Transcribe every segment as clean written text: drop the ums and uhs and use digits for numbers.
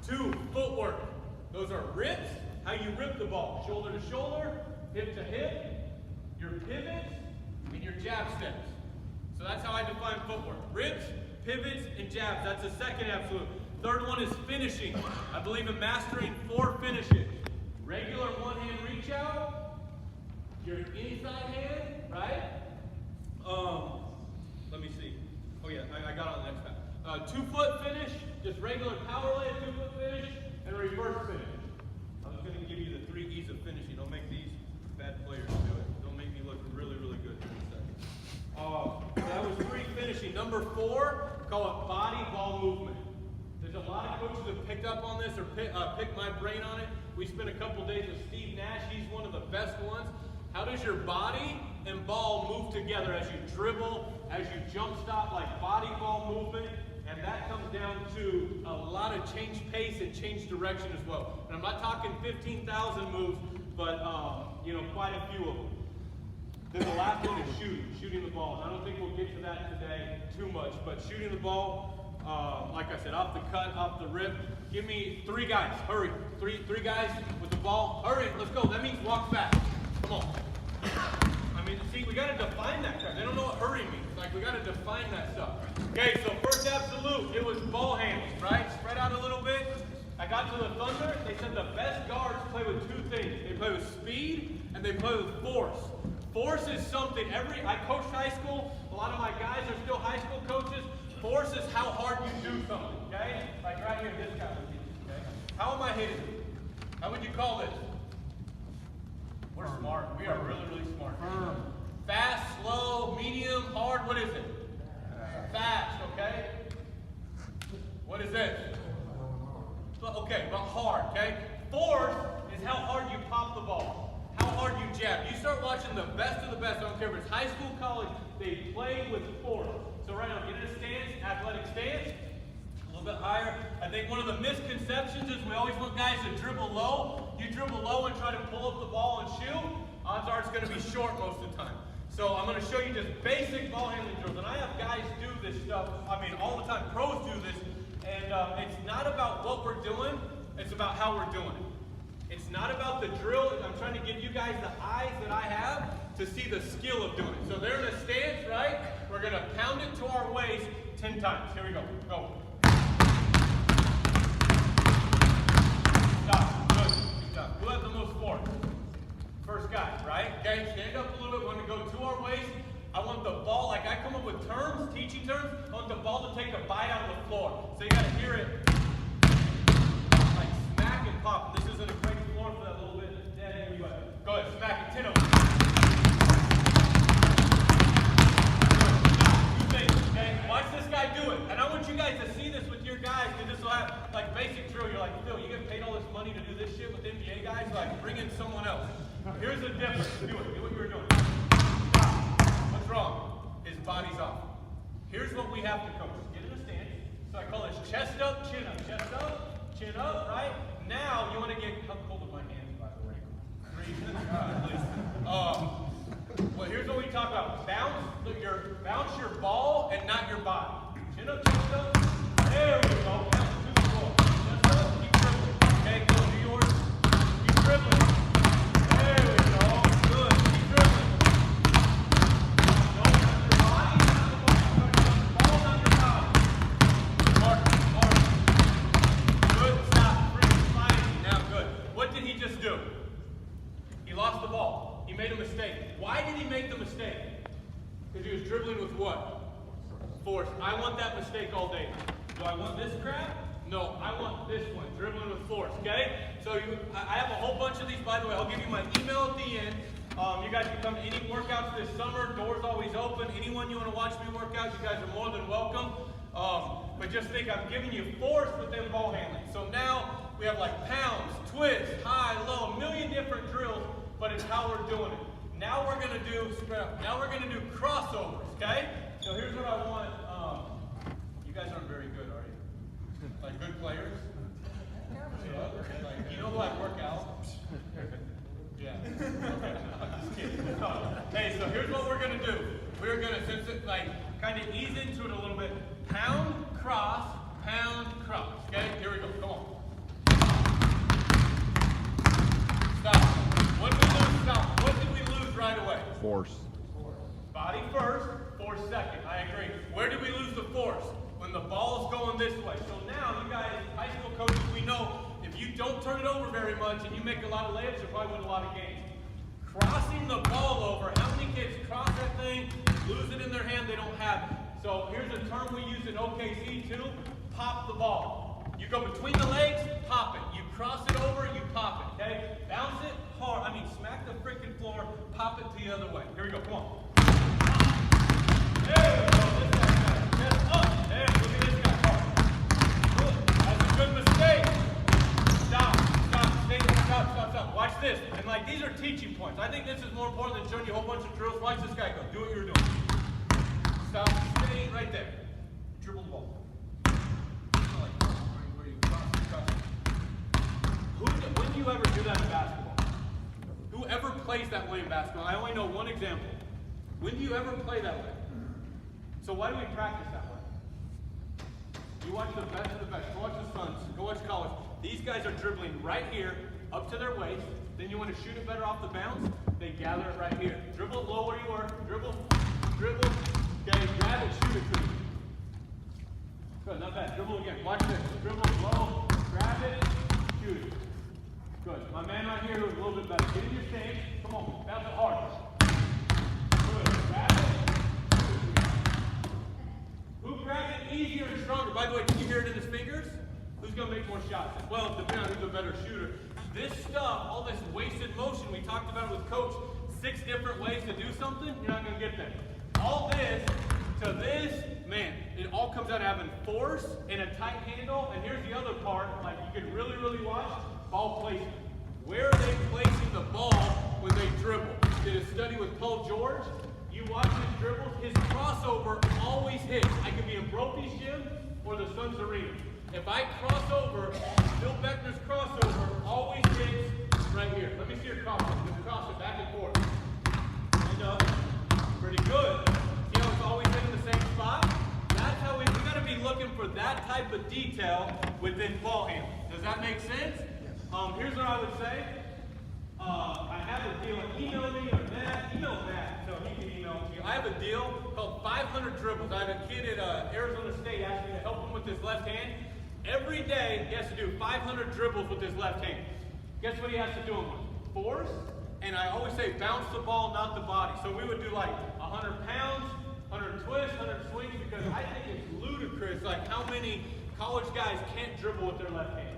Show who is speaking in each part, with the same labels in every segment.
Speaker 1: 2, footwork. Those are rips, how you rip the ball. Shoulder to shoulder, hip to hip, your pivots, and your jab steps. So that's how I define footwork. Rips, pivots, and jabs. That's the second absolute. Third one is finishing. I believe in mastering 4 finishes. Regular one-hand reach out, your inside hand, right? Let me see. Oh yeah, I got on the next path. 2-foot finish, just regular power leg, 2-foot finish, and reverse finish. I'm just going to give you the 3 E's of finishing. Don't make these bad players do it. Don't make me look really, really good in a second. So that was 3 finishing. Number 4, call it body ball movement. There's a lot of coaches that picked up on this or picked my brain on it. We spent a couple days with Steve Nash. He's one of the best ones. How does your body and ball move together as you dribble, as you jump stop, like body ball movement? And that comes down to a lot of change pace and change direction as well. And I'm not talking 15,000 moves, but quite a few of them. Then the last one is shooting the ball. And I don't think we'll get to that today too much, but shooting the ball, like I said, off the cut, off the rip. Give me 3 guys, hurry. Three guys with the ball, hurry, let's go. That means walk fast. Come on. I mean, see, we got to define that crap. They don't know what hurry means. Like, we got to define that stuff. Okay, so first absolute, it was ball handling, right? Spread out a little bit. I got to the Thunder. They said the best guards play with 2 things. They play with speed and they play with force. Force is something, I coached high school. A lot of my guys are still high school coaches. Force is how hard you do something, okay? Like right here, this guy would be, okay? How am I hitting? How would you call this? We're smart. We are really, really smart. Fast, slow, medium, hard. What is it? Fast, okay? What is this? Okay, but hard, okay? Force is how hard you pop the ball, how hard you jab. You start watching the best of the best. I don't care if it's high school, college, they play with force. So right now, get in a stance, athletic stance, a little bit higher. I think one of the misconceptions is we always want guys to dribble low. You dribble low and try to pull up the ball and shoot, odds are it's going to be short most of the time. So I'm going to show you just basic ball handling drills. And I have guys do this stuff, all the time. Pros do this. And it's not about what we're doing, it's about how we're doing it. It's not about the drill. I'm trying to give you guys the eyes that I have to see the skill of doing it. So they're in a stance, right? We're going to pound it to our waist 10 times. Here we go. Go. Stop. Good. Good job. Who has the most force? First guy, right? Okay, stand up a little bit. We're going to go to our waist. I want the ball, like I come up with terms, teaching terms, I want the ball to take a bite out of the floor. So you got to hear it like smack and pop. This isn't a great floor for that little bit. Yeah, here you go. Go ahead, smack it, 10 of them. Okay, watch this guy do it. And I want you guys to see this with your guys, because this will have like basic drill. You're like, Phil, you get paid all this money to do this shit with NBA guys? Like, bring in someone else. Here's the difference. Do it. Do what you were doing. What's wrong? His body's off. Here's what we have to come with. Get in a stance. So I call this chest up, chin up, right? Now you want to get, how cold are my hands, by the way? Well, here's what we talk about. Bounce your ball and not your body. Chin up, chest up. There we go. Bounce to the floor. Chest up, keep dribbling. Okay, go do yours. Keep dribbling. There we go. Good. Keep dribbling. Don't touch your body. Ball on your body. Mark. Good. Stop. Free. Sliding. Now good. What did he just do? He lost the ball. He made a mistake. Why did he make the mistake? Because he was dribbling with what? Force. I want that mistake all day. Do I want this crap? No, I want this one, dribbling with force, okay? So I have a whole bunch of these, by the way. I'll give you my email at the end. You guys can come to any workouts this summer. Doors always open. Anyone you want to watch me work out, you guys are more than welcome. But just think, I'm giving you force within ball handling. So now we have like pounds, twists, high, low, a million different drills, but it's how we're doing it. Now we're gonna do crossovers, okay? So here's what I want. You guys aren't very good, are you? Like good players? Yeah. Like, you know who I work out? Yeah. Okay. I'm just kidding. Hey, so here's what we're gonna do. We're gonna, since it like kind of ease into it a little bit. Pound, cross. Okay? Here we go. Come on.
Speaker 2: force.
Speaker 1: Body first, force second. I agree. Where did we lose the force? When the ball is going this way. So now, you guys, high school coaches, we know if you don't turn it over very much and you make a lot of layups, you'll probably win a lot of games. Crossing the ball over. How many kids cross that thing, lose it in their hand, they don't have it? So here's a term we use in OKC too. Pop the ball. You go between the legs, pop it. You cross it over, you pop it, okay? Bounce it hard. Smack the freaking floor, pop it the other way. Here we go, come on. There we go, this guy's got it. Chest up. There, look at this guy. Good. That's a good mistake. Stop. Watch this. And like, these are teaching points. I think this is more important than showing you a whole bunch of drills. Watch this guy go. Do what you were doing. Stop. Stay right there. Dribble the ball. When do you ever do that in basketball? Whoever plays that way in basketball, I only know one example. When do you ever play that way? So why do we practice that way? You watch the best of the best. Go watch the Suns. Go watch college. These guys are dribbling right here, up to their waist. Then you want to shoot it better off the bounce. They gather it right here. Dribble it low where you were. Dribble. Okay, grab it, shoot it quick. Good, not bad. Dribble again. Watch this. Dribble low, grab it, shoot it. Good. My man right here who's a little bit better. Get in your stance. Come on, bounce it hard. Good. Grab it. Who grabbed it easier and stronger? By the way, can you hear it in his fingers? Who's going to make more shots? Well, depending on who's a better shooter. This stuff, all this wasted motion, we talked about it with Coach, 6 different ways to do something, you're not going to get there. All this to this, man, it all comes out of having force and a tight handle. And here's the other part, like you can really, really watch, ball placement. Where are they placing the ball when they dribble? Did a study with Paul George. You watch his dribbles, his crossover always hits. I could be in Brophy's gym or the Suns arena. If I cross over, Bill Beckner's crossover always hits right here. Let me see your crossover. Just cross it back and forth. Stand up. Pretty good. See how it's always hitting the same spot? That's how we got to be looking for that type of detail within ball handling. Does that make sense? Here's what I would say. I have a deal. Email me or Matt. Email Matt so he can email to you. I have a deal called 500 dribbles. I have a kid at Arizona State asked me to help him with his left hand. Every day he has to do 500 dribbles with his left hand. Guess what he has to do them with? Force. And I always say bounce the ball, not the body. So we would do like 100 pounds, 100 twists, 100 swings, because I think it's ludicrous like how many college guys can't dribble with their left hand.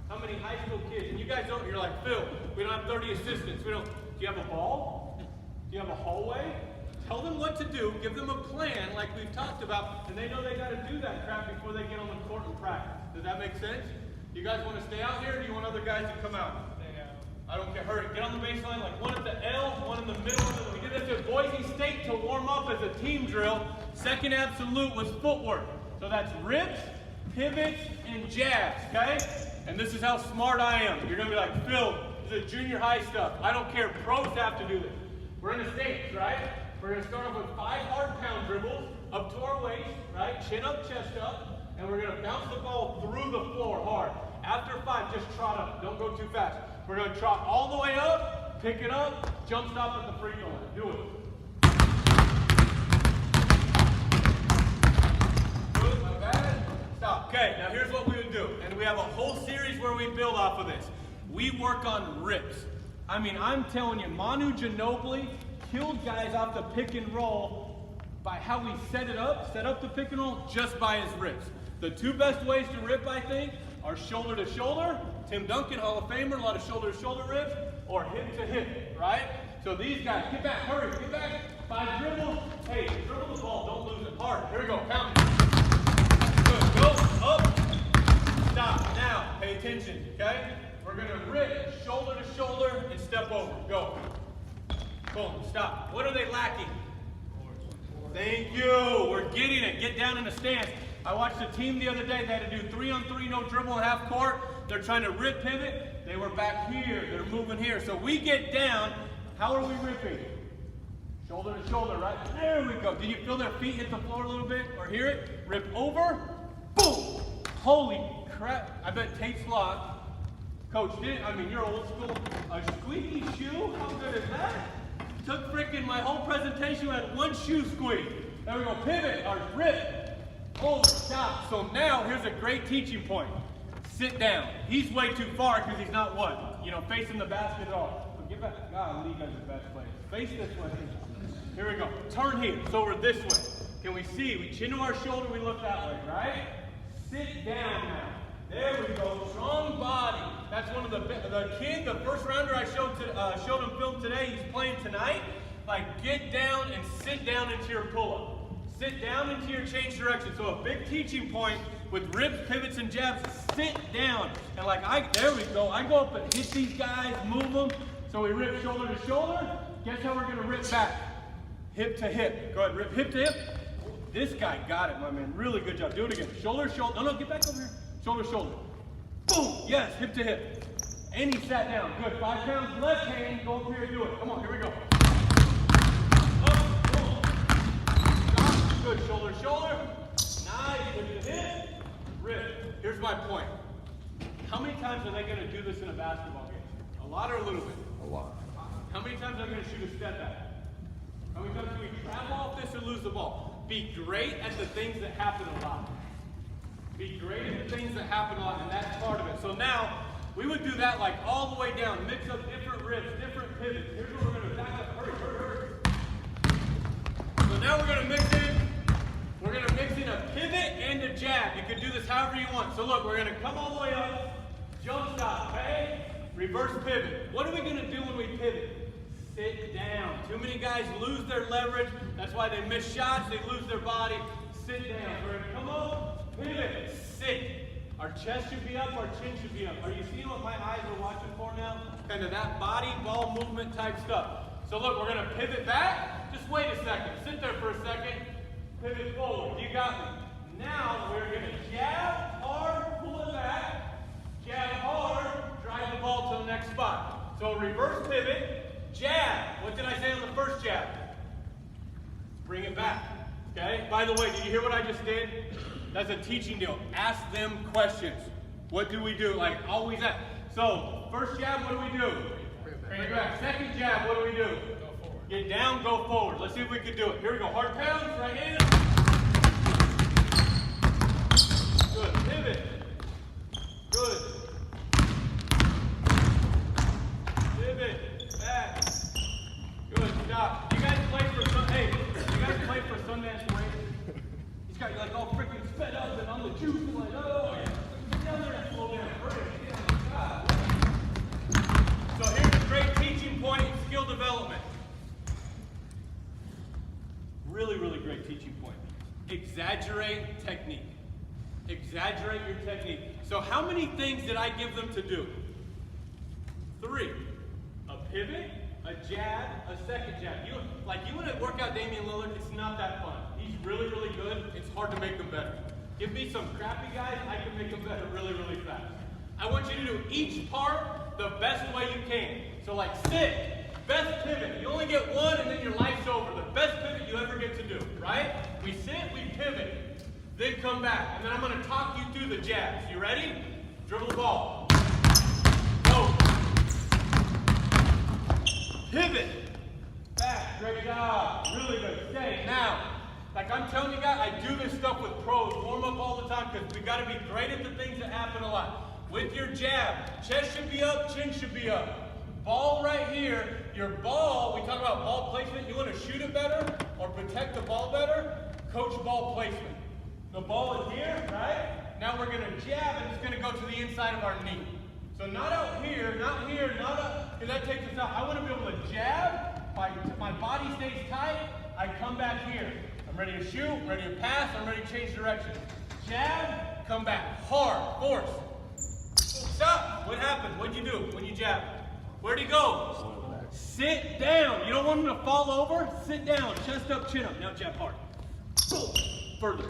Speaker 1: How many high school kids, and you guys don't, you're like, Phil, we don't have 30 assistants. Do you have a ball? Do you have a hallway? Tell them what to do, give them a plan like we've talked about, and they know they got to do that crap before they get on the court and practice. Does that make sense? You guys want to stay out here, or do you want other guys to come out? I don't care. Hurry. Get on the baseline, like one at the L, one in the middle. We did this at Boise State to warm up as a team drill. Second absolute was footwork. So that's rips, pivots, and jabs, okay? And this is how smart I am. You're going to be like, Phil, this is junior high stuff. I don't care. Pros have to do this. We're in a stance, right? We're going to start off with 5 hard pound dribbles up to our waist, right? Chin up, chest up. And we're going to bounce the ball through the floor hard. After 5, just trot up. Don't go too fast. We're going to trot all the way up, pick it up, jump stop at the free throw line. Do it. Good, not bad. Stop. Okay, now here's what we would do. And we have a whole series where we build off of this. We work on rips. I mean, I'm telling you, Manu Ginobili killed guys off the pick and roll by how we set up the pick and roll just by his rips. The 2 best ways to rip, I think, are shoulder to shoulder. Tim Duncan, Hall of Famer, a lot of shoulder to shoulder rips, or hip to hip, right? So these guys, get back, hurry, get back. 5 dribbles. Hey, dribble the ball, don't lose it. Hard. Here we go, count. Good, go, up, stop. Now, pay attention, okay? We're gonna rip shoulder to shoulder and step over. Go. Boom, stop. What are they lacking? Thank you. We're getting it. Get down in a stance. I watched a team the other day. They had to do 3-on-3, no dribble in half court. They're trying to rip pivot. They were back here. They're moving here. So we get down. How are we ripping? Shoulder to shoulder, right? There we go. Do you feel their feet hit the floor a little bit or hear it? Rip over. Boom. Holy crap. I bet Tate's locked. Coach, you're old school. A squeaky shoe? How good is that? Took freaking my whole presentation, had one shoe squeeze. There we go, pivot, or rip. Oh, stop. So now, here's a great teaching point. Sit down. He's way too far because he's not what? You know, facing the basket at all. So get back. God, you guys are the best players. Face this way. Here we go. Turn here. So we're this way. Can we see? We chin to our shoulder, we look that way, right? Sit down now. There we go. Strong body. That's one of the kid, the first rounder I showed him film today. He's playing tonight. Like, get down and sit down into your pull-up. Sit down into your change direction. So a big teaching point with rips, pivots, and jabs. Sit down. And like, there we go. I go up and hit these guys, move them. So we rip shoulder to shoulder. Guess how we're going to rip back? Hip to hip. Go ahead, rip hip to hip. This guy got it, my man. Really good job. Do it again. Shoulder, shoulder. No, get back over here. Shoulder, shoulder. Boom. Yes, hip to hip. And he sat down. Good. 5 pounds left hand. Go up here and do it. Come on, here we go. Up, boom. Stop. Good. Shoulder, shoulder. Nice. Hip to hip. Rip. Here's my point. How many times are they going to do this in a basketball game? A lot or a little bit?
Speaker 2: A lot.
Speaker 1: How many times are they going to shoot a step back? How many times do we travel off this or lose the ball? Be great at the things that happen a lot. Be great at the things that happen a lot, and that's part of it. So now, we would do that like all the way down. Mix up different rips, different pivots. Here's what we're going to back up. Hurry, hurry, hurry. So now we're going to mix in a pivot and a jab. You can do this however you want. So look, we're going to come all the way up, jump stop, okay? Reverse pivot. What are we going to do when we pivot? Sit down. Too many guys lose their leverage. That's why they miss shots. They lose their body. Sit down. We're going to come up, pivot, sit. Our chest should be up. Our chin should be up. Are you seeing what my eyes are watching for now? Kind of that body, ball movement type stuff. So look, we're going to pivot back. Just wait a second. Sit there for a second. Pivot forward. You got me. Now we're going to jab hard, pull it back. Jab hard, drive the ball to the next spot. So reverse pivot. Jab. What did I say on the first jab? Bring it back. Okay? By the way, did you hear what I just did? That's a teaching deal. Ask them questions. What do we do? Like, always ask. So, first jab, what do we do? Bring it back. Second jab, what do we do? Go forward. Get down, go forward. Let's see if we can do it. Here we go. Hard pounds, right hand. Good. Pivot. Good. Pivot. Back. Good. Stop. You guys play for Sundance Race? He's got you like all freaking sped up and on the juice and like, oh yeah. Get down there and slow down. Hurry. So here's a great teaching point in skill development. Really, really great teaching point. Exaggerate technique. Exaggerate your technique. So how many things did I give them to do? 3. A pivot, a jab, a second jab. You want to work out Damian Lillard, it's not that fun. He's really, really good. It's hard to make him better. Give me some crappy guys, I can make them better really, really fast. I want you to do each part the best way you can. So like sit, best pivot. You only get one and then your life's over. The best pivot you ever get to do, right? We sit, we pivot, then come back. And then I'm going to talk you through the jabs. You ready? Dribble the ball. Go. Pivot. Back. Great job. Really good. Stay. Now, like I'm telling you guys, I do this stuff with pros. Warm up all the time because we got to be great at the things that happen a lot. With your jab, chest should be up, chin should be up. Ball right here. Your ball, we talk about ball placement. You want to shoot it better or protect the ball better? Coach ball placement. The ball is here, right? Now we're going to jab and it's going to go to the inside of our knee. So not out here, not here, not up, because that takes us out. I want to be able to jab. My body stays tight. I come back here. I'm ready to shoot, I'm ready to pass, I'm ready to change direction. Jab, come back. Hard, force. Stop. What happened? What'd you do when you jab? Where'd he go? Sit down. You don't want him to fall over? Sit down. Chest up, chin up. Now jab hard. Further.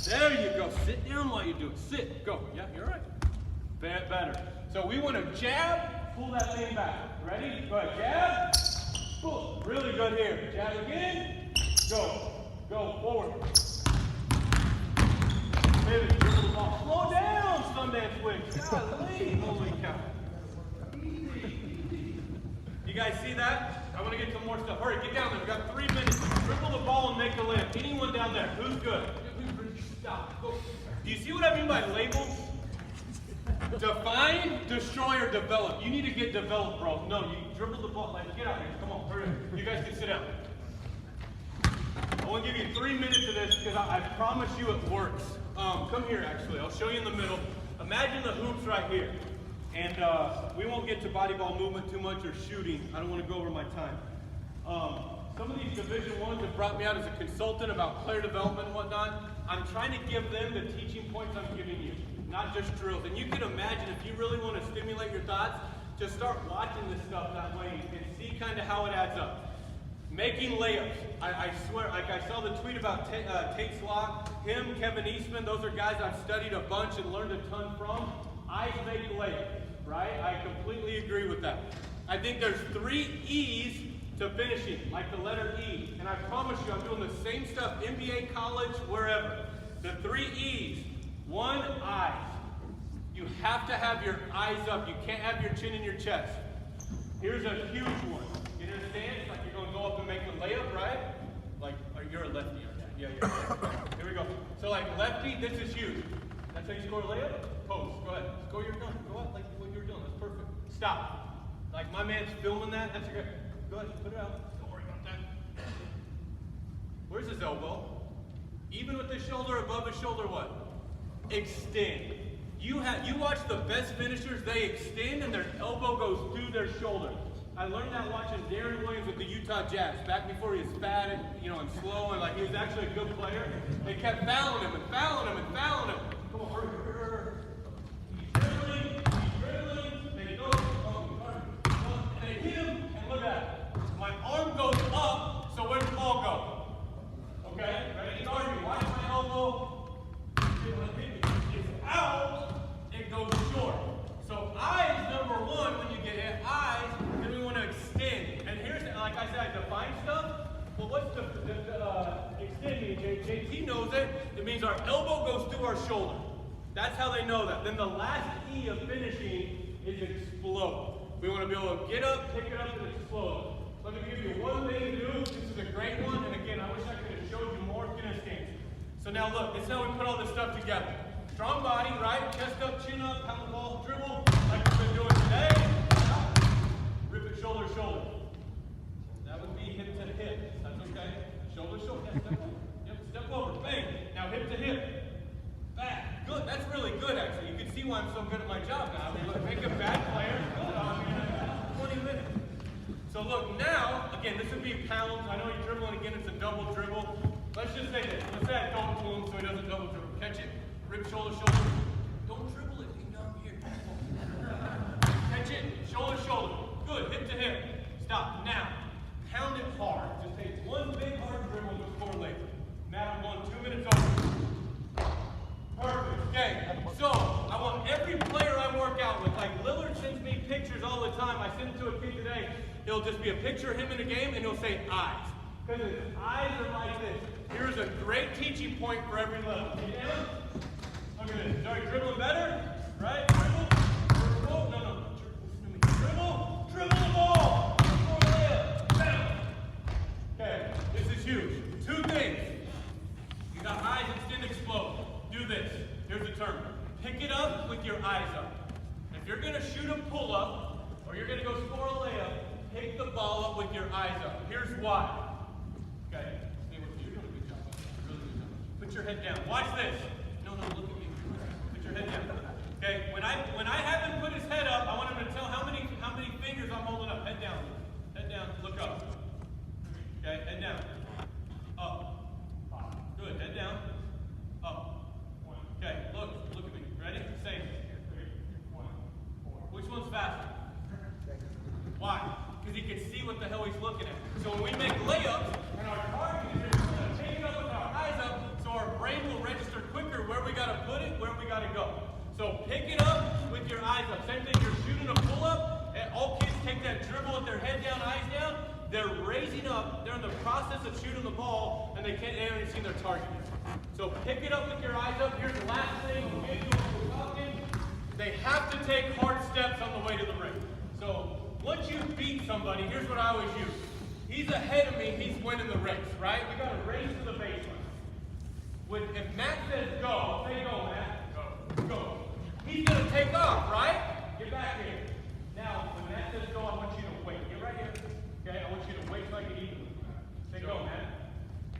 Speaker 1: There you go. Sit down while you do it. Sit. Go. Yeah, you're right. Better. So we want to jab, pull that thing back. Ready? Go ahead. Jab. Pull. Really good here. Jab again. Go. Go forward. Pivot. Dribble the ball. Slow down, Sundance Wings. Golly. Holy cow. Easy. You guys see that? I want to get some more stuff. Hurry, get down there. We've got 3 minutes. Dribble the ball and make a layup. Anyone down there? Who's good? Stop. Go. Do you see what I mean by labels? Define, destroy, or develop. You need to get developed, bro. No, you dribble the ball. Like, get out here. Come on, hurry. You guys can sit down. I want to give you 3 minutes of this because I promise you it works. Come here, actually. I'll show you in the middle. Imagine the hoops right here. And we won't get to body ball movement too much or shooting. I don't want to go over my time. Some of these Division I's have brought me out as a consultant about player development and whatnot. I'm trying to give them the teaching points I'm giving you, not just drills. And you can imagine if you really want to stimulate your thoughts, just start watching this stuff that way and see kind of how it adds up. Making layups. I swear, like I saw the tweet about Tate's Lock, him, Kevin Eastman, those are guys I've studied a bunch and learned a ton from. Eyes make layups, right? I completely agree with that. I think there's 3 E's to finishing, like the letter E. And I promise you, I'm doing the same stuff, NBA, college, wherever. The 3 E's. 1, eyes. You have to have your eyes up. You can't have your chin in your chest. Here's a huge one. You understand? It's like you're going to go up and make the layup, right? Like, you're a lefty, aren't you? Yeah, you're a lefty. Here we go. So like lefty, this is huge. That's how you score a layup? Post. Go ahead. Score your gun. Go out like what you were doing. That's perfect. Stop. Like my man's filming that. That's great. Go ahead. Put it out. Don't worry about that. Where's his elbow? Even with his shoulder above his shoulder, what? Extend. You watch the best finishers, they extend and their elbow goes through their shoulder. I learned that watching Darren Williams with the Utah Jazz, back before he was fat and, and slow and like he was actually a good player. They kept fouling him and fouling him and fouling him. Come on, hurry. He's dribbling, they go, and they hit him, and look at it. My arm goes up, so where's the ball go? Okay, ready? Watch my elbow. It's out, it goes short. So eyes, number 1, when you get hit, eyes, then we want to extend. And here's, like I said, I define stuff. Well, what's the extending? JT knows it. It means our elbow goes through our shoulder. That's how they know that. Then the last E of finishing is explode. We want to be able to get up, pick it up, and explode. Let me give you one thing to do. This is a great one. And again, I wish I could have showed you more. Get in a stance. So now look, this is how we put all this stuff together. Strong body, right? Chest up, chin up, pound the ball, dribble, like we've been doing today. Rip it shoulder to shoulder. That would be hip to hip. That's okay. Shoulder to shoulder. Yeah, step over. Yep, step over. Bang. Now hip to hip. Back. Good. That's really good, actually. You can see why I'm so good at my job now. I mean, make a bad player. 20 minutes. So look, now, again, this would be pounds. I know you're dribbling again. It's a double dribble. Let's just say this. Let's add double to him so he doesn't double dribble. Catch it. Rip shoulder, shoulder. Don't dribble it. Hang down here. Catch it. Shoulder, shoulder. Good. Hip to hip. Stop. Now, pound it hard. Just take one big hard dribble to score later. Now we're going 2 minutes over. Perfect. Okay. So, I want every player I work out with, like Lillard sends me pictures all the time. I sent it to a kid today. It'll just be a picture of him in a game, and he'll say eyes. Because his eyes are like this. Here's a great teaching point for every level. Get down. Look at this. Start dribbling better. Right? Dribble. Dribble. No. Listen to me. Dribble the ball. Score a layup. Bam. Okay. This is huge. 2 things. You got eyes, extend, explode. Do this. Here's the term. Pick it up with your eyes up. If you're going to shoot a pull-up, or you're going to go score a layup, pick the ball up with your eyes up. Here's why. Okay. Stay with me. You're doing a good job. Really good job. Put your head down. Watch this. No, look at me. Put your head down. Okay. When I have him put his head up, I want him to tell how many fingers I'm holding up. Head down. Head down. Look up. Okay. Head down. Up. Good. Head down. Up. Okay. Look at me. Ready? Same. Which one's faster? Why? Because he can see what the hell he's looking at. So when we make layups, and our target is we're going to take it up with our eyes up, so our brain will register quicker where we got to put it, where we got to go. So pick it up with your eyes up. Same thing, you're shooting a pull-up, and all kids take that dribble with their head down, eyes down. They're raising up. They're in the process of shooting the ball, and they haven't even seen their target. So pick it up with your eyes up. Here's the last thing. They have to take hard steps on the way to the rim. So once you beat somebody, here's what I always use. He's ahead of me, he's winning the race, right? We got to race to the baseline. If Matt says go, say go, Matt. Go. Go. He's going to take off, right? Get back here. Now, when Matt says go, I want you to wait. Get right here. Okay? I want you to wait till I get even with you. Say go, Matt.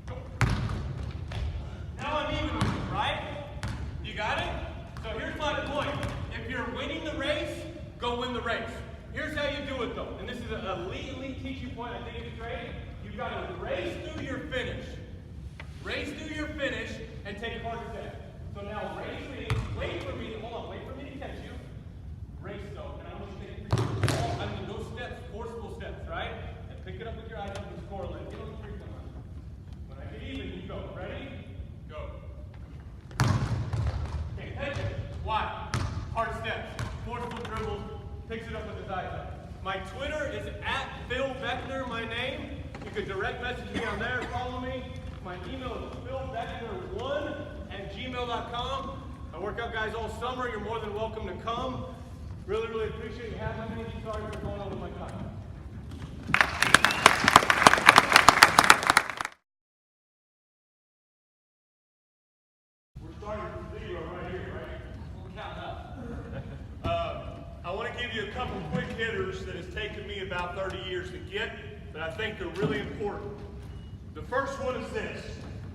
Speaker 1: Go. Now I'm even with you, right? You got it? So here's my point. If you're winning the race, go win the race. Here's how you do it, though. And this is an elite teaching point. I think it's great. You've got to race through your finish. Race through your finish and take hard steps. So now race me. Wait for me. Hold on. Wait for me to catch you. Race, though. And I want you to take 3 steps. I mean, those steps, forceful steps, right? And pick it up with your eyes up and score a leg. Get on the 3 line. When I get even, you go. Ready? Go. Okay, catch it. Why? Hard steps. Forceful dribbles. Picks it up with his eyes up. My Twitter is @PhilBeckner, my name. You can direct message me on there, follow me. My email is philbeckner1@gmail.com. I work out guys all summer. You're more than welcome to come. Really appreciate you having me. Sorry for going over my time. We're starting from 0 right here, right? We'll count up. I want to give you a couple quick hitters that has taken me about 30 years to get, but I think they're really important. The first one is this: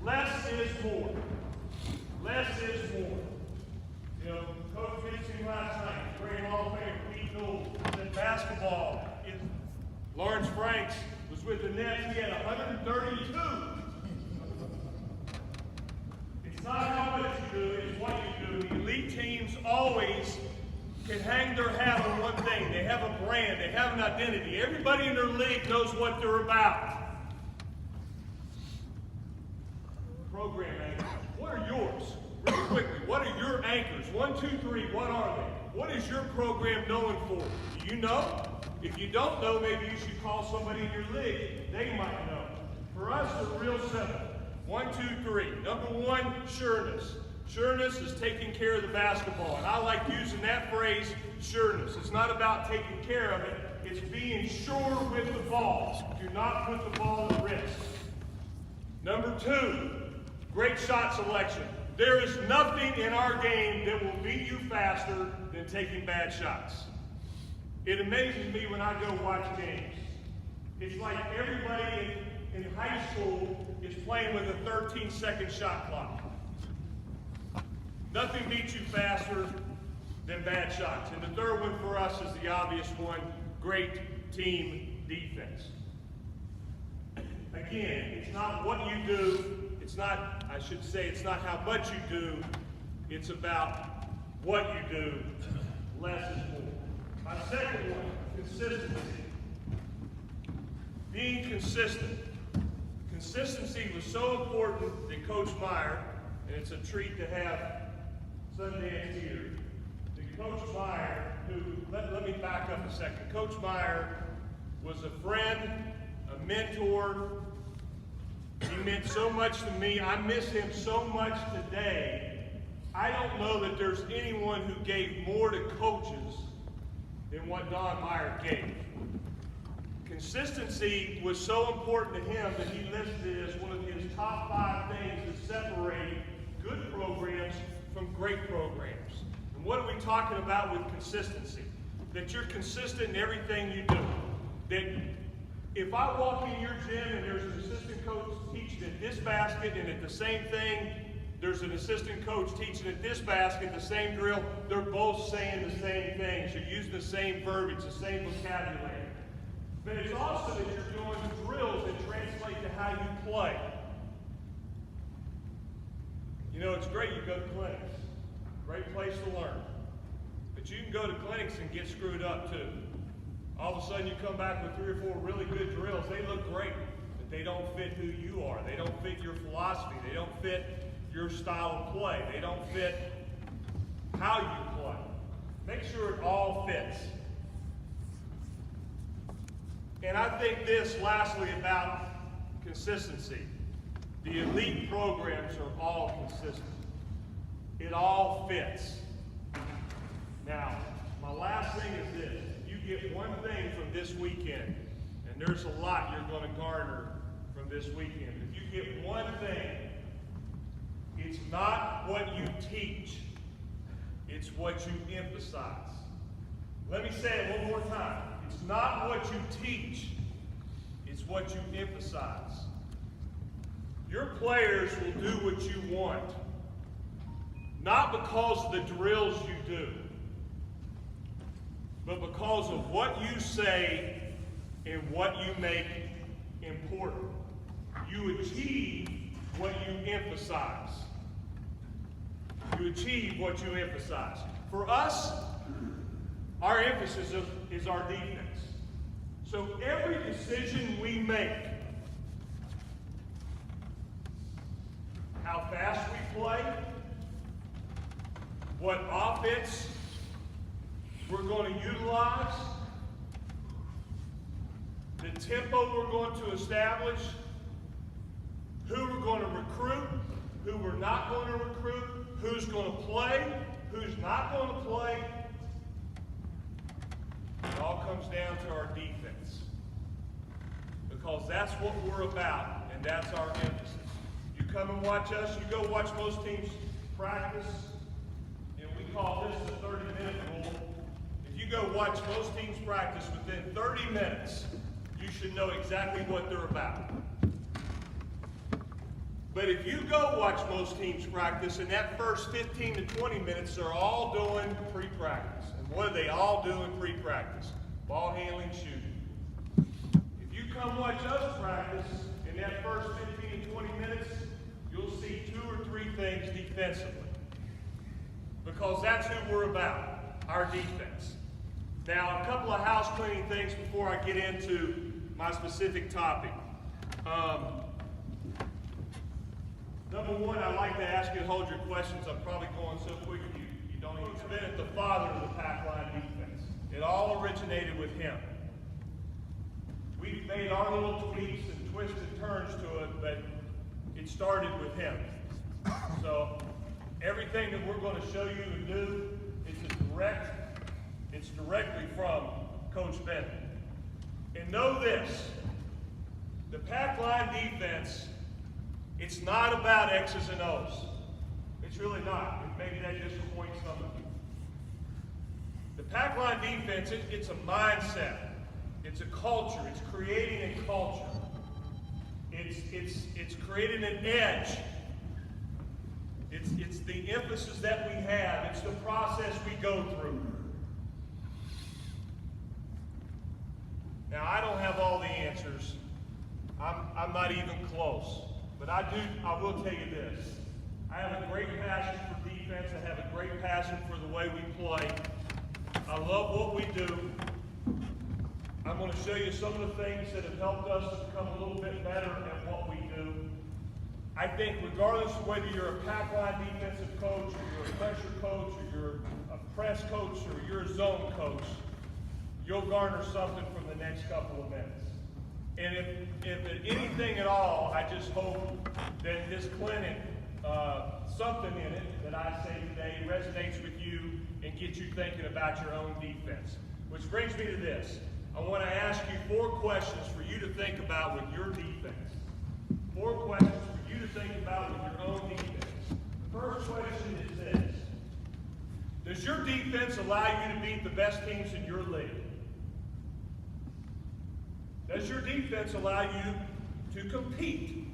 Speaker 1: less is more. Less is more. You know, Coach mentioned last night, great Hall of Famer Pete Knowles, that basketball, Lawrence Franks was with the Nets, he had 132. It's not how much you do, it's what you do. The elite teams always can hang their hat on one thing. They have a brand, they have an identity. Everybody in their league knows what they're about. Program anchors. What are yours? Really quickly, what are your anchors? 1, 2, 3, what are they? What is your program known for? Do you know? If you don't know, maybe you should call somebody in your league. They might know. For us, they're real simple. 1, 2, 3. Number 1, sureness. Sureness is taking care of the basketball. And I like using that phrase, sureness. It's not about taking care of it. It's being sure with the ball. Do not put the ball at risk. Number 2, great shot selection. There is nothing in our game that will beat you faster than taking bad shots. It amazes me when I go watch games. It's like everybody in high school is playing with a 13-second shot clock. Nothing beats you faster than bad shots. And the third one for us is the obvious one: great team defense. Again, it's not what you do. It's not, I should say, it's not how much you do. It's about what you do. Less is more. My second one, consistency. Being consistent. Consistency was so important that Coach Meyer, and it's a treat to have Sundance here, that Coach Meyer, who, let me back up a second. Coach Meyer was a friend, a mentor. He meant so much to me. I miss him so much today. I don't know that there's anyone who gave more to coaches than what Don Meyer gave. Consistency was so important to him that he listed it as one of his top 5 things that separate good programs from great programs. And what are we talking about with consistency? That you're consistent in everything you do. That if I walk in your gym and there's an assistant coach teaching at this basket, and at the same thing, there's an assistant coach teaching at this basket, the same drill, they're both saying the same things. You're using the same verbiage, the same vocabulary. But it's also that you're doing drills that translate to how you play. You know, it's great you go to clinics. Great place to learn. But you can go to clinics and get screwed up too. All of a sudden you come back with 3 or 4 really good drills. They look great, but they don't fit who you are. They don't fit your philosophy. They don't fit your style of play. They don't fit how you play. Make sure it all fits. And I think this, lastly, about consistency. The elite programs are all consistent. It all fits. Now, my last thing is this. You
Speaker 2: get one thing from this weekend, and there's a lot you're going to garner from this weekend. If you get one thing, it's not what you teach, it's what you emphasize. Let me say it one more time. It's not what you teach, it's what you emphasize. Your players will do what you want, not because of the drills you do, but because of what you say and what you make important. You achieve what you emphasize. You achieve what you emphasize. For us, our emphasis is our defense. So every decision we make, how fast we play, what offense we're going to utilize, the tempo we're going to establish, who we're going to recruit, who we're not going to recruit, who's going to play, who's not going to play. It all comes down to our defense. Because that's what we're about, and that's our emphasis. You come and watch us, you go watch most teams practice, and we call this the 30-minute rule. If you go watch most teams practice within 30 minutes, you should know exactly what they're about. But if you go watch most teams practice, in that first 15 to 20 minutes, they're all doing pre-practice. And what do they all do in pre-practice? Ball handling, shooting. If you come watch us practice, in that first 15 to 20 minutes, you'll see 2 or 3 things defensively. Because that's who we're about, our defense. Now, a couple of house cleaning things before I get into my specific topic. Number one, I'd like to ask you to hold your questions. I'm probably going so quick you don't even spin it. The father of the pack line defense. It all originated with him. We've made our little tweaks and twists and turns to it, but it started with him. So everything that we're going to show you and do, it's directly from Coach Bennett. And know this, the pack line defense, it's not about X's and O's. It's really not. Maybe that disappoints some of you. The pack line defense, it's a mindset. It's a culture. It's creating a culture. It's creating an edge. It's the emphasis that we have. It's the process we go through. Now, I don't have all the answers. I'm not even close. But I will tell you this. I have a great passion for defense. I have a great passion for the way we play. I love what we do. I'm going to show you some of the things that have helped us to become a little bit better at what we do. I think regardless of whether you're a pack line defensive coach, or you're a pressure coach, or you're a press coach, or you're a zone coach, you'll garner something from the next couple of minutes. And if at anything at all, I just hope that this clinic, something in it that I say today resonates with you and gets you thinking about your own defense. Which brings me to this. I want to ask you 4 questions for you to think about with your defense. 4 questions for you to think about with your own defense. The first question is this. Does your defense allow you to beat the best teams in your league? Does your defense allow you to compete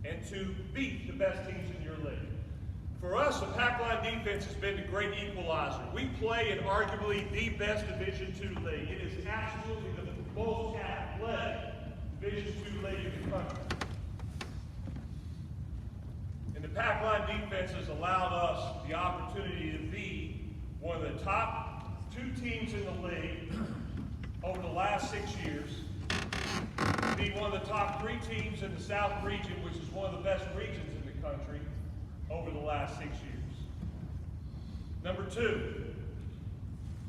Speaker 2: and to beat the best teams in your league? For us, the pack line defense has been the great equalizer. We play in arguably the best Division II league. It is absolutely the most athletic Division II league in the country. And the pack line defense has allowed us the opportunity to be one of the top 2 teams in the league over the last 6 years, be one of the top 3 teams in the South region, which is one of the best regions in the country, over the last 6 years. Number 2,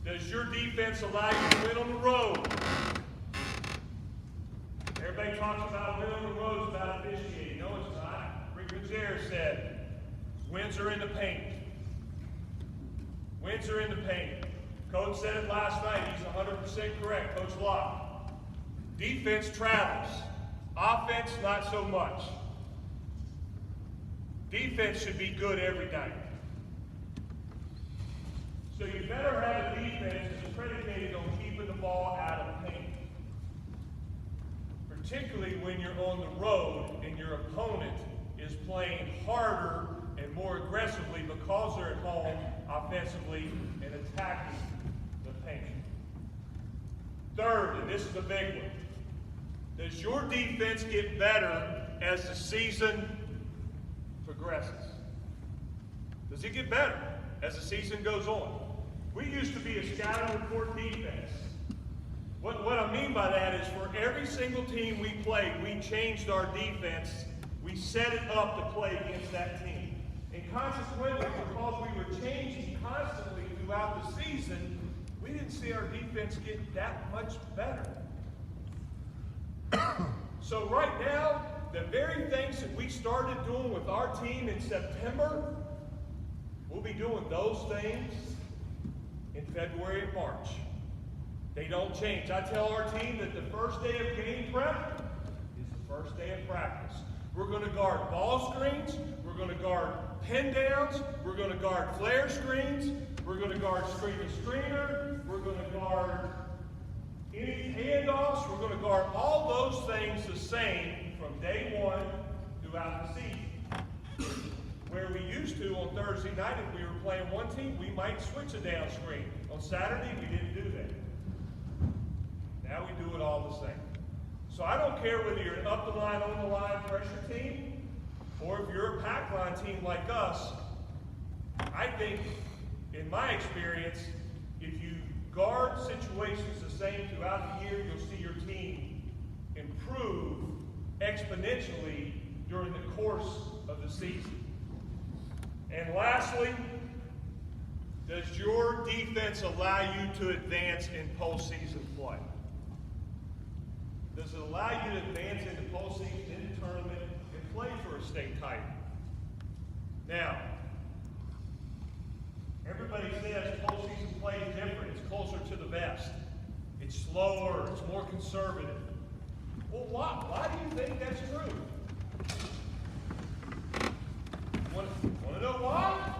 Speaker 2: does your defense allow you to win on the road? Everybody talks about win on the road is about officiating. No, it's not. Rick Ruggiero said, wins are in the paint. Wins are in the paint. Coach said it last night. He's 100% correct. Coach Locke. Defense travels. Offense, not so much. Defense should be good every night. So you better have a defense that's predicated on keeping the ball out of the paint. Particularly when you're on the road and your opponent is playing harder and more aggressively because they're at home offensively and attacking the paint. Third, and this is the big one, does your defense get better as the season progresses? Does it get better as the season goes on? We used to be a scouting report defense. What I mean by that is for every single team we played, we changed our defense. We set it up to play against that team. And consequently, because we were changing constantly throughout the season, we didn't see our defense get that much better. So right now, the very things that we started doing with our team in September, we'll be doing those things in February and March. They don't change. I tell our team that the first day of game prep is the first day of practice. We're going to guard ball screens. We're going to guard pin downs. We're going to guard flare screens. We're going to guard screen to screener. We're going to guard any handoffs. We're going to guard all those things the same from day one throughout the season. Where we used to on Thursday night, if we were playing one team, we might switch a down screen. On Saturday, we didn't do that. Now we do it all the same. So I don't care whether you're an up the line, on the line pressure team, or if you're a pack line team like us. I think, in my experience, if you guard situations the same throughout the year, you'll see your team improve exponentially during the course of the season. And lastly, does your defense allow you to advance in postseason play? Does it allow you to advance into postseason, in the tournament, and play for a state title? Now, everybody says postseason play is different. It's closer to the vest. It's slower. It's more conservative. Well, why do you think that's true? Want to know why?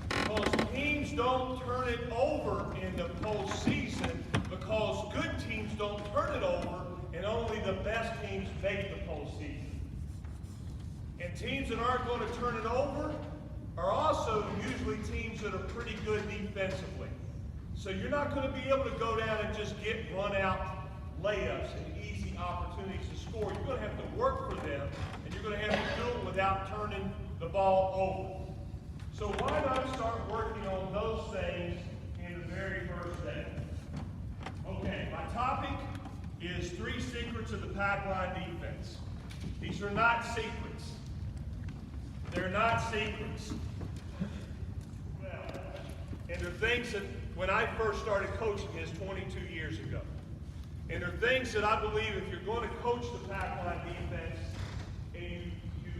Speaker 2: Because teams don't turn it over in the postseason, because good teams don't turn it over, and only the best teams make the postseason. And teams that aren't going to turn it over are also usually teams that are pretty good defensively. So you're not going to be able to go down and just get run-out layups and easy opportunities to score. You're going to have to work for them, and you're going to have to do it without turning the ball over. So why not start working on those things in the very first day? Okay, my topic is 3 secrets of the pack line defense. These are not secrets. They're not secrets. Well, and they're things that when I first started coaching is 22 years ago. And they're things that I believe if you're going to coach the pack line defense and you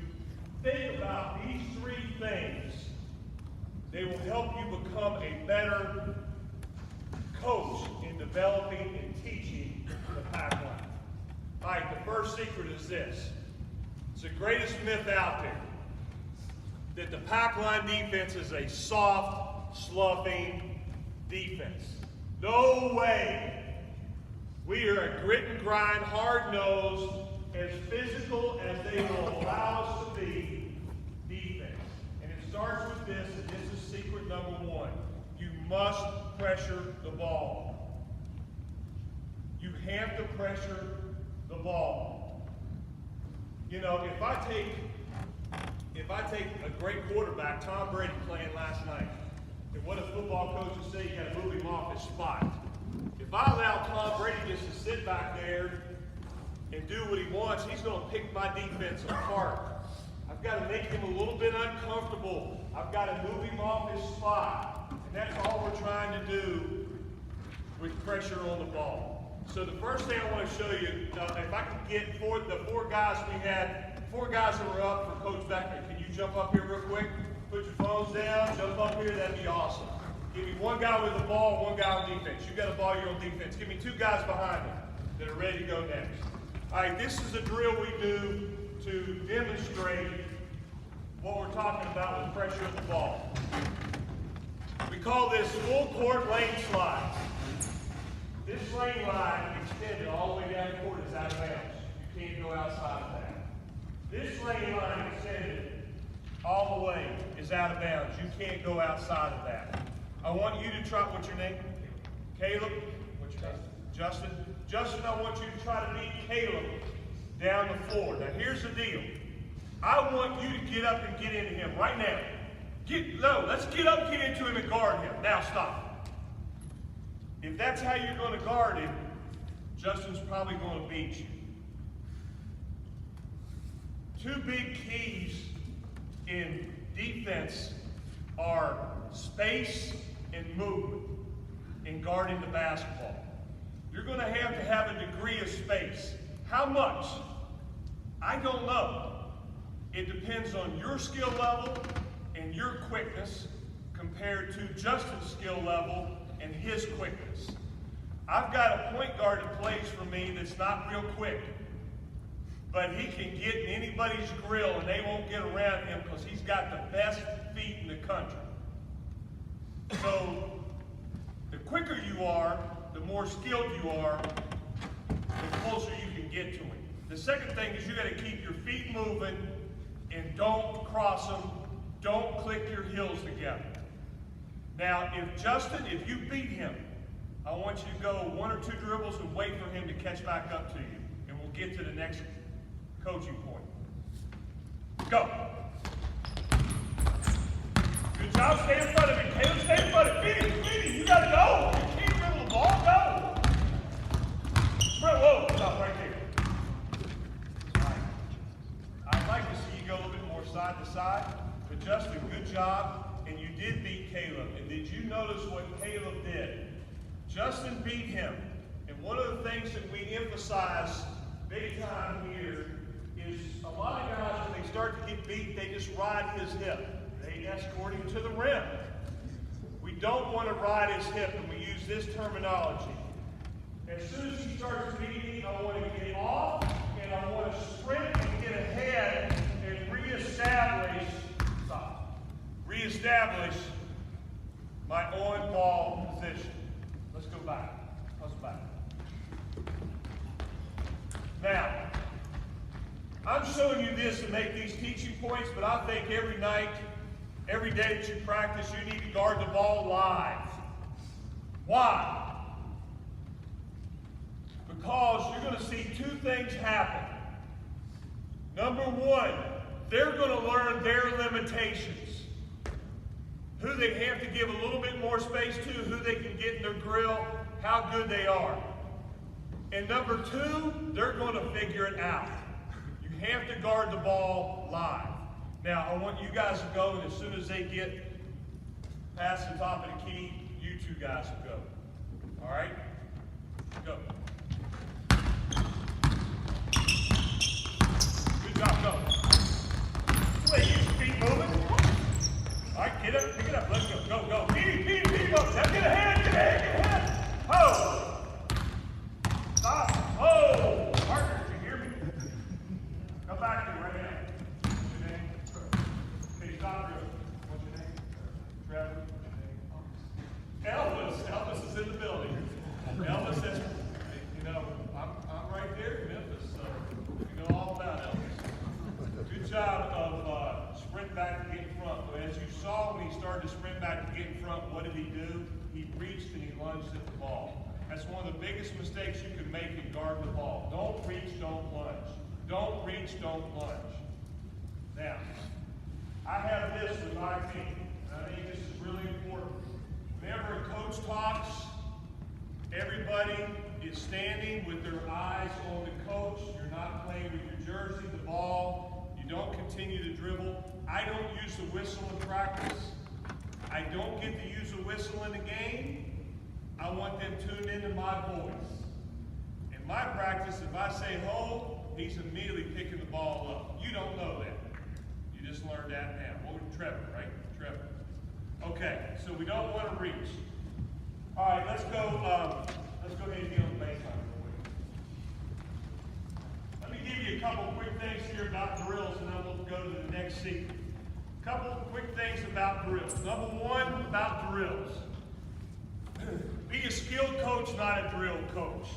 Speaker 2: think about these 3 things, they will help you become a better coach in developing and teaching the pack line. All right, the first secret is this. It's the greatest myth out there, that the pack line defense is a soft, sloughing defense. No way. We are a grit and grind, hard-nosed, as physical as they will allow us to be defense. And it starts with this, and this is secret number 1. You must pressure the ball. You have to pressure the ball. You know, if I take a great quarterback, Tom Brady playing last night, and what a football coach would say, you got to move him off his spot. If I allow Tom Brady just to sit back there and do what he wants, he's going to pick my defense apart. I've got to make him a little bit uncomfortable. I've got to move him off his spot. And that's all we're trying to do with pressure on the ball. So the first thing I want to show you, if I could get the 4 guys we had, 4 guys that were up for Coach Beckner. Can you jump up here real quick? Put your phones down, jump up here, that'd be awesome. Give me one guy with the ball, one guy on defense. You got a ball, you're on defense. Give me two guys behind them that are ready to go next. All right, this is a drill we do to demonstrate what we're talking about with pressure of the ball. We call this full court lane slides. This lane line extended all the way down the court is out of bounds. You can't go outside of that. This lane line extended all the way is out of bounds. You can't go outside of that. I want you to try, what's your name? Caleb? What's your name? Justin? Justin, I want you to try to beat Caleb down the floor. Now here's the deal. I want you to get up and get into him right now. Let's get up, get into him and guard him. Now stop. If that's how you're going to guard him, Justin's probably going to beat you. Two big keys in defense are space and movement in guarding the basketball. You're going to have a degree of space. How much? I don't know. It depends on your skill level and your quickness compared to Justin's skill level and his quickness. I've got a point guard that plays for me that's not real quick, but he can get in anybody's grill and they won't get around him because he's got the best feet in the country. So the quicker you are, the more skilled you are, the closer you can get to him. The second thing is you got to keep your feet moving and don't cross them. Don't click your heels together. Now, if you beat him, I want you to go one or two dribbles and wait for him to catch back up to you. And we'll get to the next coaching point. Go. Good job. Stay in front of him. Caleb, stay in front of him. Beat him. You got to go. You can't dribble the ball. Go. Whoa. Stop right there. All right. I'd like to see you go a little bit more side to side. But Justin, good job. And you did beat Caleb. And did you notice what Caleb did? Justin beat him. And one of the things that we emphasize big time here is a lot of guys, when they start to get beat, they just ride his hip. They escort him to the rim. We don't want to ride his hip, and we use this terminology. As soon as he starts beating me, I want to get off, and I want to sprint and get ahead and reestablish my on-ball position. Let's go back. Let's back. Now, I'm showing you this to make these teaching points, but I think every night, every day that you practice, you need to guard the ball live. Why? Because you're going to see two things happen. Number one, they're going to learn their limitations. Who they have to give a little bit more space to, who they can get in their grill, how good they are. And number two, they're going to figure it out. You have to guard the ball live. Now, I want you guys to go, and as soon as they get past the top of the key, you two guys will go. All right? Go. Good job, go. Wait, you feet moving. All right, get up, pick it up, let's go, go. Beat him up. Now get ahead. Ho! Stop. Oh! Partner, did you hear me? Come back to me right now. What's your name? Okay, stop real. What's your name? Trevor. What's your name? Elvis is in the building. Elvis says, I'm right there in Memphis, so you know all about Elvis. Good job of sprint back to get in front. But as you saw when he started to sprint back to get in front, what did he do? He reached and he lunged at the ball. That's one of the biggest mistakes you can make in guarding the ball. Don't reach, don't lunge. Don't reach, don't lunge. Now, I have this with my team. I think this is really important. Whenever a coach talks, everybody is standing with their eyes on the coach. You're not playing with your jersey, the ball. You don't continue to dribble. I don't use the whistle in practice. I don't get to use a whistle in the game. I want them tuned into my voice. In my practice, if I say hold, he's immediately picking the ball up. You don't know that. You just learned that now. What was Trevor, right? Trevor. Okay, so we don't want to reach. All right, let's go ahead and get on the baseline real quick. Let me give you a couple quick things here about drills, and then we'll go to the next sequence. A couple quick things about drills. Number one, about drills. Be a skilled coach, not a drill coach.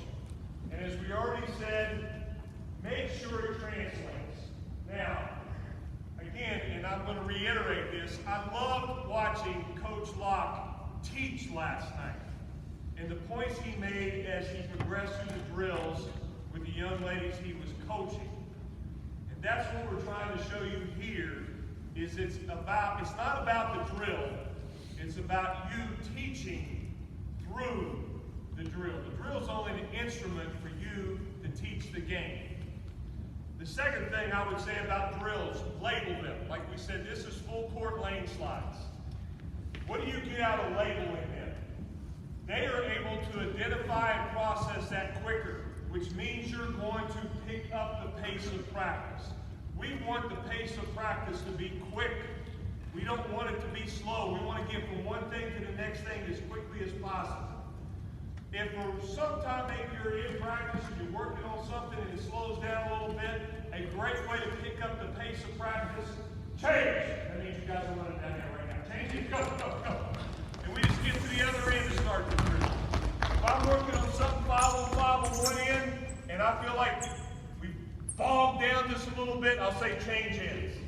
Speaker 2: And as we already said, make sure it translates. Now, again, and I'm going to reiterate this, I loved watching Coach Locke teach last night. And the points he made as he progressed through the drills with the young ladies he was coaching. And that's what we're trying to show you here, is it's not about the drill, it's about you teaching through the drill. The drill is only an instrument for you to teach the game. The second thing I would say about drills, label them. Like we said, this is full court lane slides. What do you get out of labeling them? They are able to identify and process that quicker, which means you're going to pick up the pace of practice. We want the pace of practice to be quick. We don't want it to be slow. We want to get from one thing to the next thing as quickly as possible. If for sometime maybe you're in practice and you're working on something and it slows down a little bit, a great way to pick up the pace of practice, change. That means you guys are running down there right now. Change it, go, go, go. And we just get to the other end and start the drill. If I'm working on something 5 on one end, and I feel like we bogged down just a little bit, I'll say change ends.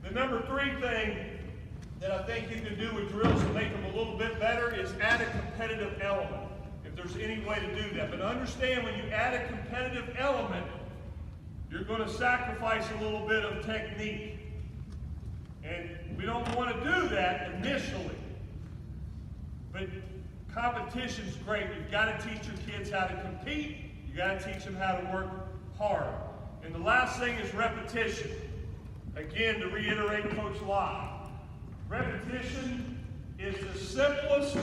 Speaker 2: The number 3 thing that I think you can do with drills to make them a little bit better is add a competitive element, if there's any way to do that. But understand, when you add a competitive element, you're going to sacrifice a little bit of technique. And we don't want to do that initially. But competition's great. You've got to teach your kids how to compete. You've got to teach them how to work hard. And the last thing is repetition. Again, to reiterate Coach Locke, repetition is the simplest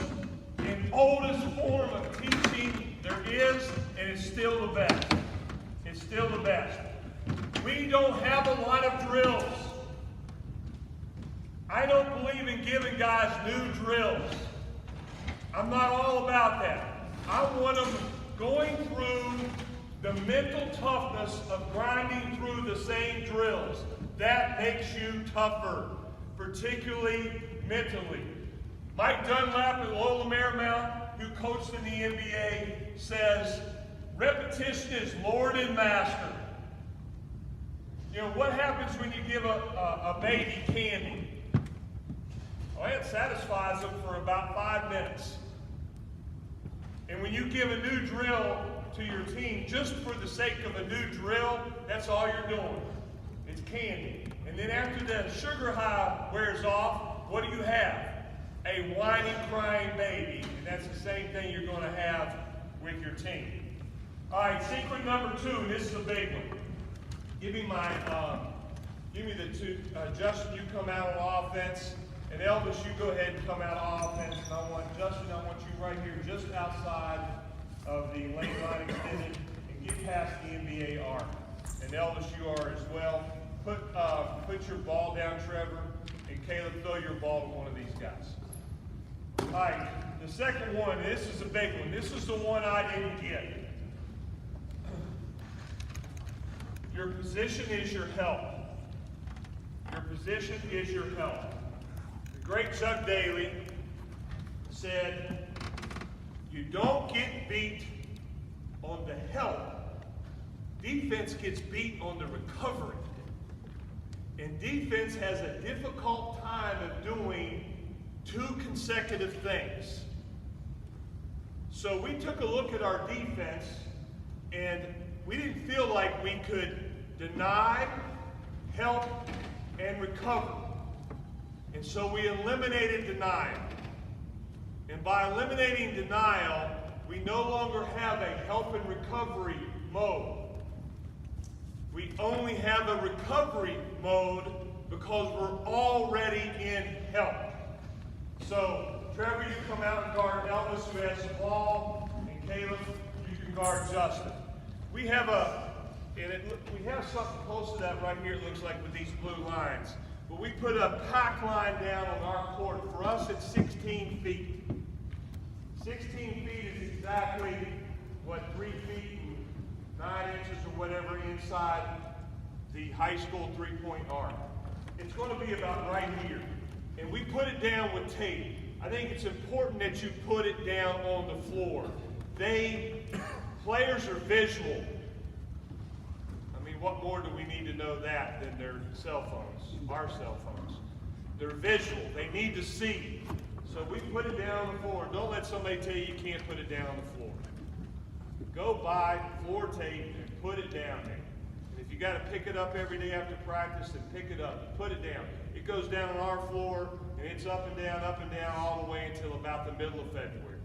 Speaker 2: and oldest form of teaching there is, and it's still the best. It's still the best. We don't have a lot of drills. I don't believe in giving guys new drills. I'm not all about that. I want them going through the mental toughness of grinding through the same drills. That makes you tougher, particularly mentally. Mike Dunlap at Loyola Marymount, who coached in the NBA, says, repetition is Lord and Master. You know, what happens when you give a baby candy? Well, it satisfies them for about 5 minutes. And when you give a new drill to your team, just for the sake of a new drill, that's all you're doing. It's candy. And then after the sugar high wears off, what do you have? A whining, crying baby. And that's the same thing you're going to have with your team. All right, secret number 2, and this is a big one. Give me the 2. Justin, you come out on offense. And Elvis, you go ahead and come out on offense. And I want you right here just outside of the lane line extended and get past the NBA arc. And Elvis, you are as well. Put your ball down, Trevor, and Caleb, throw your ball to one of these guys. All right, the second one, this is a big one. This is the one I didn't get. Your position is your help. Your position is your help. The great Chuck Daly said, you don't get beat on the help. Defense gets beat on the recovery. And defense has a difficult time of doing 2 consecutive things. So we took a look at our defense, and we didn't feel like we could deny, help, and recover. And so we eliminated denial. And by eliminating denial, we no longer have a help and recovery mode. We only have a recovery mode because we're already in help. So, Trevor, you come out and guard Elvis, who has the ball, and Caleb, you can guard Justin. We have something close to that right here, it looks like, with these blue lines. but we put a pack line down on our court. For us, it's 16 feet. 16 feet is exactly, what, 3 feet and 9 inches or whatever inside the high school three-point arc. It's going to be about right here. And we put it down with tape. I think it's important that you put it down on the floor. Players are visual. I mean, what more do we need to know that than their cell phones, our cell phones? They're visual. They need to see. So we put it down on the floor. Don't let somebody tell you you can't put it down on the floor. Go buy floor tape and put it down there. And if you got to pick it up every day after practice, then pick it up. Put it down. It goes down on our floor, and it's up and down, all the way until about the middle of February.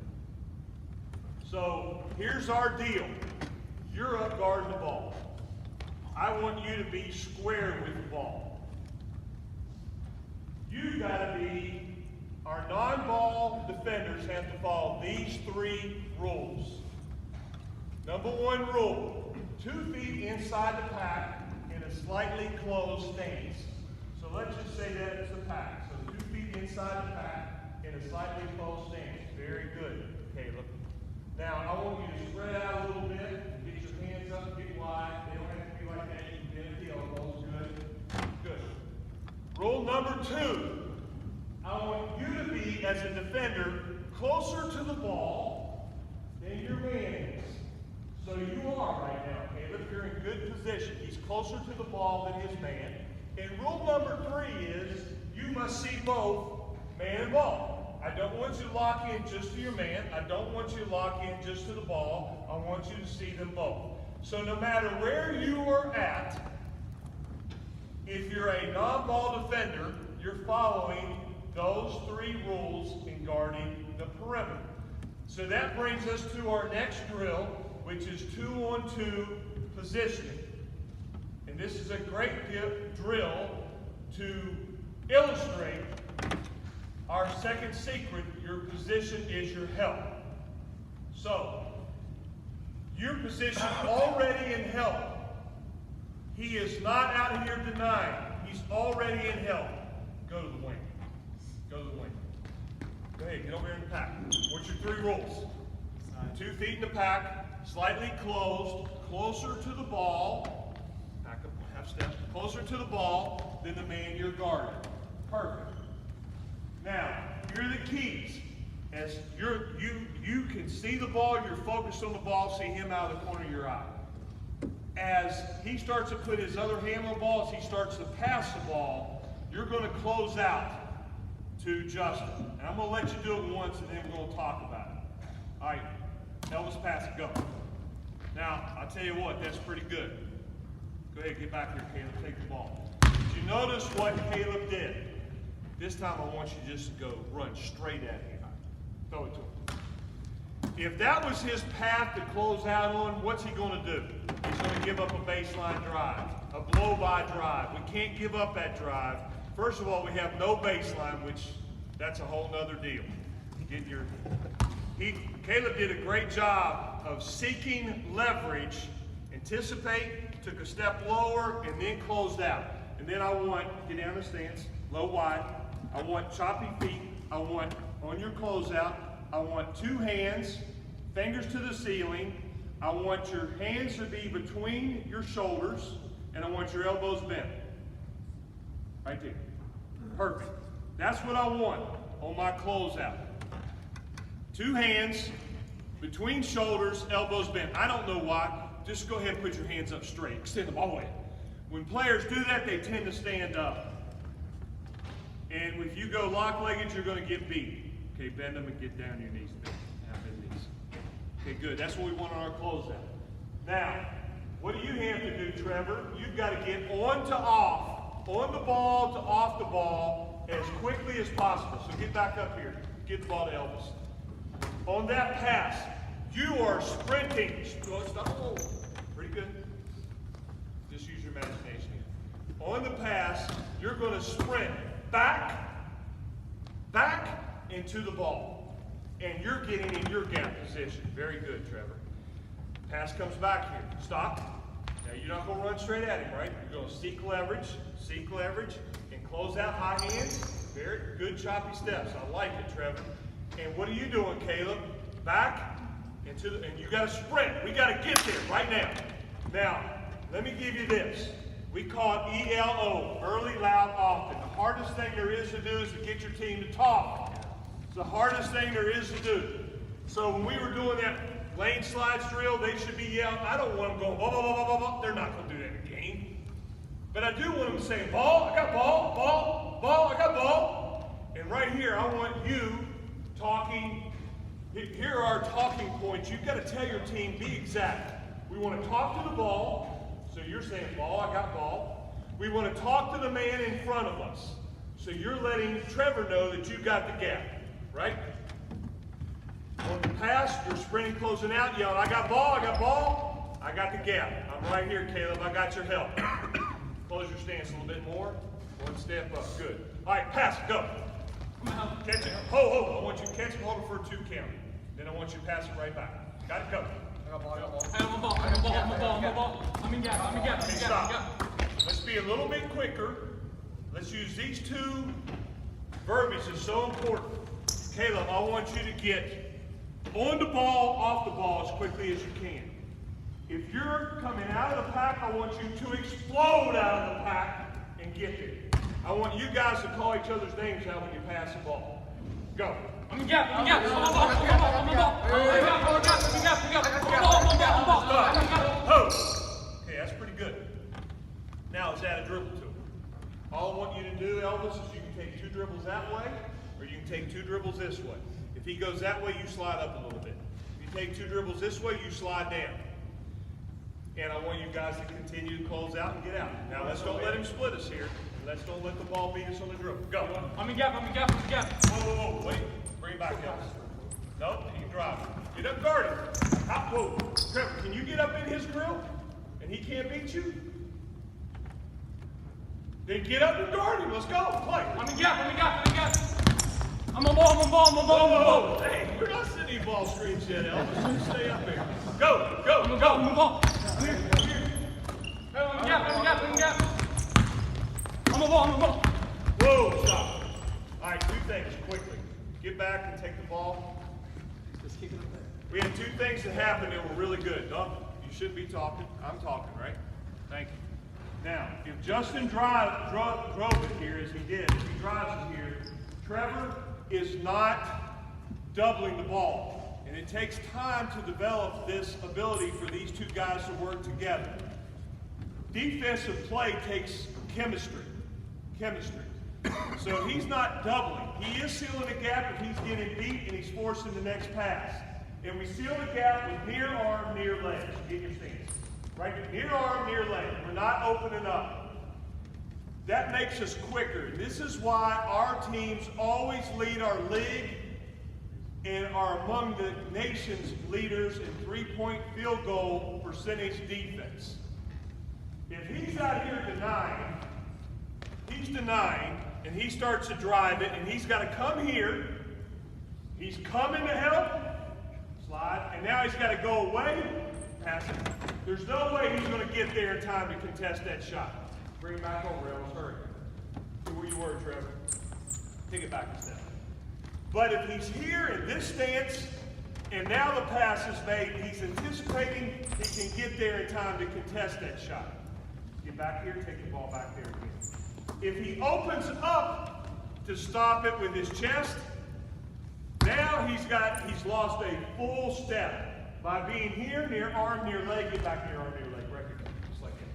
Speaker 2: So here's our deal. You're up guarding the ball. I want you to be square with the ball. You got to be, our non-ball defenders have to follow these 3 rules. Number 1 rule, 2 feet inside the pack in a slightly closed stance. So let's just say that it's the pack. So 2 feet inside the pack in a slightly closed stance. Very good, Caleb. Now I want you to spread out a little bit and get your hands up, get wide. They don't have to be like that. You can bend the elbows. Good. Good. Rule number 2. I want you to be, as a defender, closer to the ball than your man is. So you are right now, Caleb. You're in good position. He's closer to the ball than his man. And rule number 3 is you must see both man and ball. I don't want you to lock in just to your man. I don't want you to lock in just to the ball. I want you to see them both. So no matter where you are at, if you're a non-ball defender, you're following those 3 rules in guarding the perimeter. So that brings us to our next drill, which is 2-on-2 positioning. And this is a great drill to illustrate our second secret. Your position is your help. So, your position already in help. He is not out here denying. He's already in help. Go to the wing. Go to the wing. Go ahead, get over here in the pack. What's your 3 rules? 2 feet in the pack, slightly closed, closer to the ball. Back up half step. Closer to the ball than the man you're guarding. Perfect. Now, here are the keys. As you can see the ball, you're focused on the ball, see him out of the corner of your eye. As he starts to put his other hand on the ball, as he starts to pass the ball, you're going to close out to Justin. And I'm going to let you do it once, and then we're going to talk about it. All right, Elvis, pass it, go. Now, I'll tell you what, that's pretty good. Go ahead, get back here, Caleb, take the ball. Did you notice what Caleb did? This time I want you just to go run straight at him. Throw it to him. If that was his path to close out on, what's he going to do? He's going to give up a baseline drive, a blow-by drive. We can't give up that drive. First of all, we have no baseline, which that's a whole nother deal. Caleb did a great job of seeking leverage, anticipate, took a step lower, and then closed out. And then I want, get down the stance, low wide. I want choppy feet. I want on your closeout. I want 2 hands, fingers to the ceiling. I want your hands to be between your shoulders, and I want your elbows bent. Right there. Perfect. That's what I want on my closeout. 2 hands, between shoulders, elbows bent. I don't know why. Just go ahead and put your hands up straight. Extend them all the way. When players do that, they tend to stand up. And if you go lock-legged, you're going to get beat. Okay, bend them and get down your knees. Bend knees. Okay, good. That's what we want on our closeout. Now, what do you have to do, Trevor? You've got to get on to off. On the ball to off the ball as quickly as possible. So get back up here. Get the ball to Elvis. On that pass, you are sprinting. Oh, pretty good. Just use your imagination here. On the pass, you're going to sprint back into the ball. And you're getting in your gap position. Very good, Trevor. Pass comes back here. Stop. Now you're not going to run straight at him, right? You're going to seek leverage, and close out high hands. Very good choppy steps. I like it, Trevor. And what are you doing, Caleb? Back into the, and you got to sprint. We got to get there right now. Now, let me give you this. We call it ELO, early, loud, often. The hardest thing there is to do is to get your team to talk. It's the hardest thing there is to do. So when we were doing that lane slides drill, they should be yelling. I don't want them going, blah, blah, blah, blah, blah. They're not going to do that in the game. But I do want them saying, ball, I got ball, ball, ball, I got ball. And right here, I want you talking. Here are our talking points. You've got to tell your team, be exact. We want to talk to the ball. So you're saying, ball, I got ball. We want to talk to the man in front of us. So you're letting Trevor know that you got the gap, right? On the pass, you're sprinting, closing out, yelling, I got ball, I got ball. I got the gap. I'm right here, Caleb. I got your help. Close your stance a little bit more. One step up. Good. All right, pass it. Go. Catch it. Hold. I want you to catch it, hold it for a 2 count. Then I want you to pass it right back. Got it? Go.
Speaker 1: I'm a ball. I'm in gap.
Speaker 2: Stop. Let's be a little bit quicker. Let's use these 2 verbiage is so important. Caleb, I want you to get on the ball, off the ball as quickly as you can. If you're coming out of the pack, I want you to explode out of the pack and get there. I want you guys to call each other's names out when you pass the ball. Go.
Speaker 1: I'm in gap. I'm a ball.
Speaker 2: Okay, that's pretty good. Now let's add a dribble to it. All I want you to do, Elvis, is you can take 2 dribbles that way, or you can take 2 dribbles this way. If he goes that way, you slide up a little bit. If you take 2 dribbles this way, you slide down. And I want you guys to continue to close out and get out. Now let's don't let him split us here. Let's don't let the ball beat us on the dribble. Go.
Speaker 1: I'm in gap.
Speaker 2: Whoa, wait. Bring it back up. Nope, he can drive. Get up, guard him. Whoa. Trevor, can you get up in his grill? And he can't beat you? Then get up and guard him. Let's go. Play.
Speaker 1: I'm in gap. I'm a ball.
Speaker 2: Hey, we're not sending any ball screens yet, Elvis. You stay up there. Go.
Speaker 1: I'm a ball. I'm in gap. I'm a ball.
Speaker 2: Whoa, stop. All right, 2 things quickly. Get back and take the ball.
Speaker 1: Just kick it up there.
Speaker 2: We had 2 things that happened that were really good. No, you shouldn't be talking. I'm talking, right? Thank you. Now, if Justin drove it here as he did, as he drives it here, Trevor is not doubling the ball. And it takes time to develop this ability for these 2 guys to work together. Defensive play takes chemistry. So he's not doubling. He is sealing a gap if he's getting beat and he's forcing the next pass. And we seal the gap with near arm, near leg. Get your stance. Right? Near arm, near leg. We're not opening up. That makes us quicker. This is why our teams always lead our league and are among the nation's leaders in 3-point field goal percentage defense. If he's out here denying, and he starts to drive it, and he's got to come here. He's coming to help. Slide. And now he's got to go away. Pass it. There's no way he's going to get there in time to contest that shot. Bring it back over, Elvis. Hurry. See where you were, Trevor. Take it back a step. But if he's here in this stance, and now the pass is made, he's anticipating he can get there in time to contest that shot. Get back here, take the ball back there again. If he opens up to stop it with his chest, now he's lost a full step. By being here, near arm, near leg, get back near arm, near leg, right here, just like that.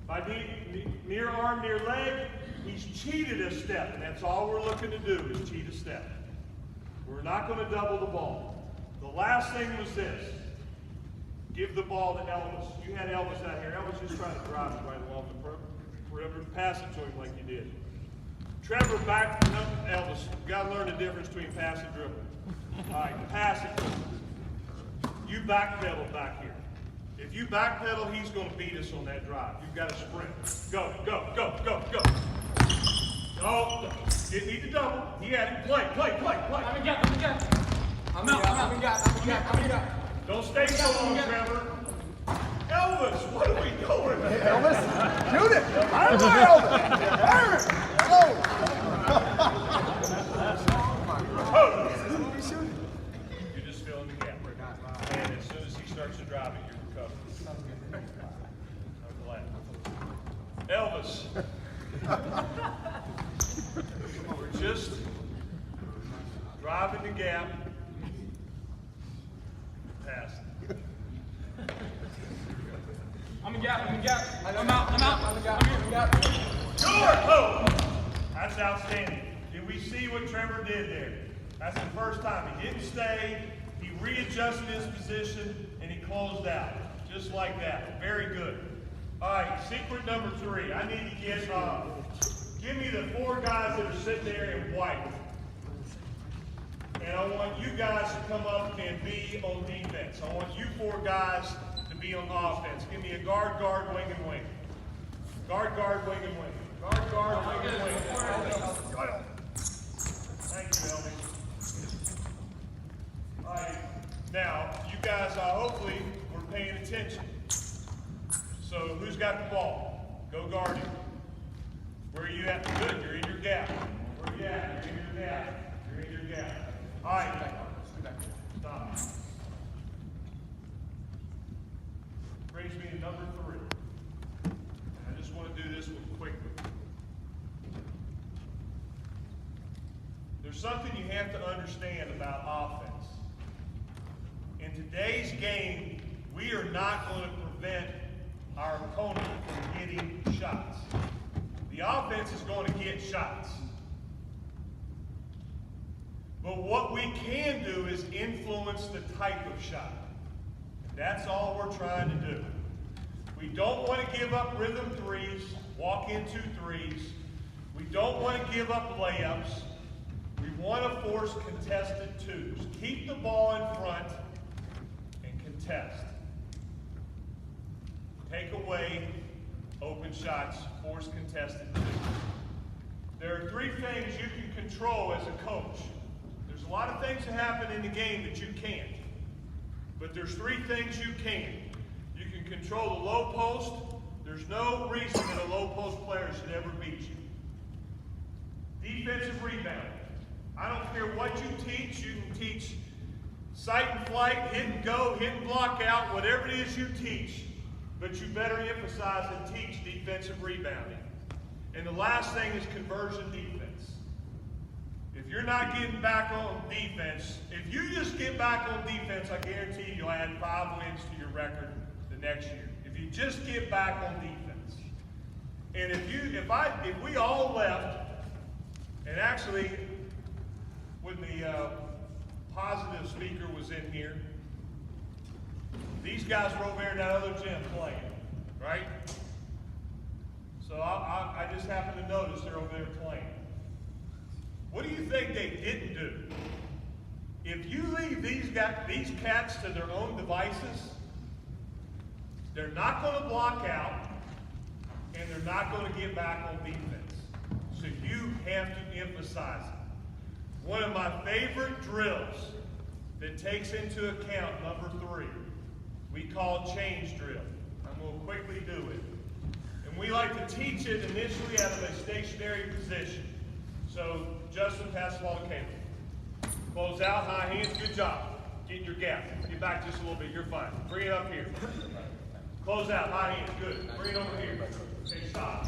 Speaker 2: By being near arm, near leg, he's cheated a step, and that's all we're looking to do is cheat a step. We're not going to double the ball. The last thing was this. Give the ball to Elvis. You had Elvis out here. Elvis just trying to drive it right along the perimeter. Pass it to him like you did. Trevor back, no, Elvis, you got to learn the difference between pass and dribble. All right, pass it. You backpedal back here. If you backpedal, he's going to beat us on that drive. You've got to sprint. Go. No, didn't need to double. He had it. Play.
Speaker 1: I'm in gap. I'm in gap.
Speaker 2: Don't stay so long, Trevor. Elvis, what are we doing, You're just filling the gap. And as soon as he starts to drive it, you're recovered. I'm glad. Elvis. We're just driving the gap. Pass.
Speaker 1: I'm in gap. I'm out.
Speaker 2: Good! Oh! That's outstanding. Did we see what Trevor did there? That's the first time. He didn't stay, he readjusted his position, and he closed out. Just like that. Very good. All right, secret number 3. I need to get, give me the 4 guys that are sitting there in white. And I want you guys to come up and be on defense. I want you 4 guys to be on offense. Give me a guard, wing, and wing. Guard, wing, and wing. Guard, wing, and wing. Thank you, Elvie. All right, now, you guys, hopefully, were paying attention. So, who's got the ball? Go guard him. Where are you at? Good, you're in your gap. Where are you at? You're in your gap. You're in your gap. All right. Stop. Brings me to number 3. I just want to do this one quickly. There's something you have to understand about offense. In today's game, we are not going to prevent our opponent from getting shots. The offense is going to get shots. But what we can do is influence the type of shot. That's all we're trying to do. We don't want to give up rhythm threes, walk into threes. We don't want to give up layups. We want to force contested twos. Keep the ball in front and contest. Take away open shots, force contested twos. There are 3 things you can control as a coach. There's a lot of things that happen in the game that you can't. But there's 3 things you can. You can control the low post. There's no reason that a low post player should ever beat you. Defensive rebounding. I don't care what you teach. You can teach sight and flight, hit and go, hit and block out, whatever it is you teach. But you better emphasize and teach defensive rebounding. And the last thing is conversion defense. If you're not getting back on defense, if you just get back on defense, I guarantee you'll add 5 wins to your record the next year. If you just get back on defense. And if we all left, and actually when the positive speaker was in here, these guys were over there in that other gym playing, right? So I just happened to notice they're over there playing. What do you think they didn't do? If you leave these cats to their own devices, they're not going to block out, and they're not going to get back on defense. So you have to emphasize it. One of my favorite drills that takes into account number 3, we call change drill. I'm going to quickly do it. And we like to teach it initially out of a stationary position. So, Justin, pass the ball to Caleb. Close out, high hands, good job. Get in your gap. Get back just a little bit, you're fine. Bring it up here. Close out, high hands, good. Bring it over here. Okay, stop.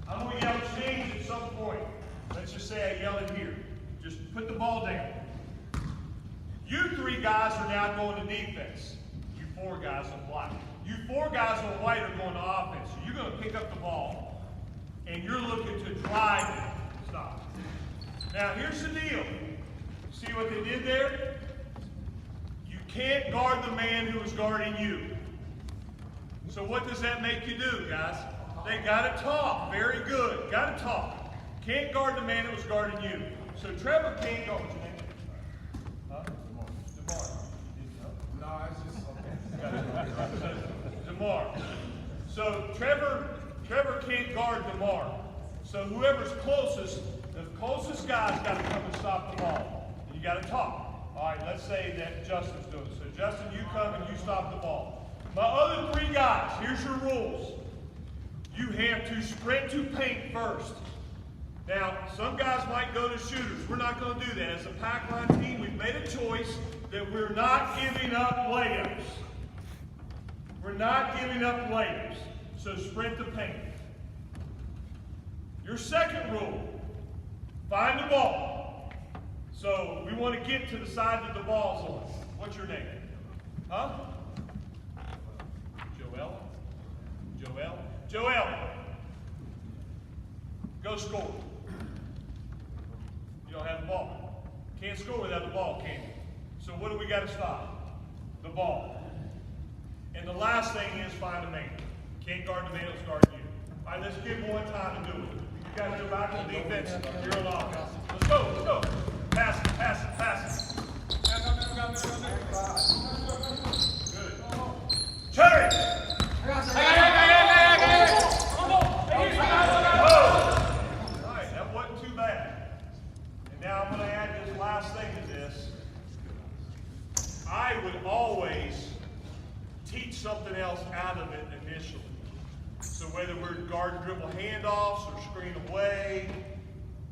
Speaker 2: I'm going to yell change at some point. Let's just say I yell it here. Just put the ball down. You 3 guys are now going to defense. You 4 guys on black. You 4 guys on white are going to offense. So you're going to pick up the ball, and you're looking to drive it. Stop. Now, here's the deal. See what they did there? You can't guard the man who is guarding you. So what does that make you do, guys? They got to talk. Very good. Got to talk. Can't guard the man that was guarding you. So Trevor can't guard. What's your name? Huh? DeMar. No, it's just okay. DeMar. So Trevor can't guard DeMar. So whoever's closest, the closest guy's got to come and stop the ball. And you got to talk. All right, let's say that Justin's doing it. So Justin, you come and you stop the ball. My other 3 guys, here's your rules. you have to sprint to paint first. Now, some guys might go to shooters. We're not going to do that. As a pack line team, we've made a choice that we're not giving up layups. We're not giving up layups. So sprint to paint. Your second rule, find the ball. So we want to get to the side that the ball's on. What's your name? Huh? Joel? Joel? Joel! Go score. You don't have the ball. Can't score without the ball, can you? So what do we got to stop? The ball. And the last thing is find a man. Can't guard the man, let's guard you. All right, let's give one time to do it. You guys go back to the defense. You're on offense. Let's go, let's go. Pass it, pass it, pass it. Good. Cherry! All right, that wasn't too bad. And now I'm going to add this last thing to this. I would always teach something else out of it initially. So whether we're guard and dribble handoffs or screen away,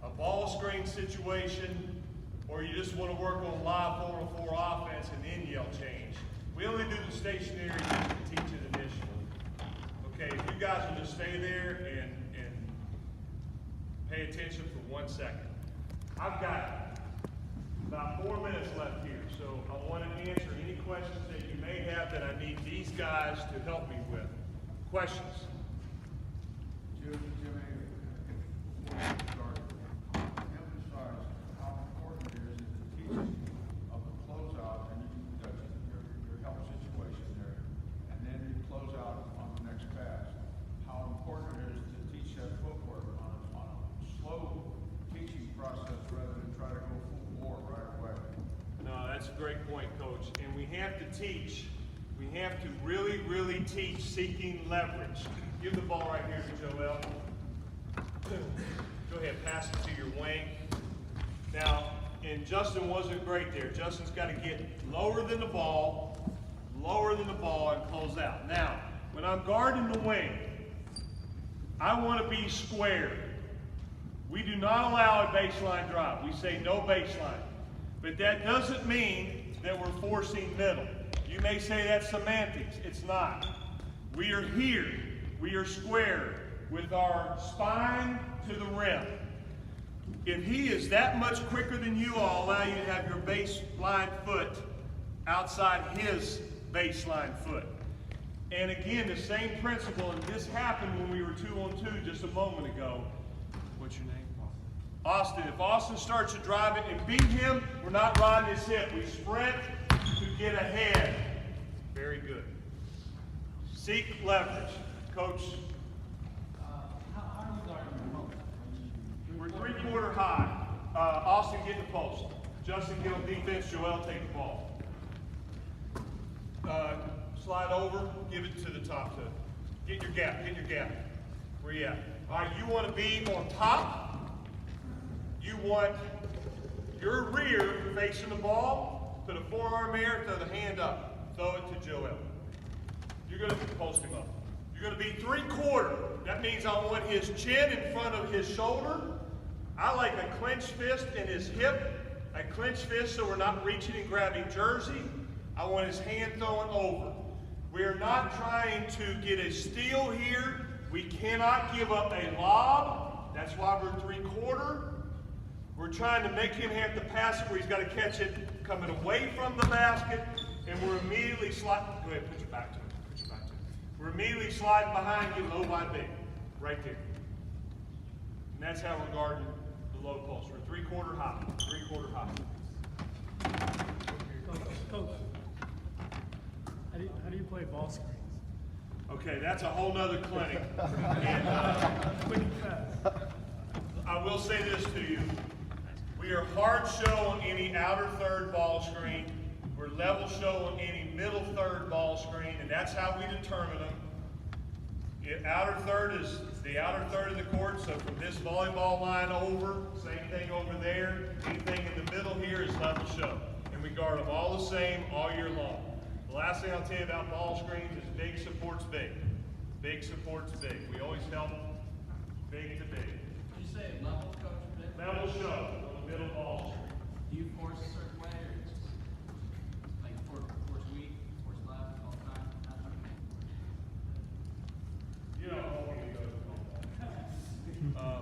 Speaker 2: a ball screen situation, or you just want to work on live 4-on-4 offense and then yell change. We only do the stationary to teach it initially. Okay, if you guys will just stay there and pay attention for 1 second. I've got about 4 minutes left here, so I want to answer any questions that you may have that I need these guys to help me with. Questions?
Speaker 3: Jimmy, before you start, emphasize how important it is in the teaching of the closeout, and your help situation there, and then you close out on the next pass. How important it is to teach that footwork on a slow teaching process rather than try to go full bore right away.
Speaker 2: No, that's a great point, Coach. And we have to teach. We have to really, really teach seeking leverage. Give the ball right here to Joel. Go ahead, pass it to your wing. Now, and Justin wasn't great there. Justin's got to get lower than the ball, and close out. Now, when I'm guarding the wing, I want to be square. We do not allow a baseline drive. We say no baseline. But that doesn't mean that we're forcing middle. You may say that's semantics. It's not. We are here. We are square with our spine to the rim. If he is that much quicker than you, I'll allow you to have your baseline foot outside his baseline foot. And again, the same principle, and this happened when we were 2-on-2 just a moment ago. What's your name? Austin. If Austin starts to drive it and beat him, we're not riding his hip. We sprint to get ahead. Very good. Seek leverage. Coach.
Speaker 3: How are you guarding the post?
Speaker 2: We're 3-quarter high. Austin get the post. Justin get on defense. Joel take the ball. Slide over. Give it to the top. Get your gap. Get your gap. Where you at? All right. You want to be on top. You want your rear facing the ball. Put a forearm there. Throw the hand up. Throw it to Joel. You're going to post him up. You're going to be 3-quarter. That means I want his chin in front of his shoulder. I like a clenched fist in his hip. A clenched fist so we're not reaching and grabbing jersey. I want his hand thrown over. We're not trying to get a steal here. We cannot give up a lob. That's why we're 3-quarter. We're trying to make him have to pass it where he's got to catch it coming away from the basket, and we're immediately sliding. Go ahead, put your back to it. Put your back to it. We're immediately sliding behind you, low by big, right there. And that's how we're guarding the low post. We're 3-quarter high. 3-quarter high.
Speaker 4: Coach, how do you play ball screens?
Speaker 2: Okay, that's a whole nother clinic. And I will say this to you. We are hard show on any outer third ball screen. We're level show on any middle third ball screen, and that's how we determine them. Outer third is the outer third of the court, so from this volleyball line over, same thing over there. Anything in the middle here is level show. And we guard them all the same all year long. The last thing I'll tell you about ball screens is big supports big. Big supports big. We always help big to big.
Speaker 5: Did you say level, Coach?
Speaker 2: Level show on the middle ball street.
Speaker 5: Do you force a certain way, or just like force weak, force left all the time?
Speaker 2: You know, I want to go to the ball.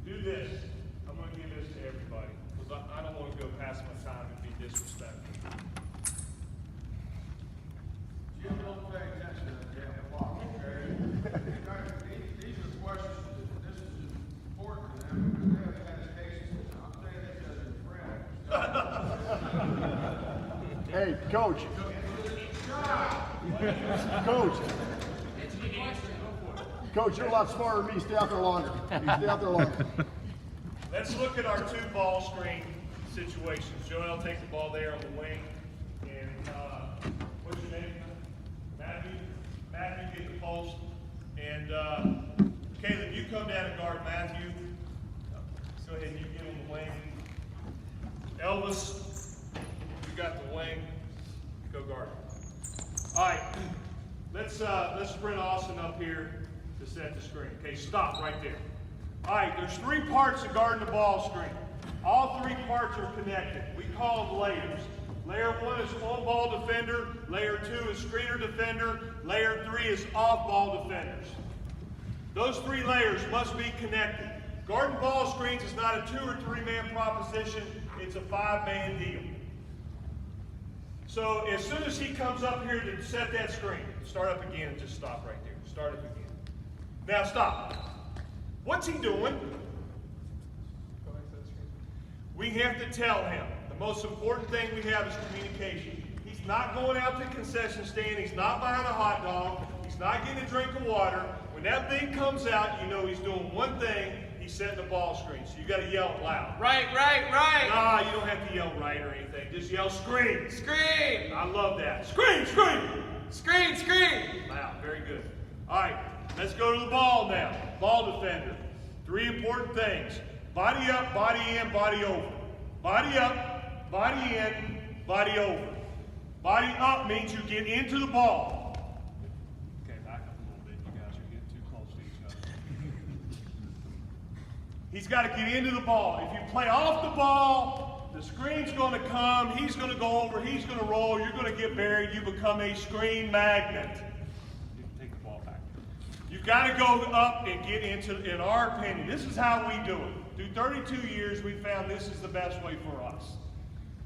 Speaker 2: Do this. I'm going to give this to everybody because I don't want to go past my time and be disrespectful.
Speaker 3: Jim, don't pay attention to that damn clock, okay? These are questions that this is important to them because they have had cases. I'm saying this as your friend.
Speaker 6: Hey, Coach. Coach. Coach, you're a lot smarter than me. Stay out there longer. You stay out there longer.
Speaker 2: Let's look at our two ball screen situations. Joel, take the ball there on the wing. And what's your name? Matthew? Matthew, get the post. And Caleb, you come down and guard Matthew. Go ahead and you get on the wing. Elvis, you got the wing. Go guard. All right, let's bring Austin up here to set the screen. Okay, stop right there. All right, there's three parts to guarding the ball screen. All three parts are connected. We call them layers. Layer 1 is on-ball defender. Layer 2 is screener defender. Layer 3 is off-ball defenders. Those three layers must be connected. Guarding ball screens is not a 2 or 3 man proposition. It's a 5-man deal. So as soon as he comes up here to set that screen, start up again and just stop right there. Start up again. Now stop. What's he doing? We have to tell him. The most important thing we have is communication. He's not going out to the concession stand. He's not buying a hot dog. He's not getting a drink of water. When that thing comes out, you know he's doing one thing. He's setting the ball screen. So you got to yell loud.
Speaker 1: Right, right, right.
Speaker 2: Nah, you don't have to yell right or anything. Just yell screen.
Speaker 1: Screen.
Speaker 2: I love that. Screen, screen.
Speaker 1: Screen, screen.
Speaker 2: Loud, very good. All right, let's go to the ball now. Ball defender. Three important things. Body up, body in, body over. Body up, body in, body over. Body up means you get into the ball. Okay, back up a little bit. You guys are getting too close to each other. He's got to get into the ball. If you play off the ball, the screen's going to come. He's going to go over. He's going to roll. You're going to get buried. You become a screen magnet. You can take the ball back. You've got to go up and get into, in our opinion, this is how we do it. Through 32 years, we found this is the best way for us.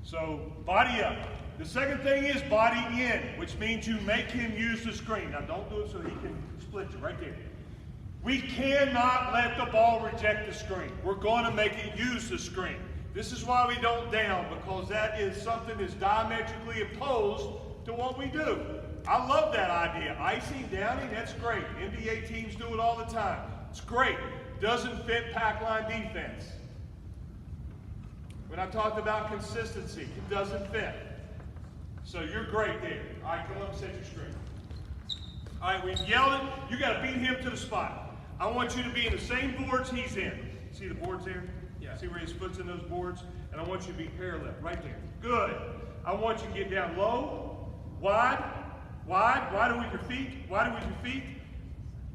Speaker 2: So, body up. The second thing is body in, which means you make him use the screen. Now, don't do it so he can split you right there. We cannot let the ball reject the screen. We're going to make it use the screen. This is why we don't down, because that is something that's diametrically opposed to what we do. I love that idea. Icing, downing, that's great. NBA teams do it all the time. It's great. Doesn't fit pack line defense. When I talked about consistency, it doesn't fit. So you're great there. All right, come up and set your screen. All right, we've yelled it. You got to beat him to the spot. I want you to be in the same boards he's in. See the boards there? Yeah. See where his foot's in those boards? And I want you to be parallel, right there. Good. I want you to get down low, wide, wider with your feet, wider with your feet.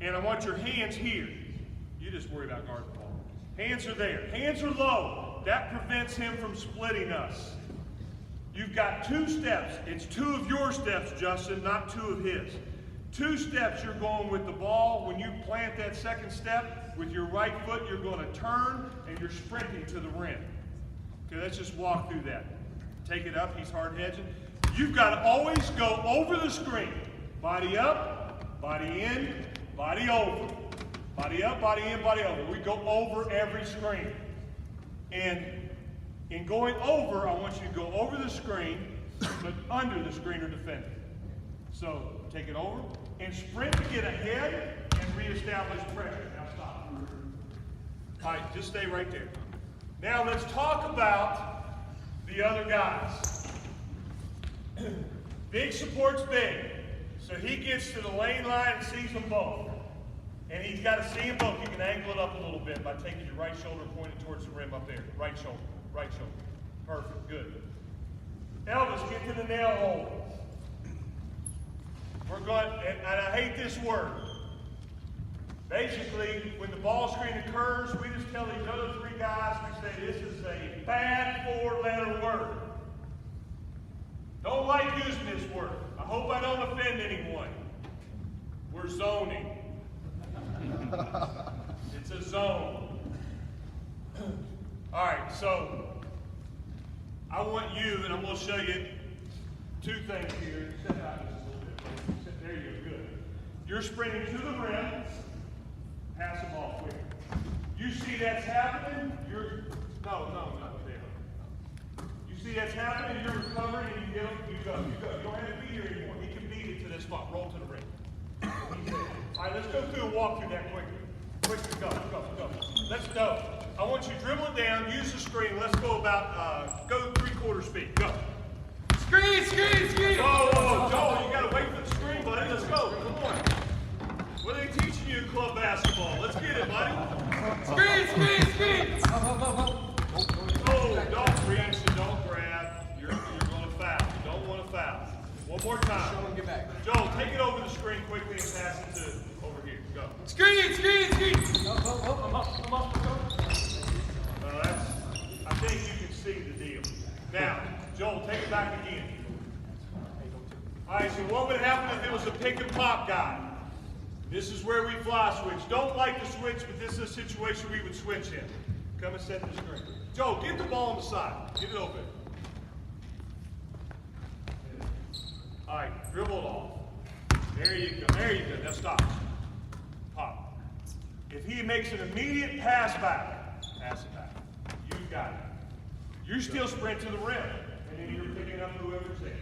Speaker 2: And I want your hands here. You just worry about guarding the ball. Hands are there. Hands are low. That prevents him from splitting us. You've got 2 steps. It's 2 of your steps, Justin, not 2 of his. 2 steps you're going with the ball. When you plant that second step, with your right foot, you're going to turn and you're sprinting to the rim. Okay, let's just walk through that. Take it up. He's hard hedging. You've got to always go over the screen. Body up, body in, body over. Body up, body in, body over. We go over every screen. And in going over, I want you to go over the screen, but under the screener defender. So take it over and sprint to get ahead and reestablish pressure. Now stop. All right, just stay right there. Now let's talk about the other guys. Big supports big. So he gets to the lane line and sees them both. And he's got to see them both. You can angle it up a little bit by taking your right shoulder pointed towards the rim up there. Right shoulder, right shoulder. Perfect, good. Elvis, get to the nail hole. We're going, and I hate this word. Basically, when the ball screen occurs, we just tell these other three guys, we say this is a bad four-letter word. Don't like using this word. I hope I don't offend anyone. We're zoning. It's a zone. All right, so I want you, and I'm going to show you two things here. Step out just a little bit. There you go, good. You're sprinting to the rim. Pass the ball quick. You see that's happening, no, there. You see that's happening, you're recovering, and you go. You don't have to be here anymore. He can beat it to this spot. Roll to the rim. All right, let's go through and walk through that quickly. Quickly, go. Let's go. I want you to dribble it down, use the screen. Let's go about, go 3/4 speed. Go.
Speaker 5: Screen!
Speaker 2: Whoa, Joel, you got to wait for the screen, buddy. Let's go. Come on. What are they teaching you in club basketball? Let's get it, buddy.
Speaker 5: Screen!
Speaker 2: Oh, don't reach and don't grab. You're going to foul. You don't want to foul. One more time.
Speaker 5: Show him, get back.
Speaker 2: Joel, take it over the screen quickly and pass it to over here. Go.
Speaker 5: Screen!
Speaker 2: I'm up. I think you can see the deal. Now, Joel, take it back again. All right, so what would happen if it was a pick and pop guy? This is where we fly switch. Don't like to switch, but this is a situation we would switch in. Come and set the screen. Joe, get the ball on the side. Get it open. All right, dribble it off. There you go. Now stop. Pop. If he makes an immediate pass back, pass it back. You got it. You still sprint to the rim, and then you're picking up whoever's there.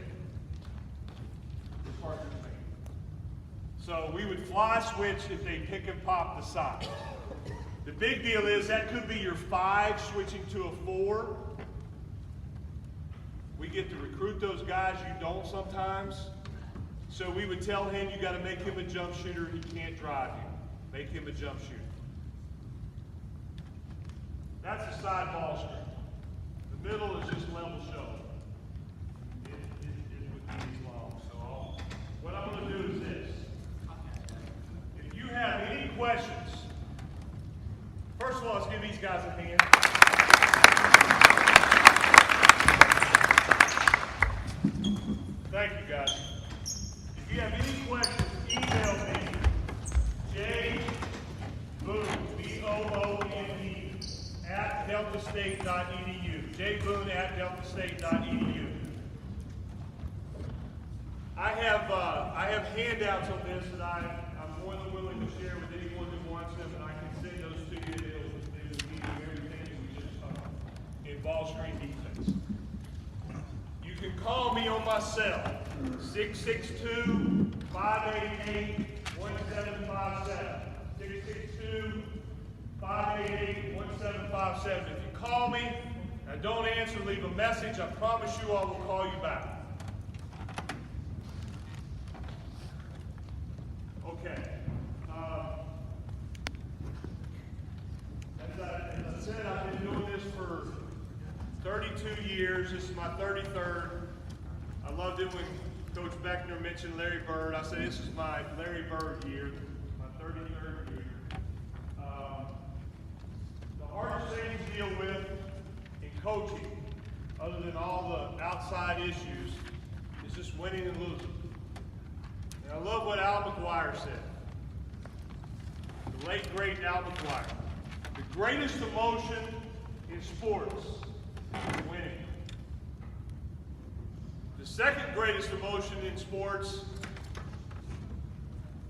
Speaker 2: So we would fly switch if they pick and pop the side. The big deal is that could be your 5 switching to a 4. We get to recruit those guys you don't sometimes. So we would tell him you got to make him a jump shooter. He can't drive you. Make him a jump shooter. That's the side ball screen. The middle is just level show. It would be long. So what I'm going to do is this. If you have any questions, first of all, let's give these guys a hand. Thank you, guys. If you have any questions, email me, jboone, B-O-O-N-E, @deltastate.edu. jboone@deltastate.edu. I have handouts on this that I'm more than willing to share with anyone who wants them, and I can send those to you. It'll give you everything we just talked about in ball screen defense. You can call me on my cell, 662-588-1757. 662-588-1757. If you call me and don't answer, leave a message. I promise you I will call you back. Okay. As I said, I've been doing this for 32 years. This is my 33rd. I loved it when Coach Beckner mentioned Larry Bird. I said this is my Larry Bird year, my 33rd year. The hardest thing to deal with in coaching, other than all the outside issues, is just winning and losing. And I love what Al McGuire said. The late, great Al McGuire. The greatest emotion in sports is winning. The second greatest emotion in sports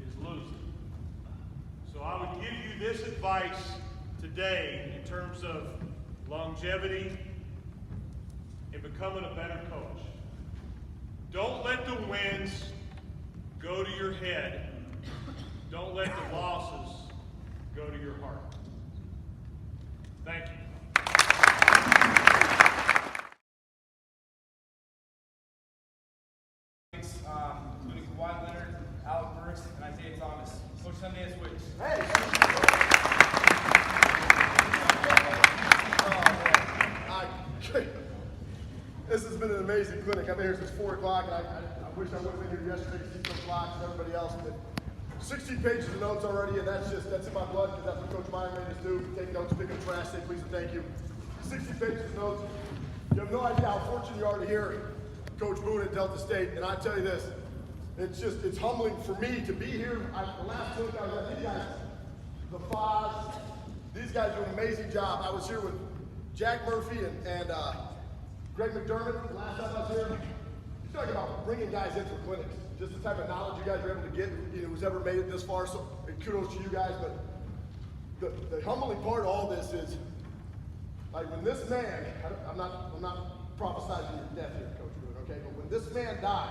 Speaker 2: is losing. So I would give you this advice today in terms of longevity and becoming a better coach. Don't let the wins go to your head. Don't let the losses go to your heart. Thank you.
Speaker 5: Including Kawhi Leonard, Alec Burks, and Isaiah Thomas. Coach Sunday has switched.
Speaker 6: Hey! This has been an amazing amazing clinic. I've been here since 4 o'clock, and I wish I would have been here yesterday to see Coach Fox and everybody else. But 60 pages of notes already, and that's in my blood, because that's what Coach Meyer made us do. Take notes, pick up trash, say please and thank you. 60 pages of notes. You have no idea how fortunate you are to hear Coach Boone at Delta State, and I tell you this, it's humbling for me to be here. The last clinic I was at, these guys, the Foz, these guys do an amazing job. I was here with Jack Murphy and Greg McDermott the last time I was here. He's talking about bringing guys in for clinics. Just the type of knowledge you guys are able to get, who's ever made it this far, so kudos to you guys. But the humbling part of all this is, like, when this man, I'm not prophesizing your death here, Coach Boone, okay? But when this man dies,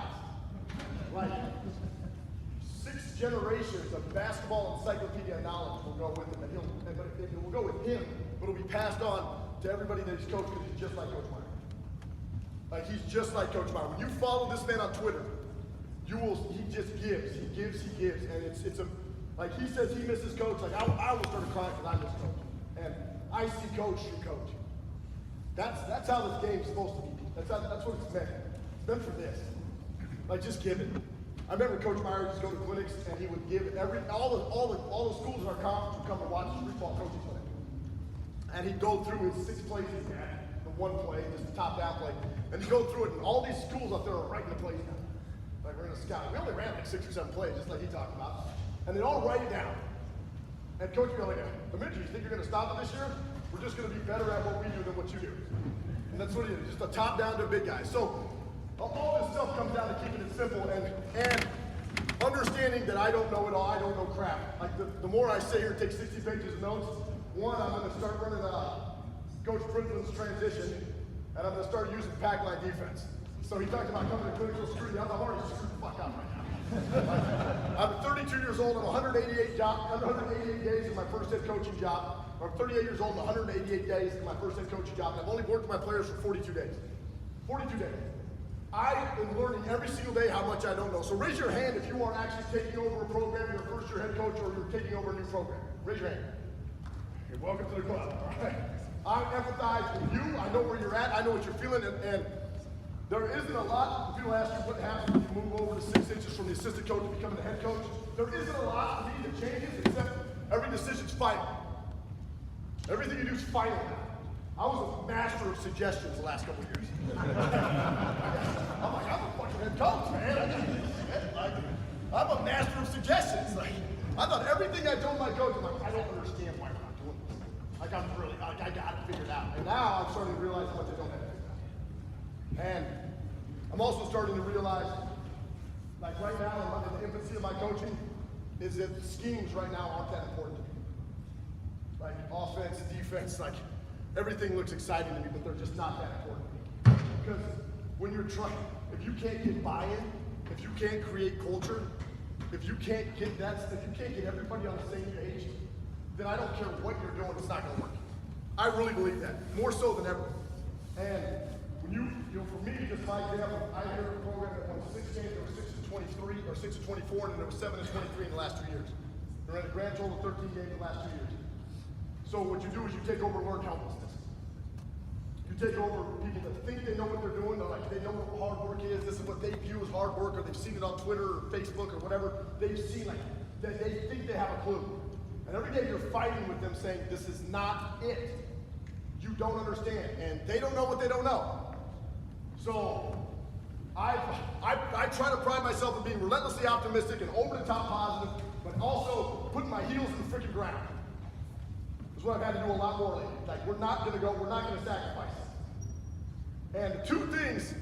Speaker 6: like, 6 generations of basketball encyclopedia knowledge will go with him, and it will go with him, but it'll be passed on to everybody that he's coached, because he's just like Coach Meyer. Like, he's just like Coach Meyer. When you follow this man on Twitter, he just gives, and it's like he says he misses Coach. Like, I will start crying because I miss Coach, and I see Coach through Coach. That's how this game's supposed to be. That's what it's meant. It's meant for this. Like, just give it. I remember Coach Meyer used to go to clinics, and he would give all the schools in our conference would come and watch his football coaching clinic, and he'd go through his 6 plays he had, the 1 play, just the top down play, and he'd go through it, and all these schools up there are writing the plays down. Like, we're gonna scout. We only ran like 6 or 7 plays, just like he talked about, and they'd all write it down. And Coach would go like, Dimitri, you think you're gonna stop it this year? We're just gonna be better at what we do than what you do. And that's what he did, just a top down to a big guy. So all this stuff comes down to keeping it simple and understanding that I don't know it all, I don't know crap. Like, the more I say here, take 60 pages of notes. One, I'm gonna start running Coach Bridland's transition, and I'm gonna start using pack line defense. So he talked about coming to clinical screwed up. I'm already screwed the fuck up right now. I'm 32 years old. I'm 188 days in my first head coaching job. I'm 38 years old and 188 days in my first head coaching job. I've only worked with my players for 42 days. 42 days. I am learning every single day how much I don't know. So raise your hand if you are actually taking over a program, you're a first-year head coach, or you're taking over a new program. Raise your hand. You're welcome to the club. All right. I empathize with you. I know where you're at. I know what you're feeling, and there isn't a lot. People ask you what happens when you move over to 6 inches from the assistant coach to becoming the head coach. There isn't a lot for me that changes, except every decision's final. Everything you do is final now. I was a master of suggestions the last couple of years. I'm like, I'm a fucking head coach, man. I'm a master of suggestions. Like, I thought everything I told my coach, I'm like, I don't understand why we're not doing this. Like, I got it figured out. And now I'm starting to realize how much I don't have it figured out. And I'm also starting to realize, like, right now, in the infancy of my coaching, is that schemes right now aren't that important to me. Like, offense, defense, like, everything looks exciting to me, but they're just not that important to me. Because when you're trying, if you can't get buy-in, if you can't create culture, if you can't get everybody on the same page, then I don't care what you're doing, it's not gonna work. I really believe that, more so than ever. And when you know, for me, just my example, I had a program that won 6 games, there were 6 to 23, or 6 to 24, and there were 7 to 23 in the last 2 years. There were a grand total of 13 games in the last 2 years. So what you do is you take over learned helplessness. You take over people that think they know what they're doing, they're like, they know what hard work is, this is what they view as hard work, or they've seen it on Twitter or Facebook or whatever, they've seen, like, that they think they have a clue. And every day you're fighting with them saying, this is not it. You don't understand, and they don't know what they don't know. So I try to pride myself in being relentlessly optimistic and over the top positive, but also putting my heels in the freaking ground. That's what I've had to do a lot more lately. Like, we're not gonna sacrifice it. And 2 things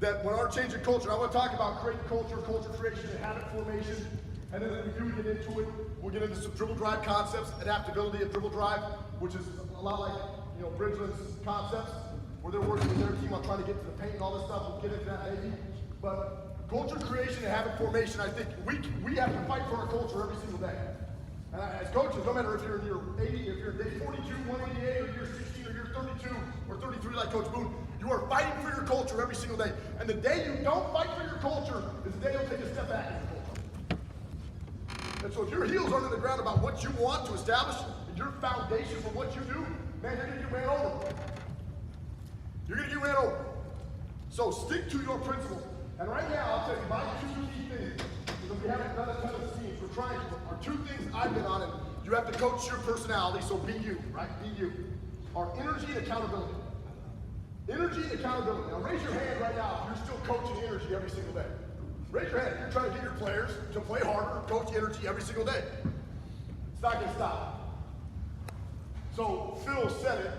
Speaker 6: that when our change in culture, I want to talk about creating culture creation, and habit formation, and then if we do get into it, we'll get into some dribble drive concepts, adaptability of dribble drive, which is a lot like, you know, Bridgeland's concepts, where they're working with their team on trying to get to the paint and all this stuff. We'll get into that maybe. But culture creation and habit formation, I think we have to fight for our culture every single day. And as coaches, no matter if you're in your 80, if you're in day 42, 188, or you're 16, or you're 32, or 33 like Coach Boone, you are fighting for your culture every single day. And the day you don't fight for your culture is the day you'll take a step back in your culture. And so if your heels aren't in the ground about what you want to establish, and your foundation for what you do, man, you're gonna get ran over. You're gonna get ran over. So stick to your principles. And right now, I'll tell you, my two key things, because we haven't done a ton of teams, we're trying to, are two things I've been on, and you have to coach your personality, so be you, right? Be you. Are energy and accountability. Energy and accountability. Now raise your hand right now if you're still coaching energy every single day. Raise your hand if you're trying to get your players to play harder, coach energy every single day. It's not gonna stop. So Phil said it.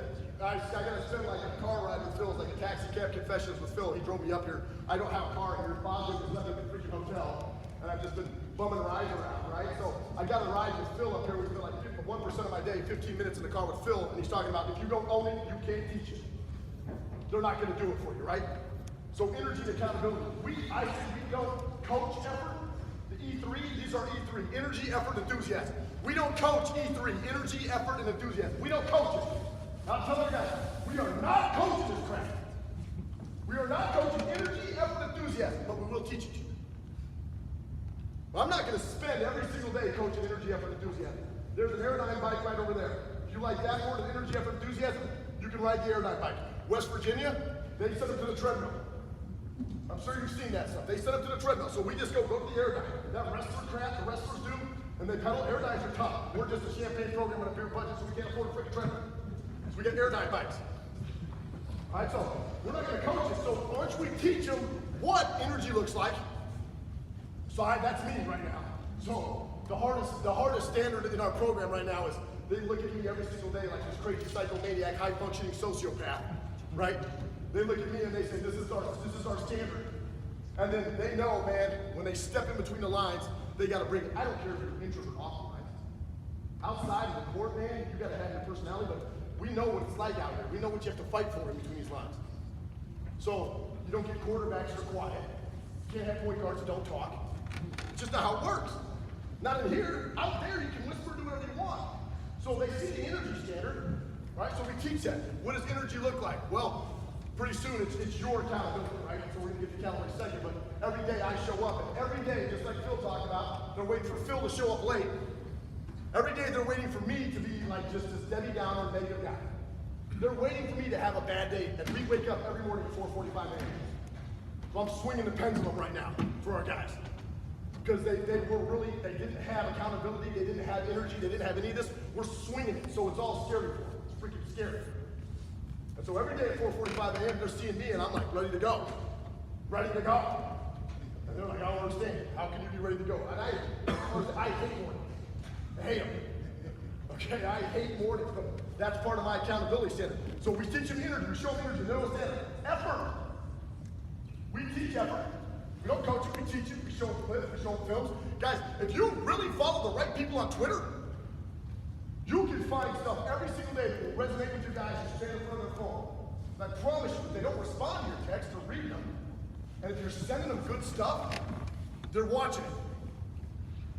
Speaker 6: I gotta spend like a car ride with Phil. It's like a taxi cab confessions with Phil. He drove me up here. I don't have a car here. Bob has left at the freaking hotel. And I've just been bumming rides around, right? So I got a ride with Phil up here. We spent like 1% of my day, 15 minutes in the car with Phil. And he's talking about if you don't own it, you can't teach it. They're not gonna do it for you, right? So energy and accountability. I said we don't coach effort. The E3, these are E3. Energy, effort, enthusiasm. We don't coach E3. Energy, effort, and enthusiasm. We don't coach it. Now tell you guys, we are not coaching this crap. We are not coaching energy, effort, enthusiasm, but we will teach it to you. Well, I'm not going to spend every single day coaching energy, effort, enthusiasm. There's an Aerodyne bike right over there. If you like that more than energy, effort, enthusiasm, you can ride the Aerodyne bike. West Virginia, they set up to the treadmill. I'm sure you've seen that stuff. They set up to the treadmill, so we just go to the Aerodyne. That wrestler crap, the wrestlers do, and they pedal. Aerodynes are tough. We're just a champagne program with a beer budget, so we can't afford a freaking treadmill. So we get Aerodyne bikes. All right, so we're not going to coach it. So once we teach them what energy looks like, so that's me right now. So the hardest standard in our program right now is they look at me every single day like this crazy psychomaniac, high-functioning sociopath, right? They look at me and they say, this is our standard. And then they know, man, when they step in between the lines, they got to bring it. I don't care if you're introvert off the lines. Outside of the court, man, you got to have your personality, but we know what it's like out here. We know what you have to fight for in between these lines. So you don't get quarterbacks that are quiet. You can't have point guards that don't talk. It's just not how it works. Not in here. Out there, you can whisper, do whatever you want. So they see the energy standard, right? So we teach that. What does energy look like? Well, pretty soon it's your accountability, right? So we're gonna get to accountability in a second, but every day I show up, and every day, just like Phil talked about, they're waiting for Phil to show up late. Every day they're waiting for me to be like just this Debbie Downer negative guy. They're waiting for me to have a bad day, and we wake up every morning at 4:45 a.m. So I'm swinging the pendulum right now for our guys. Because they didn't have accountability, they didn't have energy, they didn't have any of this. We're swinging it, so it's all scary for them. It's freaking scary. And so every day at 4:45 a.m. they're seeing me, and I'm like, ready to go. Ready to go. And they're like, I don't understand. How can you be ready to go? And I hate morning. I hate them. Okay, I hate mornings, but that's part of my accountability standard. So we teach them energy, we show them energy, they know what's that. Effort. We teach effort. We don't coach it, we teach it, we show them clips, we show them films. Guys, if you really follow the right people on Twitter, you can find stuff every single day that will resonate with you guys who stand in front of their phone. And I promise you, if they don't respond to your text, they're reading them. And if you're sending them good stuff, they're watching it.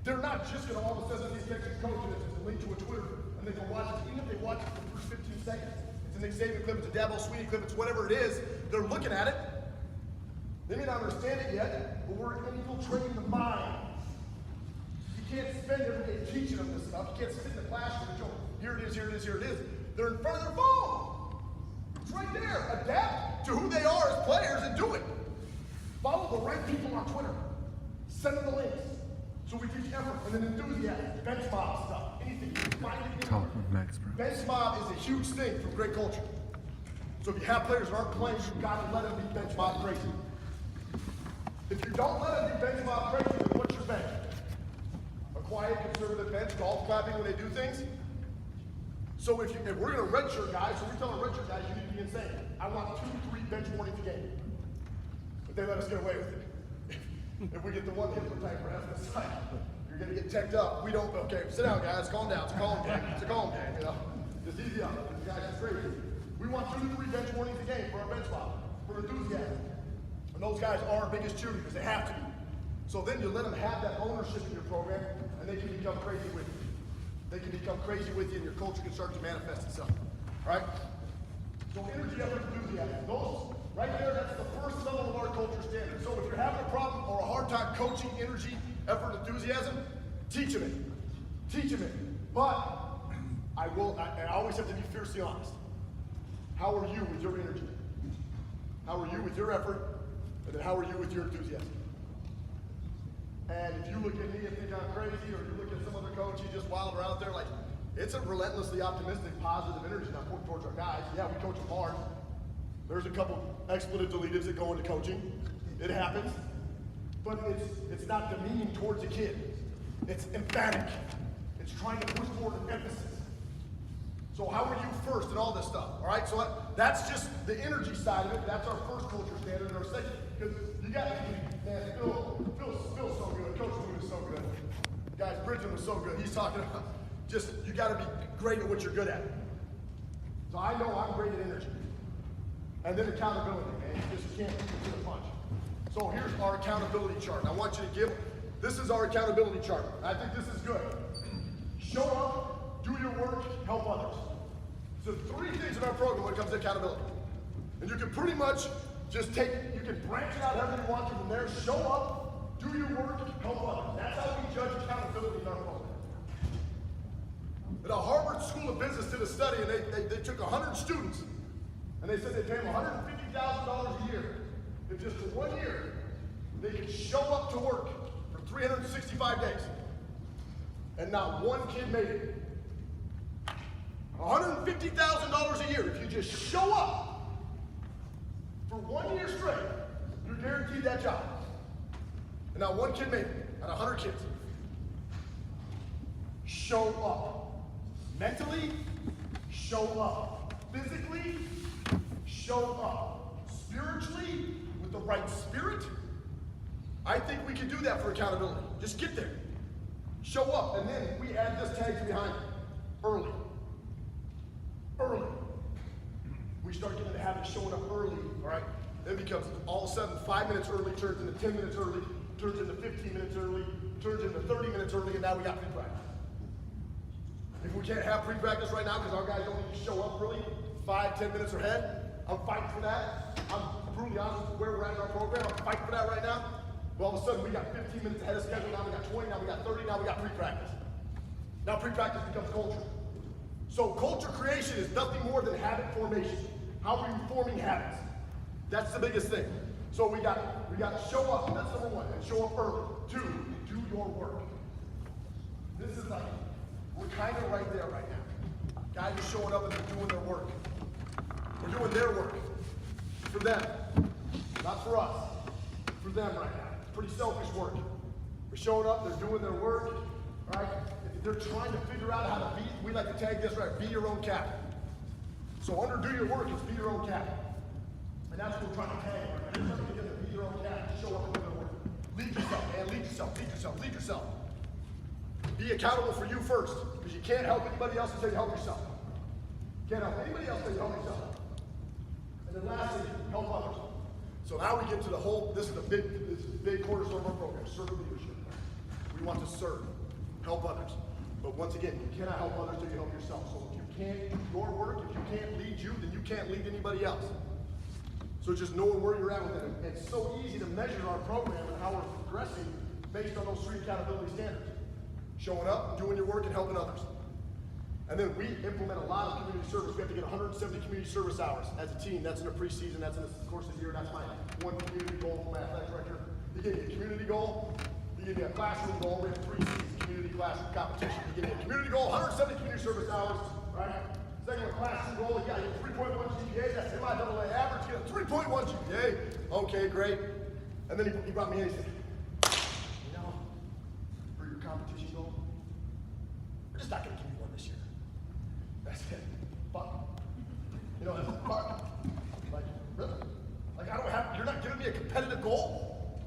Speaker 6: They're not just going to all of a sudden these texts coach and it's a link to a Twitter and they can watch it. Even if they watch it for the first 15 seconds, it's an Nick Saban clip, it's a Dabo Swinney clip, it's whatever it is, they're looking at it. They may not understand it yet, but we're infiltrating the mind. You can't spend every day teaching them this stuff. You can't sit in the classroom and go, here it is, here it is, here it is. They're in front of their phone. It's right there. Adapt to who they are as players and do it. Follow the right people on Twitter. Send them the links. So we teach effort and then enthusiasm, bench mob stuff, anything. Bench mob is a huge thing from great culture. So if you have players that aren't playing, you've got to let them be bench mob crazy. If you don't let them be bench mob crazy, then what's your bench? A quiet, conservative bench, golf clapping when they do things? So if we're going to redshirt guys, so we're telling redshirt guys you need to be insane. I want 2-3 bench warnings a game. But they let us get away with it. If we get the one Hitler type ref, it's like, you're going to get teched up. We don't, okay, sit down guys, calm down. It's a calm game. It's a calm game, you know. Just easy up. These guys are crazy. We want 2-3 bench warnings a game for our bench mob, for enthusiasm. And those guys are our biggest cheerleaders. They have to be. So then you let them have that ownership in your program, and they can become crazy with you. They can become crazy with you, and your culture can start to manifest itself. All right? So energy, effort, enthusiasm. Those, right there, that's the first level of our culture standard. So if you're having a problem or a hard time coaching energy, effort, enthusiasm, teach them it. Teach them it. But I always have to be fiercely honest. How are you with your energy? How are you with your effort? And then how are you with your enthusiasm? And if you look at me and think I'm crazy, or you look at some other coach, he's just wild around there, like, it's a relentlessly optimistic, positive energy now pointing towards our guys. Yeah, we coach them hard. There's a couple expletive deletives that go into coaching. It happens. But it's not demeaning towards a kid. It's emphatic. It's trying to push forward an emphasis. So how are you first and all this stuff? All right, so that's just the energy side of it. That's our first culture standard. And our second, because you got to be, man, Phil's so good. Coach Moon is so good. Guys, Bridgen was so good. He's talking about just, you got to be great at what you're good at. So I know I'm great at energy. And then accountability, man. You just can't do the punch. So here's our accountability chart. I want you to give, this is our accountability chart. I think this is good. Show up, do your work, help others. So 3 things in our program when it comes to accountability. And you can pretty much just take, you can branch it out however you want to from there. Show up, do your work, help others. That's how we judge accountability in our program. At a Harvard School of Business did a study, and they took 100 students, and they said they paid them $150,000 a year. If just for 1 year, they could show up to work for 365 days. And not one kid made it. $150,000 a year. If you just show up for 1 year straight, you're guaranteed that job. And not one kid made it out of 100 kids. Show up. Mentally, show up. Physically, show up. Spiritually, with the right spirit, I think we can do that for accountability. Just get there. Show up, and then we add this tag behind it. Early. Early. We start getting the habit of showing up early, all right? Then it becomes all of a sudden 5 minutes early turns into 10 minutes early, turns into 15 minutes early, turns into 30 minutes early, and now we got pre-practice. If we can't have pre-practice right now because our guys don't need to show up early, 5-10 minutes ahead, I'm fighting for that. I'm brutally honest with where we're at in our program. I'm fighting for that right now. But all of a sudden, we got 15 minutes ahead of schedule. Now we got 20. Now we got 30. Now we got pre-practice. Now pre-practice becomes culture. So culture creation is nothing more than habit formation. How are we forming habits? That's the biggest thing. So we got to show up. That's number 1. And show up early. 2, do your work. This is like, we're kind of right there right now. Guys are showing up and they're doing their work. We're doing their work. For them. Not for us. For them right now. It's pretty selfish work. We're showing up, they're doing their work. Right? If they're trying to figure out how to be, we like to tag this right, be your own captain. So under do your work is be your own captain. And that's what we're trying to tag right now. Everybody together, be your own captain, show up and do their work. Lead yourself, man, lead yourself, lead yourself, lead yourself. Be accountable for you first, because you can't help anybody else until you help yourself. Can't help anybody else until you help yourself. And then lastly, help others. So now we get to the whole, this is the big cornerstone of our program, servant leadership. We want to serve, help others. But once again, you cannot help others until you help yourself. So if you can't do your work, if you can't lead you, then you can't lead anybody else. So just knowing where you're at with it. It's so easy to measure our program and how we're progressing based on those 3 accountability standards. Showing up, doing your work, and helping others. And then we implement a lot of community service. We have to get 170 community service hours as a team. That's in the preseason, that's in the course of the year. That's my 1 community goal from my athletic director. You give me a community goal, you give me a classroom goal. We have 3 seasons, community classroom competition. You give me a community goal, 170 community service hours, right? Second one, classroom goal, you got a 3.1 GPA, that's MIAA average, get a 3.1 GPA. Okay, great. And then he brought me in and he said, you know, for your competition goal, we're just not gonna give you one this year. I said, fuck. You know, that's fuck. Like, really? Like, I don't have, you're not giving me a competitive goal?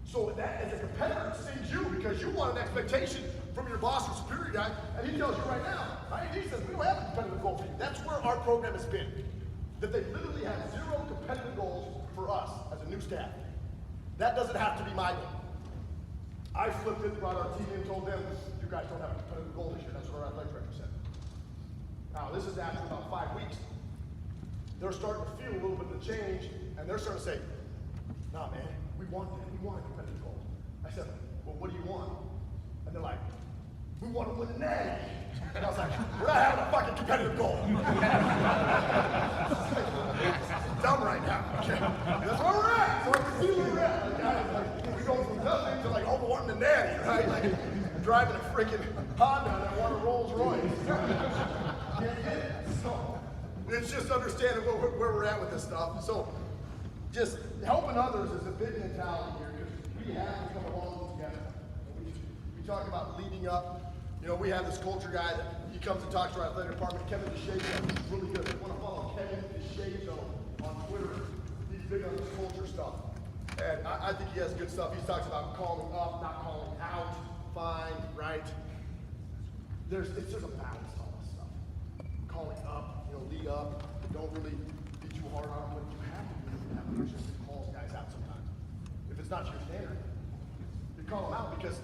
Speaker 6: So that, as a competitor, it stings you because you want an expectation from your boss or superior guy, and he tells you right now, he says, we don't have a competitive goal for you. That's where our program has been. That they literally have 0 competitive goals for us as a new staff. That doesn't have to be my goal. I flipped it, brought our team in, told them, you guys don't have a competitive goal this year. That's what our athletic director said. Now, this is after about 5 weeks. They're starting to feel a little bit of the change, and they're starting to say, nah, man, we want that. We want a competitive goal. I said, well, what do you want? And they're like, we want to win the natty. And I was like, we're not having a fucking competitive goal. Dumb right now. Okay. That's where we're at. So I can feel nanny, right? Like driving a freaking Honda and I want a Rolls Royce. Can't get it. So it's just understanding where we're at with this stuff. So just helping others is a big mentality here because we have to come along together. We talk about leading up. You know, we have this culture guy that he comes and talks to our athletic department, Kevin DeShazo. He's really good. If you want to follow Kevin DeShazo on Twitter, he's big on this culture stuff. And I think he has good stuff. He talks about calling up, not calling out, fine, right? It's just a balance to all this stuff. Calling up, lead up. Don't really be too hard on them, but you have to have leadership that calls guys out sometimes. If it's not your standard, you call them out because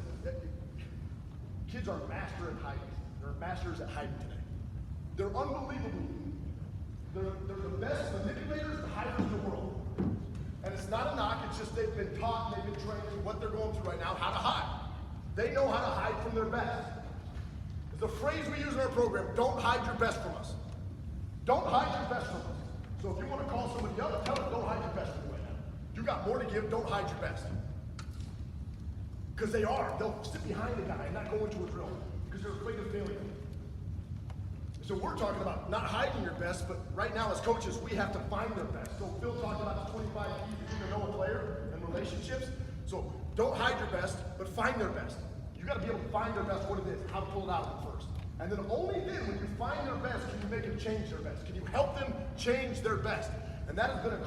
Speaker 6: kids are master at hiding. They're masters at hiding today. They're unbelievable. They're the best manipulators and hiders in the world. And it's not a knock, it's just they've been taught, they've been trained in what they're going through right now, how to hide. They know how to hide from their best. It's a phrase we use in our program, don't hide your best from us. Don't hide your best from us. So if you want to call somebody up, tell them don't hide your best from me right now. You got more to give, don't hide your best. Because they'll sit behind the guy and not go into a drill because they're afraid of failure. So we're talking about not hiding your best, but right now as coaches, we have to find their best. So Phil talked about the 25 keys to know a player and relationships. So don't hide your best, but find their best. You got to be able to find their best, what it is, how to pull it out of them first. And then only then, when you find their best, can you make them change their best. Can you help them change their best? And that has been a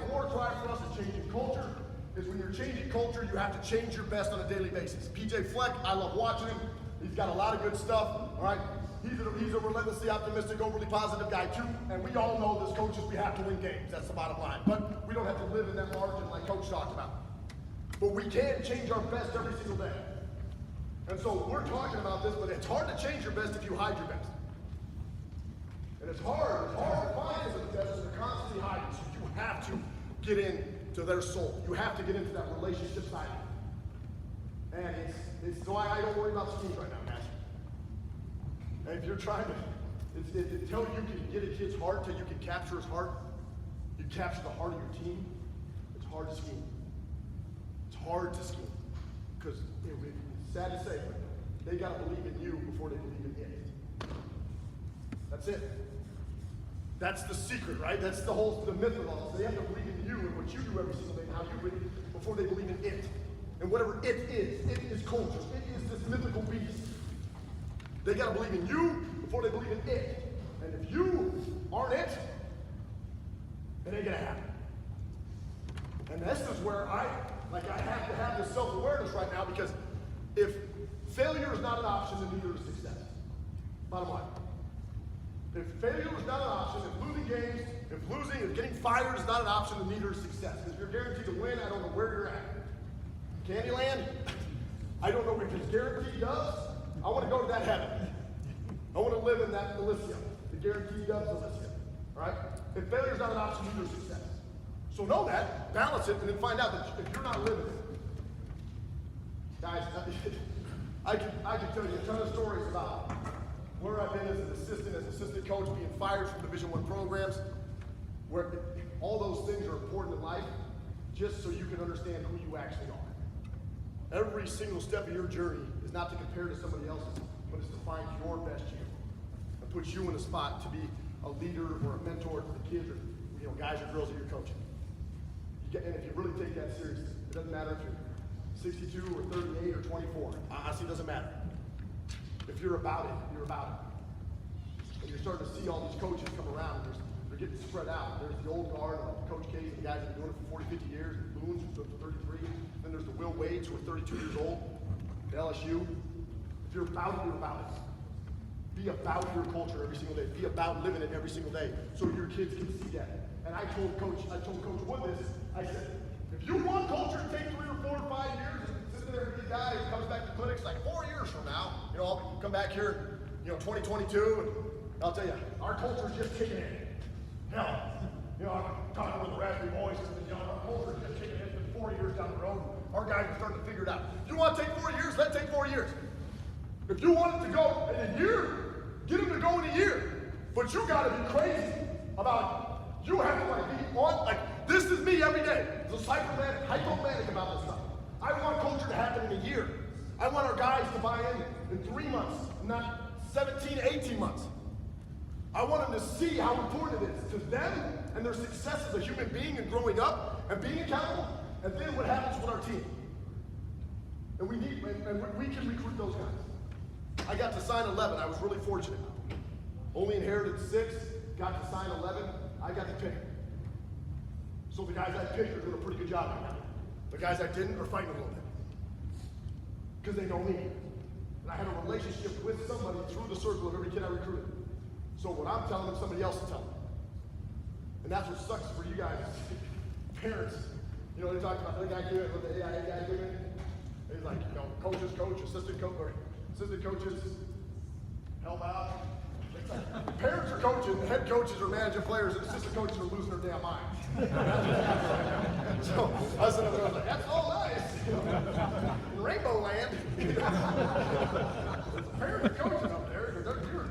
Speaker 6: war cry for us in changing culture, is when you're changing culture, you have to change your best on a daily basis. PJ Fleck, I love watching him. He's got a lot of good stuff, all right? He's a relentlessly optimistic, overly positive guy too, and we all know as coaches we have to win games. That's the bottom line. But we don't have to live in that margin like Coach talked about. But we can change our best every single day. And so we're talking about this, but it's hard to change your best if you hide your best. And it's hard to find the best if they're constantly hiding. So you have to get into their soul. You have to get into that relationship side of it. And it's why I don't worry about schemes right now, guys. And if you're trying to, until you can get a kid's heart, till you can capture his heart, you capture the heart of your team, it's hard to scheme. It's hard to scheme. Because it's sad to say, but they got to believe in you before they believe in it. That's it. That's the secret, right? That's the myth of all this. They have to believe in you and what you do every single day and how you believe before they believe in it. And whatever it is culture. It is this mythical beast. They got to believe in you before they believe in it. And if you aren't it, it ain't going to happen. And this is where I have to have this self-awareness right now, because if failure is not an option, then neither is success. Bottom line. If failure is not an option, if losing games, if getting fired is not an option, then neither is success. Because if you're guaranteed to win, I don't know where you're at. Candyland? I don't know if it's guaranteed doves. I want to go to that heaven. I want to live in that Elysium, the guaranteed doves Elysium. All right? If failure is not an option, neither is success. So know that, balance it, and then find out that if you're not living it, guys, I can tell you a ton of stories about where I've been as an assistant coach, being fired from Division I programs, where all those things are important in life, just so you can understand who you actually are. Every single step of your journey is not to compare to somebody else's, but it's to find your best you and put you in a spot to be a leader or a mentor to the kids or guys or girls that you're coaching. And if you really take that seriously, it doesn't matter if you're 62 or 38 or 24. Honestly, it doesn't matter. If you're about it, you're about it. And you're starting to see all these coaches come around. They're getting spread out. There's the old guard, like Coach K, and the guys that have been doing it for 40, 50 years, and Boone's who's doing it for 33. Then there's the Will Wades, who are 32 years old, at LSU. If you're about it, you're about it. Be about your culture every single day. Be about living it every single day, so your kids can see that. And I told Coach Wood this. I said, if you want culture to take 3 or 4 or 5 years, and sit there and be a guy who comes back to clinics like 4 years from now, I'll come back here, 2022, and I'll tell you, our culture's just kicking in. Hell, I'm talking with the Raspberry Boys, our culture's just kicking in. It's been 4 years down the road. Our guys are starting to figure it out. You want to take 4 years? Let it take 4 years. If you want it to go in a year, get them to go in a year. But you got to be crazy about. You have to be on. This is me every day. There's a hypomanic about this stuff. I want culture to happen in a year. I want our guys to buy in 3 months, not 17, 18 months. I want them to see how important it is to them and their success as a human being and growing up and being accountable, and then what happens with our team. And we can recruit those guys. I got to sign 11. I was really fortunate. Only inherited 6, got to sign 11. I got to pick. So the guys I picked are doing a pretty good job right now. The guys I didn't are fighting a little bit. Because they know me. And I had a relationship with somebody through the circle of every kid I recruited. So what I'm telling them, somebody else will tell them. And that's what sucks for you guys, parents. You know, they talk about the guy doing it, what the AIA guy doing. He's like, you know, coaches coach, assistant coaches help out. It's like, parents are coaching, head coaches are managing players, and assistant coaches are losing their damn minds. So I was like, that's all nice. In Rainbow Land. Parents are coaching up there.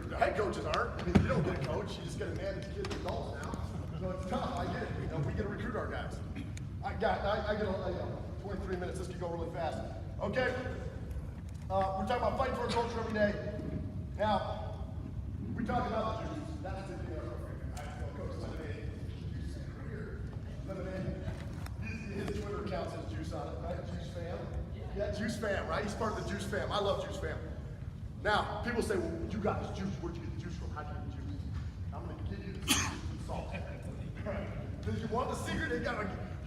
Speaker 6: The head coaches aren't. I mean, you don't get a coach. You just got to manage kids and adults now. So it's tough. I get it. You know, we get to recruit our guys. I get 23 minutes. This could go really fast. Okay. We're talking about fighting for our culture every day. Now, we talk about the juice. That's the thing. I feel Coach Lemonade. Lemonade. His Twitter account says juice on it, right? Juice fam. Yeah, juice fam, right? He's part of the juice fam. I love juice fam. Now, people say, well, you got this juice. Where'd you get the juice from? How'd you get the juice? I'm going to give you the secret and salt. Because you want the secret,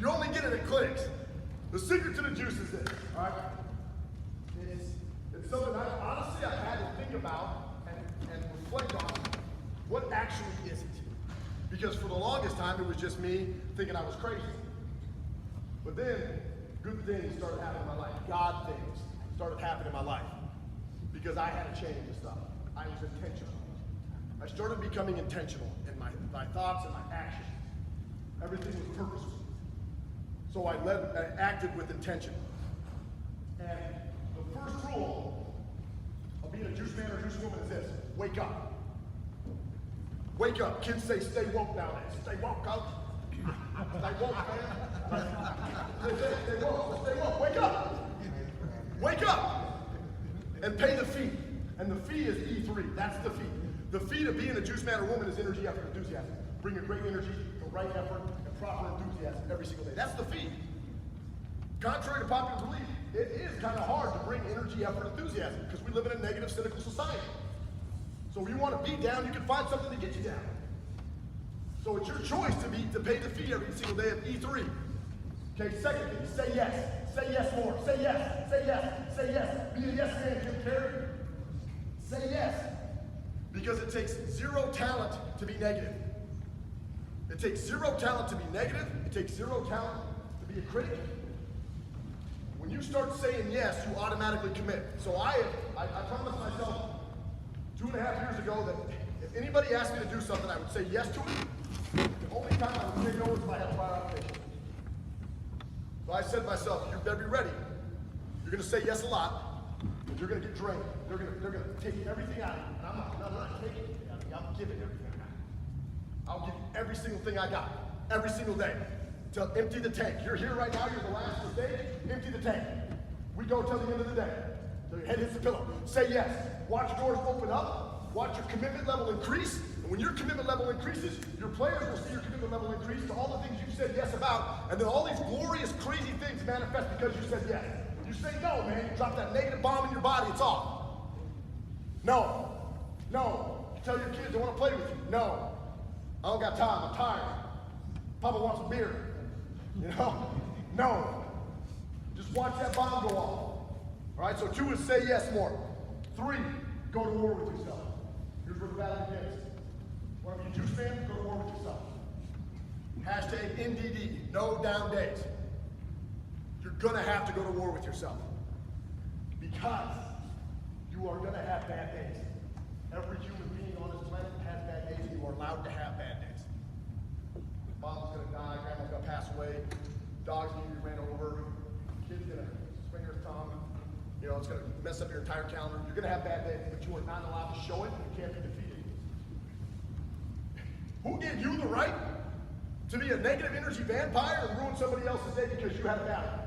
Speaker 6: you only get it at clinics. The secret to the juice is this, all right? It's something honestly I've had to think about and reflect on. What actually is it? Because for the longest time, it was just me thinking I was crazy. But then, good things started happening in my life. God things started happening in my life. Because I had to change the stuff. I was intentional. I started becoming intentional in my thoughts and my actions. Everything was purposeful. So I acted with intention. And the first rule of being a juice man or juice woman is this: wake up. Wake up. Kids say stay woke nowadays. Stay woke, coach. Stay woke, man. They say stay woke. Stay woke. Wake up. Wake up. And pay the fee. And the fee is E3. That's the fee. The fee to being a juice man or woman is energy, effort, enthusiasm. Bring a great energy, the right effort, and proper enthusiasm every single day. That's the fee. Contrary to popular belief, it is kind of hard to bring energy, effort, enthusiasm because we live in a negative, cynical society. So if you want to be down, you can find something to get you down. So it's your choice to pay the fee every single day of E3. Okay, second thing, say yes. Say yes more. Say yes. Say yes. Say yes. Be a yes man, Jim Carrey. Say yes. Because it takes zero talent to be negative. It takes zero talent to be negative. It takes zero talent to be a critic. When you start saying yes, you automatically commit. So I promised myself 2.5 years ago that if anybody asked me to do something, I would say yes to it. The only time I would say no is if I had a prior application. So I said to myself, you better be ready. You're going to say yes a lot, but you're going to get drained. They're going to take everything out of you. And I'm not taking it out of you. I'm giving everything I got. I'll give you every single thing I got, every single day, to empty the tank. You're here right now. You're the last of the day. Empty the tank. We go till the end of the day. Till your head hits the pillow. Say yes. Watch doors open up. Watch your commitment level increase. And when your commitment level increases, your players will see your commitment level increase to all the things you said yes about. And then all these glorious, crazy things manifest because you said yes. You say no, man. You drop that negative bomb in your body. It's off. No. No. You tell your kids they want to play with you. No. I don't got time. I'm tired. Papa wants a beer. You know? No. Just watch that bomb go off. All right, so 2 is say yes more. 3, go to war with yourself. Here's where the battle begins. One of you juice fans, go to war with yourself. Hashtag NDD, no down days. You're gonna have to go to war with yourself. Because you are gonna have bad days. Every human being on this planet has bad days, and you are allowed to have bad days. Mom's gonna die, grandma's gonna pass away, dog's gonna be ran over, kid's gonna swing her tongue. You know, it's gonna mess up your entire calendar. You're gonna have bad days, but you are not allowed to show it. You can't be defeated. Who gave you the right to be a negative energy vampire and ruin somebody else's day because you had a bad one?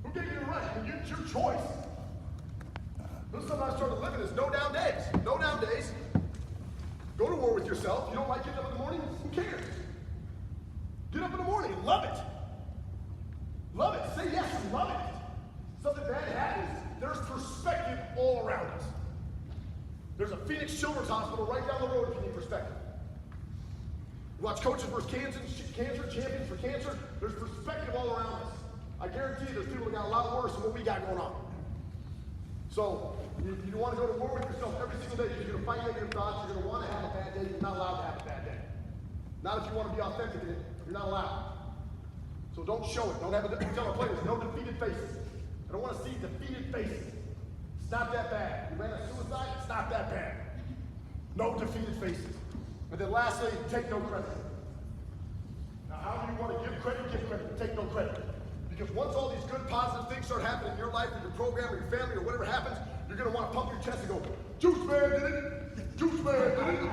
Speaker 6: Who gave you the right? I mean, it's your choice. This is something I started living is no down days. No down days. Go to war with yourself. You don't like getting up in the morning? Who cares? Get up in the morning and love it. Love it. Say yes and love it. Something bad happens. There's perspective all around us. There's a Phoenix Children's Hospital right down the road if you need perspective. You watch Coaches vs. Cancer, Champions for Cancer. There's perspective all around us. I guarantee you there's people that got a lot worse than what we got going on. So, you want to go to war with yourself every single day. You're going to fight negative thoughts. You're going to want to have a bad day. You're not allowed to have a bad day. Not if you want to be authentic in it. You're not allowed. So don't show it. Don't have it. Tell our players, no defeated faces. I don't want to see defeated faces. It's not that bad. You ran a suicide, it's not that bad. No defeated faces. And then lastly, take no credit. Now, how do you want to give credit? Give credit. Take no credit. Because once all these good, positive things start happening in your life, or your program, or your family, or whatever happens, you're going to want to pump your chest and go, Juice Man did it! Juice Man did it!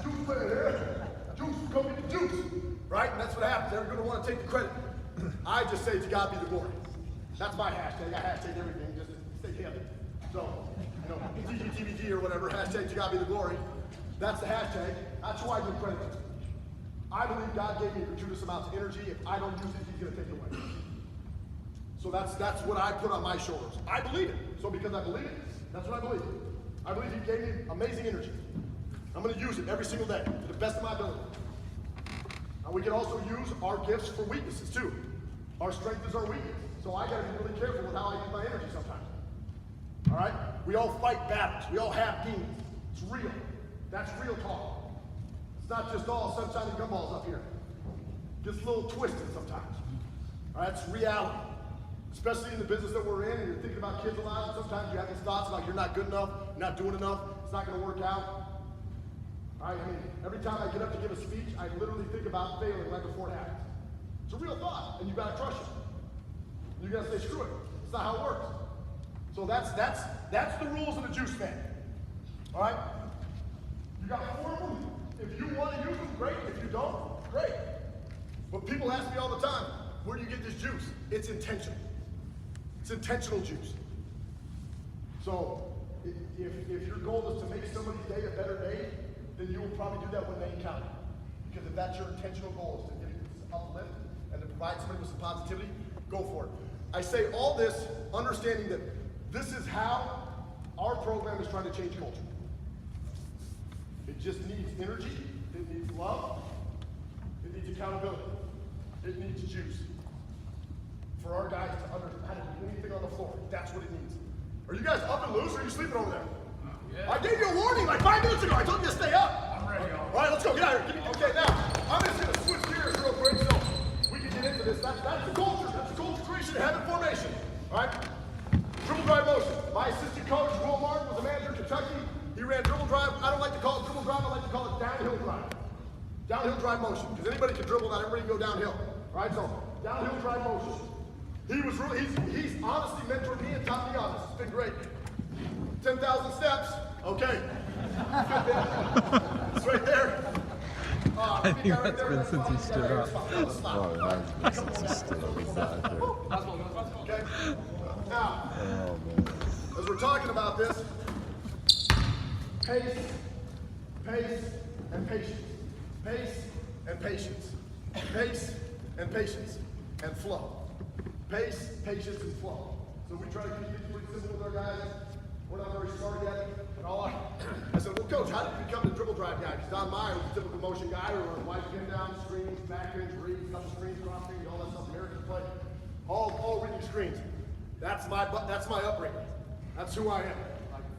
Speaker 6: Juice Man, yeah! Juice, come get the juice! Right? And that's what happens. They're going to want to take the credit. I just say to God be the glory. That's my hashtag. I hashtag everything just to stay healthy. So, TGTBG or whatever, hashtag to God be the glory. That's the hashtag. That's who I give credit to. I believe God gave me gratuitous amounts of energy. If I don't use it, He's going to take it away. So that's what I put on my shoulders. I believe it. So because I believe it, that's what I believe. I believe He gave me amazing energy. I'm going to use it every single day to the best of my ability. Now we can also use our gifts for weaknesses too. Our strength is our weakness. So I got to be really careful with how I use my energy sometimes. All right? We all fight battles. We all have demons. It's real. That's real talk. It's not just all sunshine and gumballs up here. Gets a little twisted sometimes. All right? It's reality. Especially in the business that we're in, and you're thinking about kids a lot, and sometimes you have these thoughts like you're not good enough, you're not doing enough, it's not going to work out. All right? I mean, every time I get up to give a speech, I literally think about failing right before it happens. It's a real thought, and you've got to crush it. You got to say, screw it. It's not how it works. So that's the rules of the juice fan. All right? You got 4 of them. If you want to use them, great. If you don't, great. But people ask me all the time, where do you get this juice? It's intentional. It's intentional juice. So if your goal is to make somebody's day a better day, then you will probably do that when they encounter you. Because if that's your intentional goal, is to give you this uplift and to provide somebody with some positivity, go for it. I say all this understanding that this is how our program is trying to change culture. It just needs energy, it needs love, it needs accountability, it needs juice. For our guys to understand how to do anything on the floor, that's what it needs. Are you guys up and loose or are you sleeping over there?
Speaker 5: Yeah.
Speaker 6: I gave you a warning like 5 minutes ago. I told you to stay up.
Speaker 5: I'm ready.
Speaker 6: All right, let's go. Get out of here. Okay, now, I'm just going to switch gears real quick so we can get into this. That's the culture. That's the culture creation, habit formation. All right? Dribble drive motion. My assistant coach, Will Martin, was a manager in Kentucky. He ran dribble drive. I don't like to call it dribble drive. I like to call it downhill drive. Downhill drive motion. Because anybody can dribble, not everybody can go downhill. All right, so downhill drive motion. He's honestly mentored me and taught me on this. It's been great. 10,000 steps. Okay. It's right there.
Speaker 7: I think that's been since he stood up. Oh, that's been since he stood up.
Speaker 6: Okay. Now,
Speaker 7: Oh, man.
Speaker 6: as we're talking about this, pace, and patience. Pace and patience. Pace and patience. And flow. Pace, patience, and flow. So we try to keep it pretty simple with our guys. We're not very smart yet. And I said, well, Coach, how did you become the dribble drive guy? Because Don Meyer was a typical motion guy who runs wide pin down, screens, back range, reads, couple screens, cross screens, all that stuff, American play. All reading screens. That's my upbringing. That's who I am.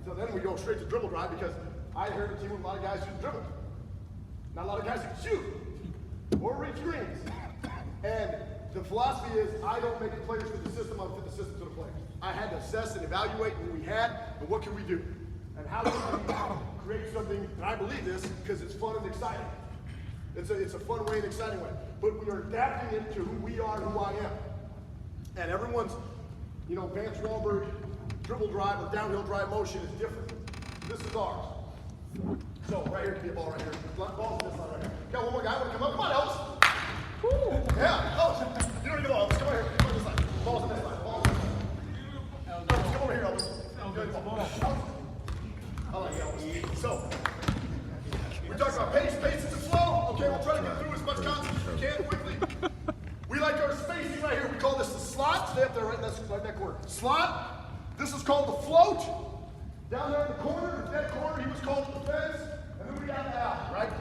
Speaker 6: So then we go straight to dribble drive because I inherited a team with a lot of guys who dribble. Not a lot of guys who can shoot or read screens. And the philosophy is I don't make the players fit the system, I fit the system to the players. I had to assess and evaluate what we had and what can we do. And how can we create something, and I believe this because it's fun and exciting. It's a fun way and exciting way. But we are adapting it to who we are and who I am. And everyone's, Vance Wahlberg dribble drive or downhill drive motion is different. This is ours. So right here could be a ball right here. Ball's this line right here. Got one more guy want to come up? Come on, Elvis. Yeah. Oh, you don't need the ball. Come on here. Come on this line. Ball's on this line. Ball's on this line. good ball. I like that one. So, we're talking about pace, pace is flow. Okay, we'll try to get through as much content as we can quickly. We like our spacing right here. We call this the slot. Stay up there right in that corner. Slot. This is called the float. Down there in the corner, that corner, he was called the fence. And then we got the alley, right?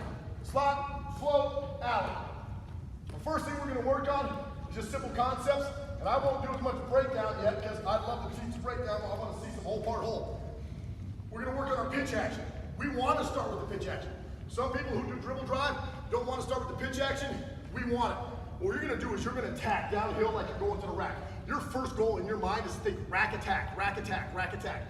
Speaker 6: Slot, float, alley. The first thing we're going to work on is just simple concepts. And I won't do as much breakdown yet because I'd love to teach breakdown. I want to see some whole part whole. We're going to work on our pitch action. We want to start with the pitch action. Some people who do dribble drive don't want to start with the pitch action. We want it. What you're going to do is you're going to attack downhill like you're going to the rack. Your first goal in your mind is to think rack attack, rack attack, rack attack.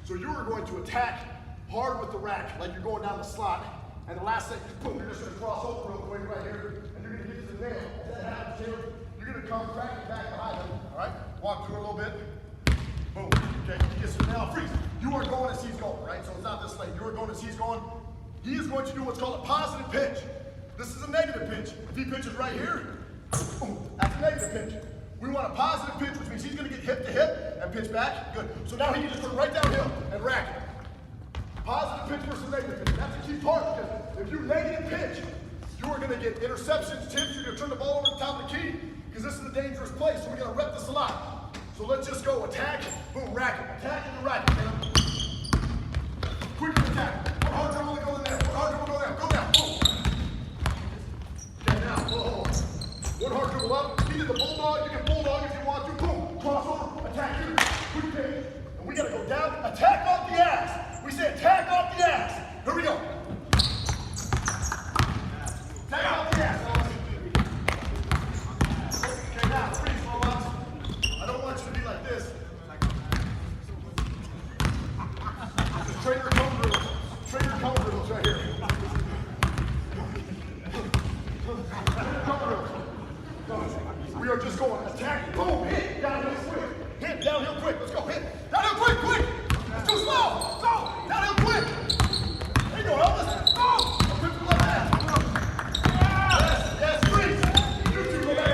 Speaker 6: So you are going to attack hard with the rack like you're going down the slot. And the last thing, boom, you're just going to cross over real quick right here. And you're going to get to the nail. As that happens here, you're going to come cracking back behind him. All right? Walk through a little bit. Boom. Okay, he gets to the nail. Freeze. You are going as he's going, right? So it's not this late. You are going as he's going. He is going to do what's called a positive pitch. This is a negative pitch. If he pitches right here, boom, that's a negative pitch. We want a positive pitch, which means he's going to get hip to hip and pitch back. Good. So now he can just go right downhill and rack it. Positive pitch versus negative pitch. That's a key part because if you negative pitch, you are going to get interceptions, tips. You're going to turn the ball over the top of the key because this is a dangerous place. So we're going to rep this a lot. So let's just go attack, boom, rack it. Attack and rack it. Quick attack. One hard dribble to go in there. One hard dribble go down. Go down. Boom. Okay, now, whoa. One hard dribble up. He did the bulldog. You can bulldog if you want to. Boom. Crossover. Attack here. Quick pitch. And we got to go down. Attack off the ass. We say attack off the ass. Here we go. Attack off the ass. Okay, now, freeze, slow ups. I don't want you to be like this. Trainer cone drills. Trainer cone drills right here. We are just going attack, boom, hit, downhill quick. Hit, downhill quick. Let's go, hit. Downhill quick, quick. Let's go slow. Go, downhill quick. There you go, Elvis. Go. A quick to left half. Yes, yes, freeze. You two go back.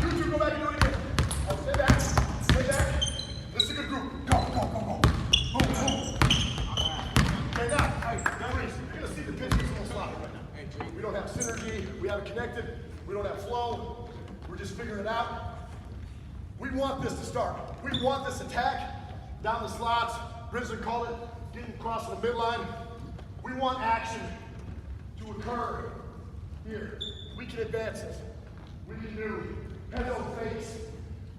Speaker 6: You two go back and do it again. Oh, stay back. Stay back. This is a good group. Go, go, go, go. Boom, boom. Okay, now, freeze. You're going to see the pitch gets a little sloppy right now. We don't have synergy. We haven't connected. We don't have flow. We're just figuring it out. We want this to start. We want this attack down the slots. Brisbane called it getting across the midline. We want action to occur here. We can advance this. We can do head over face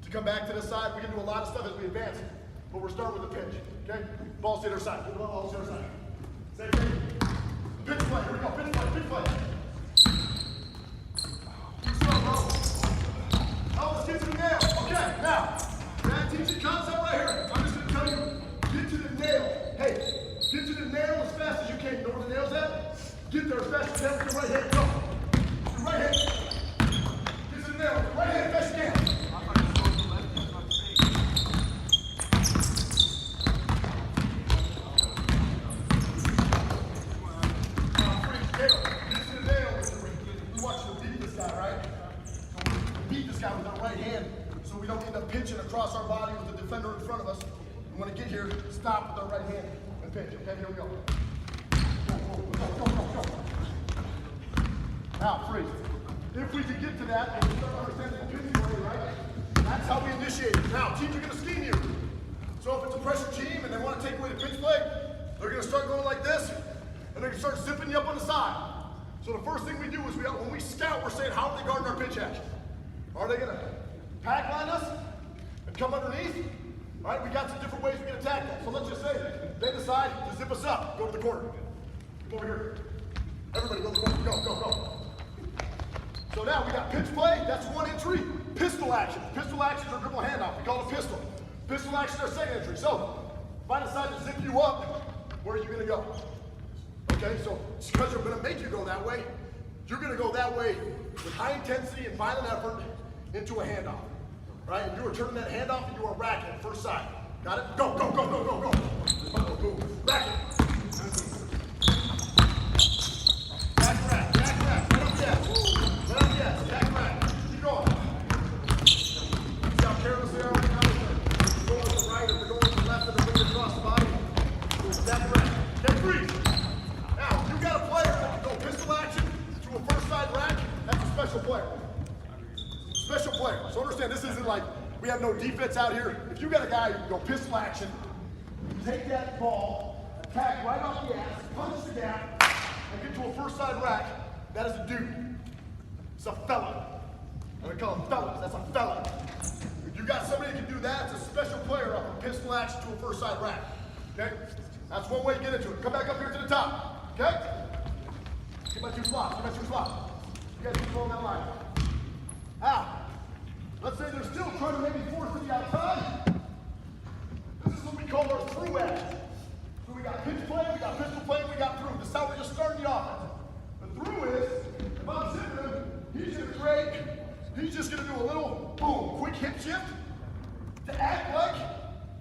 Speaker 6: to come back to the side. We can do a lot of stuff as we advance. But we're starting with the pitch. Okay? Ball to the other side. Ball to the other side. Same thing. Pitch play. Here we go. Pitch play. Pitch play. Oh, let's get to the nail. Okay, now, that teaching concept right here. I'm just going to tell you, get to the nail. Hey, get to the nail as fast as you can. You know where the nail's at? Get there as fast as you can with your right hand. Go. Your right hand. Get to the nail. Right hand as fast as you can. Get to the nail. We want you to beat this guy, right? Beat this guy with our right hand so we don't end up pitching across our body with the defender in front of us. We want to get here, stop with our right hand and pitch. Okay, here we go. Go. Now, freeze. If we can get to that and we start understanding the pitching way, right? That's how we initiate it. Now, teams are going to scheme you. So if it's a pressure team and they want to take away the pitch play, they're going to start going like this and they're going to start zipping you up on the side. So the first thing we do is when we scout, we're saying, how are they guarding our pitch action? Are they going to pack line us and come underneath? All right, we got some different ways we can attack that. So let's just say they decide to zip us up. Go to the corner. Come over here. Everybody go to the corner. Go. So now we got pitch play. That's one entry. Pistol action. Pistol actions are dribble handoff. We call it a pistol. Pistol actions are second entry. So if I decide to zip you up, where are you going to go? Okay, so it's because they're going to make you go that way. You're going to go that way with high intensity and violent effort into a handoff, right? And you are turning that handoff and you are racking it first side. Got it? Go. Boom. Rack it. Back rack. Let up yes. Back rack. Keep going. See how careless they are right now? They're going to the right or they're going to the left of the finger. defense out here, if you got a guy who can go pistol action, take that ball, attack right off the ass, punch the gap, and get to a first side rack, that is a dude. It's a fella. And we call them fellas, that's a fella. If you got somebody that can do that, it's a special player up from pistol action to a first side rack. Okay? That's one way to get into it. Come back up here to the top. Okay? Get my 2 slots, get my 2 slots. You guys keep rolling that line. Now, let's say they're still trying to maybe force to the outside. This is what we call our through action. So we got pitch play, we got pistol play, we got through. This is how we're just starting the offense. The through is, if I'm zipping him, he's gonna create, he's just gonna do a little boom, quick hip shift to act like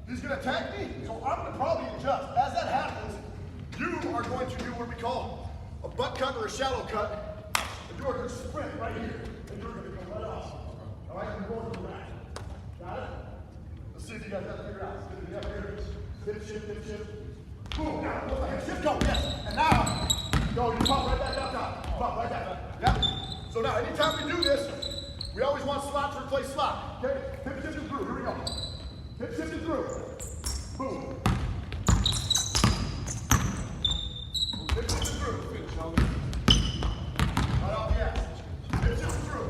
Speaker 6: he's gonna attack me. So I'm gonna probably adjust. As that happens, you are going to do what we call a butt cut or a shallow cut. And you are gonna sprint right here. And you're gonna go right off. All right, I'm going to the rack. Got it? Let's see if you guys got it figured out. Get here. Hip shift, hip shift. Boom, now, look like hip shift, go, yes. And now, go, you pop right back up top. Pop right back up. Yep. So now, anytime we do this, we always want slot to replace slot. Okay? Hip shifting through, here we go. Hip shifting through. Boom. Hip shifting through. Right off the ass. Hip shifting through.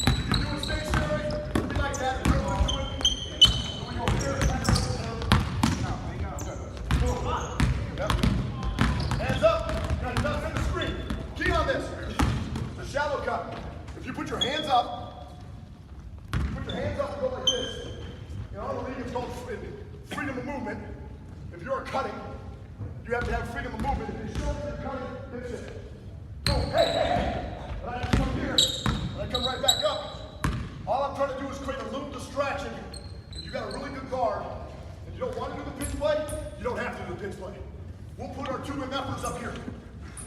Speaker 6: You can do it stationary, it'll be like that. We're going to do it. So we go here, boom. Yep. Hands up. Got nothing in the screen. Key on this. The shallow cut. If you put your hands up, and go like this. In our league, it's called freedom of movement. If you're cutting, you have to have freedom of movement. If you're short, you're cutting, hip shift. Boom, hey, hey, hey. And I come here, and I come right back up. All I'm trying to do is create a little distraction. If you got a really good guard, and you don't want to do the pitch play, you don't have to do the pitch play. We'll put our 2 MFers up here.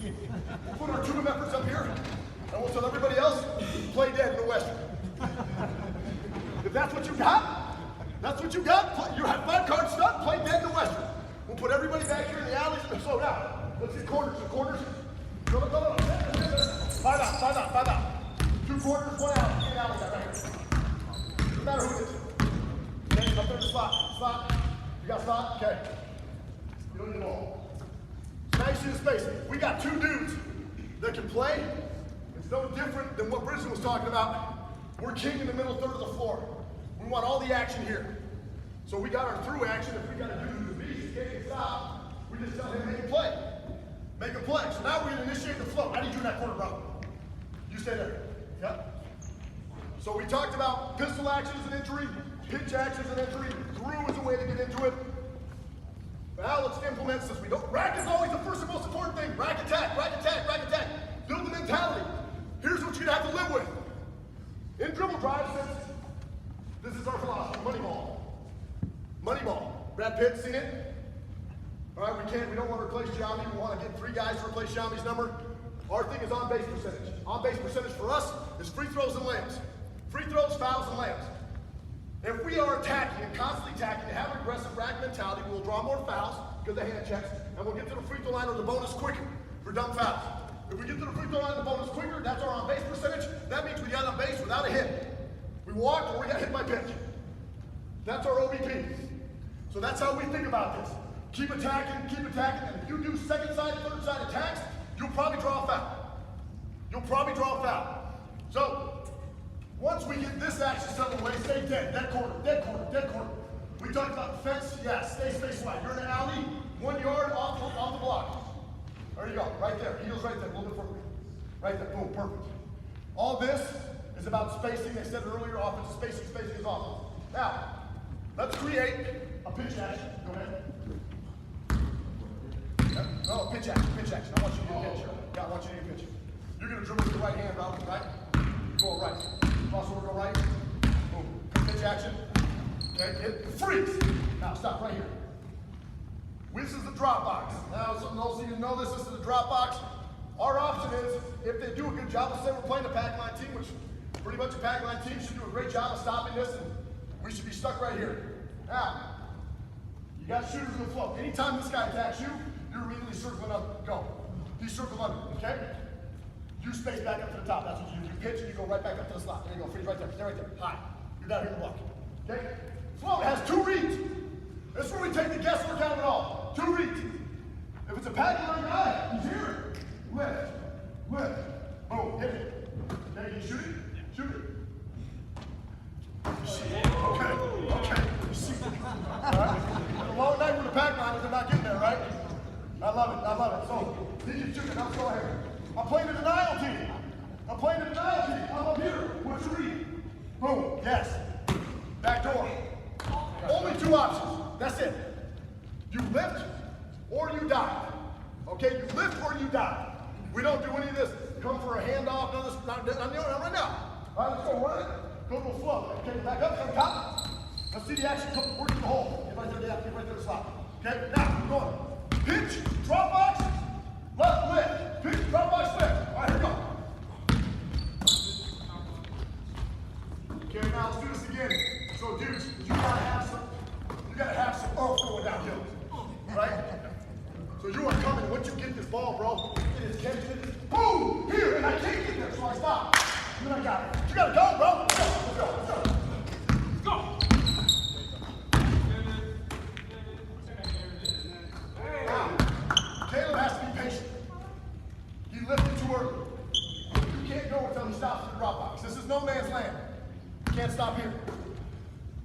Speaker 6: We'll put our 2 MFers up here, and we'll tell everybody else, play dead in the Western. If that's what you got, that's what you got. You have 5 cards stuck, play dead in the Western. We'll put everybody back here in the alleys and slow down. Let's get corners, the corners. Go. 5 out, 5 out. 2 corners, 1 out. Get out of that right here. Doesn't matter who it is. Okay, up there in the slot. You got slot? Okay. You don't need them all. So now you see the space. We got 2 dudes that can play. It's no different than what Bridget was talking about. We're king in the middle third of the floor. We want all the action here. So we got our through action. If we got to do the beast, can't stop, we just tell him make a play. Make a play. So now we're going to initiate the flow. I need you in that corner, bro. You stay there. Yep. So we talked about pistol action as an entry, pitch action as an entry, through is a way to get into it. Now let's implement this. Rack is always the first and most important thing. Rack attack, rack attack, rack attack. Build the mentality. Here's what you're going to have to live with. In dribble drive, this is our philosophy, money ball. Money ball. Brad Pitt, seen it? All right, we don't want to replace Xiaomi. We want to get 3 guys to replace Xiaomi's number. Our thing is on base percentage. On base percentage for us is free throws and layups. Free throws, fouls, and layups. If we are attacking and constantly attacking and have an aggressive rack mentality, we will draw more fouls because of hand checks, and we'll get to the free throw line or the bonus quicker for dumb fouls. If we get to the free throw line and the bonus quicker, that's our on base percentage. That means we got on base without a hit. We walked or we got hit by pitch. That's our OBP. So that's how we think about this. Keep attacking, and if you do second side, third side attacks, you'll probably draw a foul. You'll probably draw a foul. So, once we get this action settled away, stay dead, dead corner, dead corner, dead corner. We talked about the fence, yeah, stay space wide. You're in an alley, 1 yard off the block. There you go, right there, heels right there, a little bit further. Right there, boom, perfect. All this is about spacing. They said earlier, offensive spacing is offense. Now, let's create a pitch action. Go ahead. No, pitch action. I want you to do a pitch. Yeah, I want you to do a pitch. You're going to dribble with your right hand, Robert, right? You go right. Crossover, go right. Boom. Pitch action. Okay, hit, freeze. Now, stop right here. This is the drop box. Now, those of you know this is the drop box. Our option is, if they do a good job, let's say we're playing a pack line team, which pretty much a pack line team should do a great job of stopping this, and we should be stuck right here. Now, you got shooters in the flow. Anytime this guy attacks you, you're immediately circling up. Go. He's circling under, okay? You space back up to the top. That's what you do. You pitch and you go right back up to the slot. There you go. Freeze right there. Stay right there. High. You're down here in the block. Okay? Float has 2 reads. This is where we take the guesswork out of it all. 2 reads. If it's a paddling guy, he's here. Lift. Lift. Boom. Hit it. Okay, you shoot it? Shoot it. Okay. Okay. Alright. A long night with the pack liners, they're not getting there, right? I love it. I love it. So, need you to shoot it. Now let's go ahead. I'm playing a denial team. I'm playing a denial team. I'm up here. What's your read? Boom. Yes. Back door. Only 2 options. That's it. You lift or you dive. Okay? You lift or you dive. We don't do any of this. Come for a handoff. None of this. Not right now. All right, let's go. Run it. Go to a flow. Okay, back up. Come top. Let's see the action. Come work in the hole. Get right there. Get right there. Slot. Okay. Now we're going. Pitch. Drop box. Left lift. Pitch. Drop box. Lift. All right, here we go. Okay, now let's do this again. So, dudes, you gotta have some oomph going downhill, right? So you are coming. Once you get this ball, bro, it is catching it. Boom! Here, and I can't get there, so I stop. Then I got it. You gotta go, bro. Let's go. Let's go. Let's go. Let's go. Now, Caleb has to be patient. He lifted too early. You can't go until he stops in the drop box. This is no man's land. You can't stop here.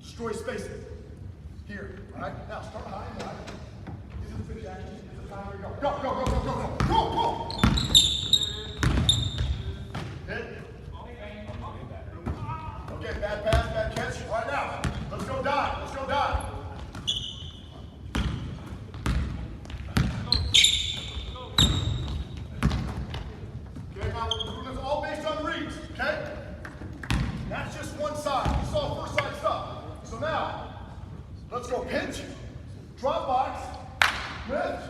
Speaker 6: Destroy spacing. Here. All right? Now start high and wide. This is the pitch action. This is the time where we go. Go, go, go, go, go, go. Go, go! Hit. Okay, bad pass, bad catch. All right, now. Let's go dive. Let's go dive. Okay, now we're doing this all based on reads. Okay? That's just one side. You saw first side stuff. So now, let's go pitch, drop box, lift,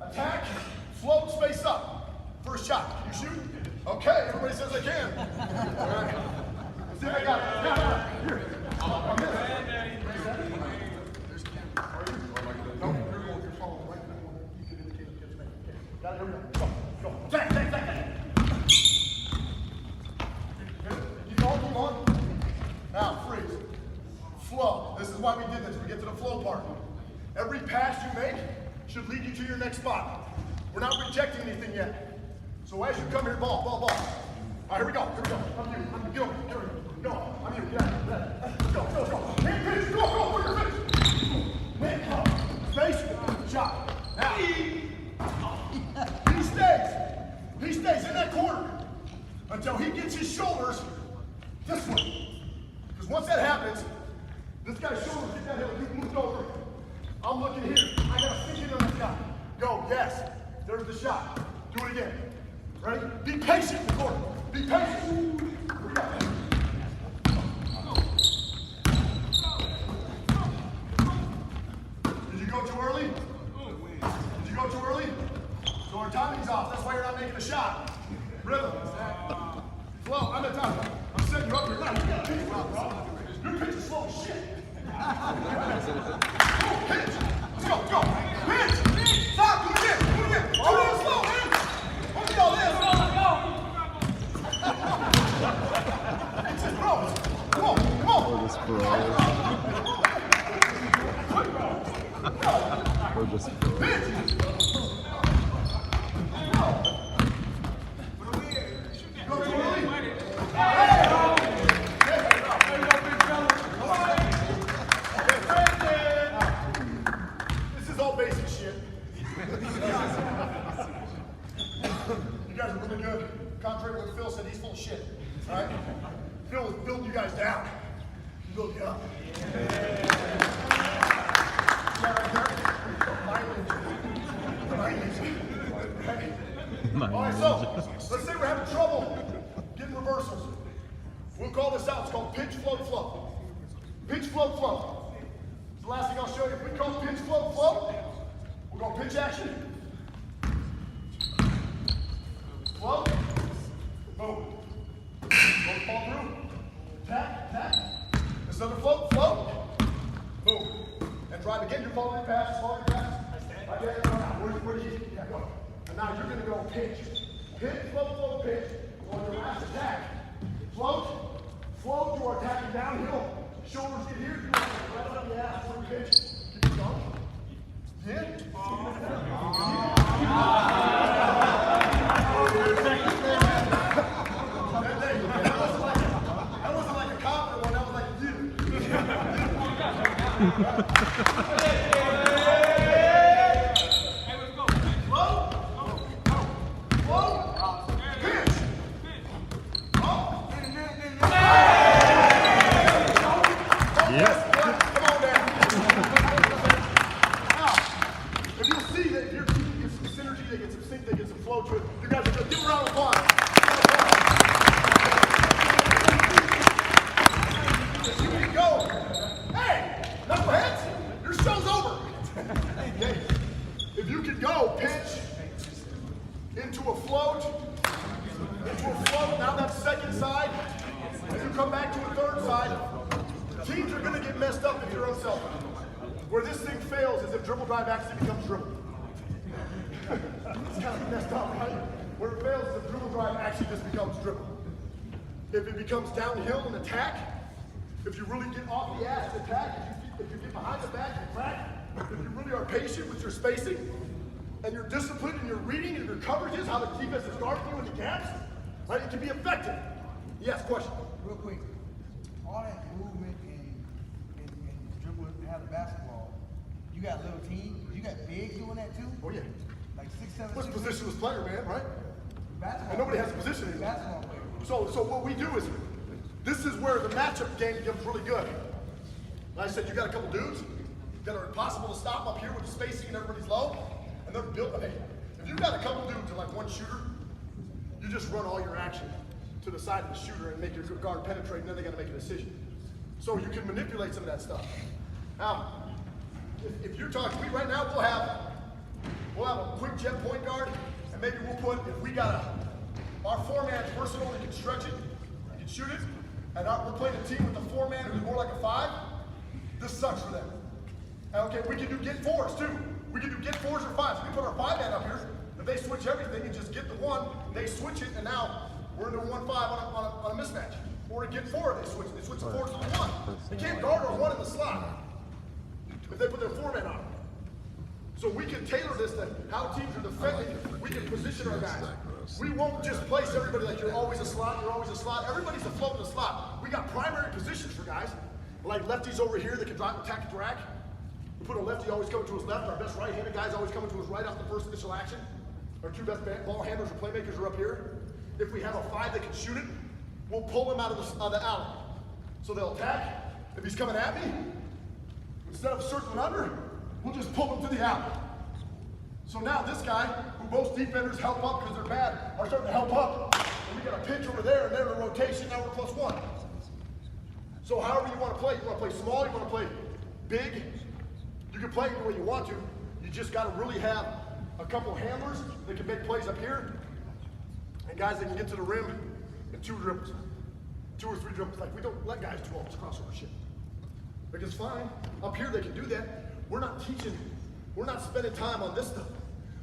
Speaker 6: attack, float, space up. First shot. Can you shoot? Okay, everybody says I can. All right. Let's see if I got it. Here. No, you're going to follow right now. You can indicate the catch me. Okay. Got it. Here we go. Go. Go. Attack, attack, attack, attack. Keep on, keep on. Now, freeze. Flow. This is why we did this. We get to the flow part. Every pass you make should lead you to your next spot. We're not rejecting anything yet. So as you come here, ball, ball, ball. All right, here we go. Here we go. I'm you. I'm you. Here we go. Go. I'm you. Get out. Get out. Let's go. Go. Go. Hit, pitch. Go. Go. Put your finish. Hit. Go. Space. Shot. Now. He stays. He stays in that corner until he gets his shoulders this way. Because once that happens, this guy's shoulders get that hill. You moved over. I'm looking here. I gotta sink into this guy. Go. Yes. There's the shot. Do it again. Ready? Be patient in the corner. Be patient. Here we go. Did you go too early? Did you go too early? So our timing's off. That's why you're not making a shot. Rhythm. Flow. I'm not talking. I'm setting you up here. Now, you got a pitch, bro. Your pitch is slow as shit. Pitch. Let's go. Go. Pitch. Stop. Do it again. Do it again. Do it slow, man. Look at all this. It's just bro. Come on. Come on.
Speaker 7: We're just bros. We're just bros.
Speaker 6: Pitch. Go too early. This is all basic shit. You guys are really good. Contrary to what Phil said, he's full of shit. All right? Phil is building you guys down. Build you up. All right, so let's say we're having trouble getting reversals. We'll call this out. It's called pitch, float, flow. Pitch, float, flow. It's the last thing I'll show you. If we call pitch, float, flow, we're going pitch action. Flow. Boom. Float, fall through. Tap, tap. This is another float, float. Boom. And drive again. You're following your pass, following your pass. Right there. Where did you? Yeah, go. And now you're going to go pitch. Pitch, float, float, pitch. On your last attack. Float. Float. You are attacking downhill. Shoulders get here. You want to right on the ass for the pitch. Keep it going. That wasn't like a confident one. That was like a if you can go pitch into a float, now that second side, as you come back to a third side, teams are going to get messed up if you're unselfish. Where this thing fails is if dribble drive actually becomes dribble. It's kind of messed up, right? Where it fails is if dribble drive actually just becomes dribble. If it becomes downhill and attack, if you really get off the ass and attack, if you get behind the back and attack, if you really are patient with your spacing, and you're disciplined in your reading and your coverages, how the defense is guarding you in the gaps, right? It can be effective. Yes, question.
Speaker 8: Real quick, all that movement and dribbling out of basketball, you got little teams, you got bigs doing that too?
Speaker 6: Oh yeah.
Speaker 8: Like 6'7".
Speaker 6: What's positionless player, man, right?
Speaker 8: Basketball.
Speaker 6: And nobody has a position anymore.
Speaker 8: Basketball player.
Speaker 6: So what we do is, this is where the matchup game becomes really good. Like I said, you got a couple dudes that are impossible to stop up here with the spacing and everybody's low, and they're built. Hey, if you've got a couple dudes and like one shooter, you just run all your action to the side of the shooter and make your guard penetrate, and then they got to make a decision. So you can manipulate some of that stuff. Now, if you're talking, right now we'll have a quick jet point guard, and maybe we'll put, if we got our four-man's versatile, he can stretch it, he can shoot it, and we're playing a team with a four-man who's more like a five. This sucks for them. Okay, we can do get fours too. We can do get fours or fives. We put our five-man up here, if they switch everything and just get the one, they switch it, and now we're into a 1-5 on a mismatch. Or a get four, they switch the four to the one. They can't guard our one in the slot if they put their four-man on. So we can tailor this to how teams are defending. We can position our guys. We won't just place everybody like you're always a slot, you're always a slot. Everybody's a float in the slot. We got primary positions for guys. Like lefties over here that can drive, attack, and drag. We put a lefty always coming to his left. Our best right-handed guys always coming to his right off the first initial action. Our two best ball handlers or playmakers are up here. If we have a five that can shoot it, we'll pull him out of the alley. So they'll attack. If he's coming at me, instead of circling under, we'll just pull him to the alley. So now this guy, who most defenders help up because they're bad, are starting to help up. And we got a pitch over there, and they're in a rotation, now we're +1. So however you want to play small, you want to play big, you can play any way you want to. You just got to really have a couple of handlers that can make plays up here, and guys that can get to the rim in 2 dribbles, 2 or 3 dribbles. Like, we don't let guys do all this crossover shit. Because fine, up here they can do that. We're not teaching, we're not spending time on this stuff.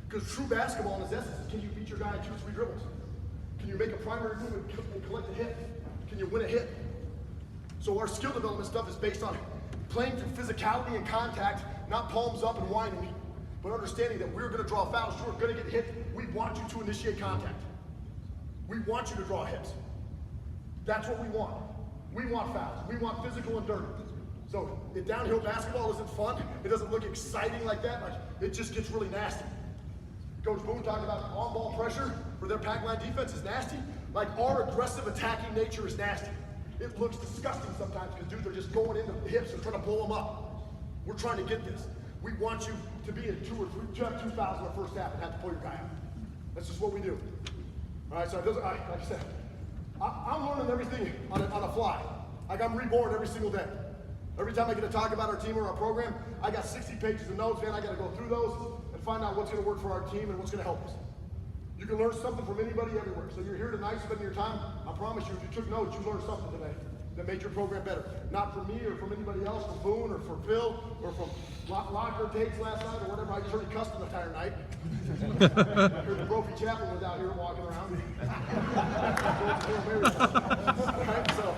Speaker 6: Because true basketball in its essence is, can you beat your guy in 2 or 3 dribbles? Can you make a primary move and collect a hit? Can you win a hit? So our skill development stuff is based on playing through physicality and contact, not palms up and whining, but understanding that we're going to draw fouls, you're going to get hit. We want you to initiate contact. We want you to draw hits. That's what we want. We want fouls. We want physical and dirty. So if downhill basketball isn't fun, it doesn't look exciting like that, like it just gets really nasty. Coach Boone talked about on-ball pressure for their pack line defense is nasty. Like our aggressive attacking nature is nasty. It looks disgusting sometimes because dudes are just going into the hips and trying to blow them up. We're trying to get this. We want you to be in 2 or 3, to have 2 fouls in the first half and have to pull your guy out. That's just what we do. All right, so like I said, I'm learning everything on a fly. Like I'm reborn every single day. Every time I get to talk about our team or our program, I got 60 pages of notes, man. I got to go through those and find out what's going to work for our team and what's going to help us. You can learn something from anybody everywhere. So you're here tonight spending your time. I promise you, if you took notes, you learned something today that made your program better. Not from me or from anybody else, from Boone or from Phil or from locker takes last night or whatever. I just heard he cussed the entire night. I heard the Brophy Chaplain was out here walking around. All right, so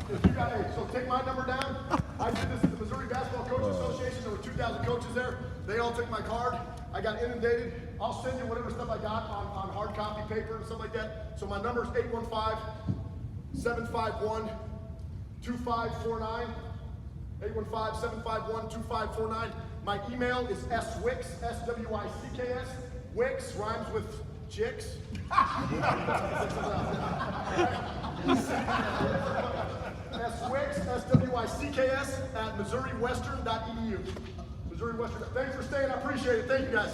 Speaker 6: if you got, hey, so take my number down. I did this at the Missouri Basketball Coaches Association. There were 2,000 coaches there. They all took my card. I got inundated. I'll send you whatever stuff I got on hard copy paper and stuff like that. So my number is 815-751-2549. 815-751-2549. My email is swicks, S-W-I-C-K-S. Wicks rhymes with chicks. swicks, S-W-I-C-K-S, at MissouriWestern.edu. Missouri Western. Thanks for staying. I appreciate it. Thank you guys.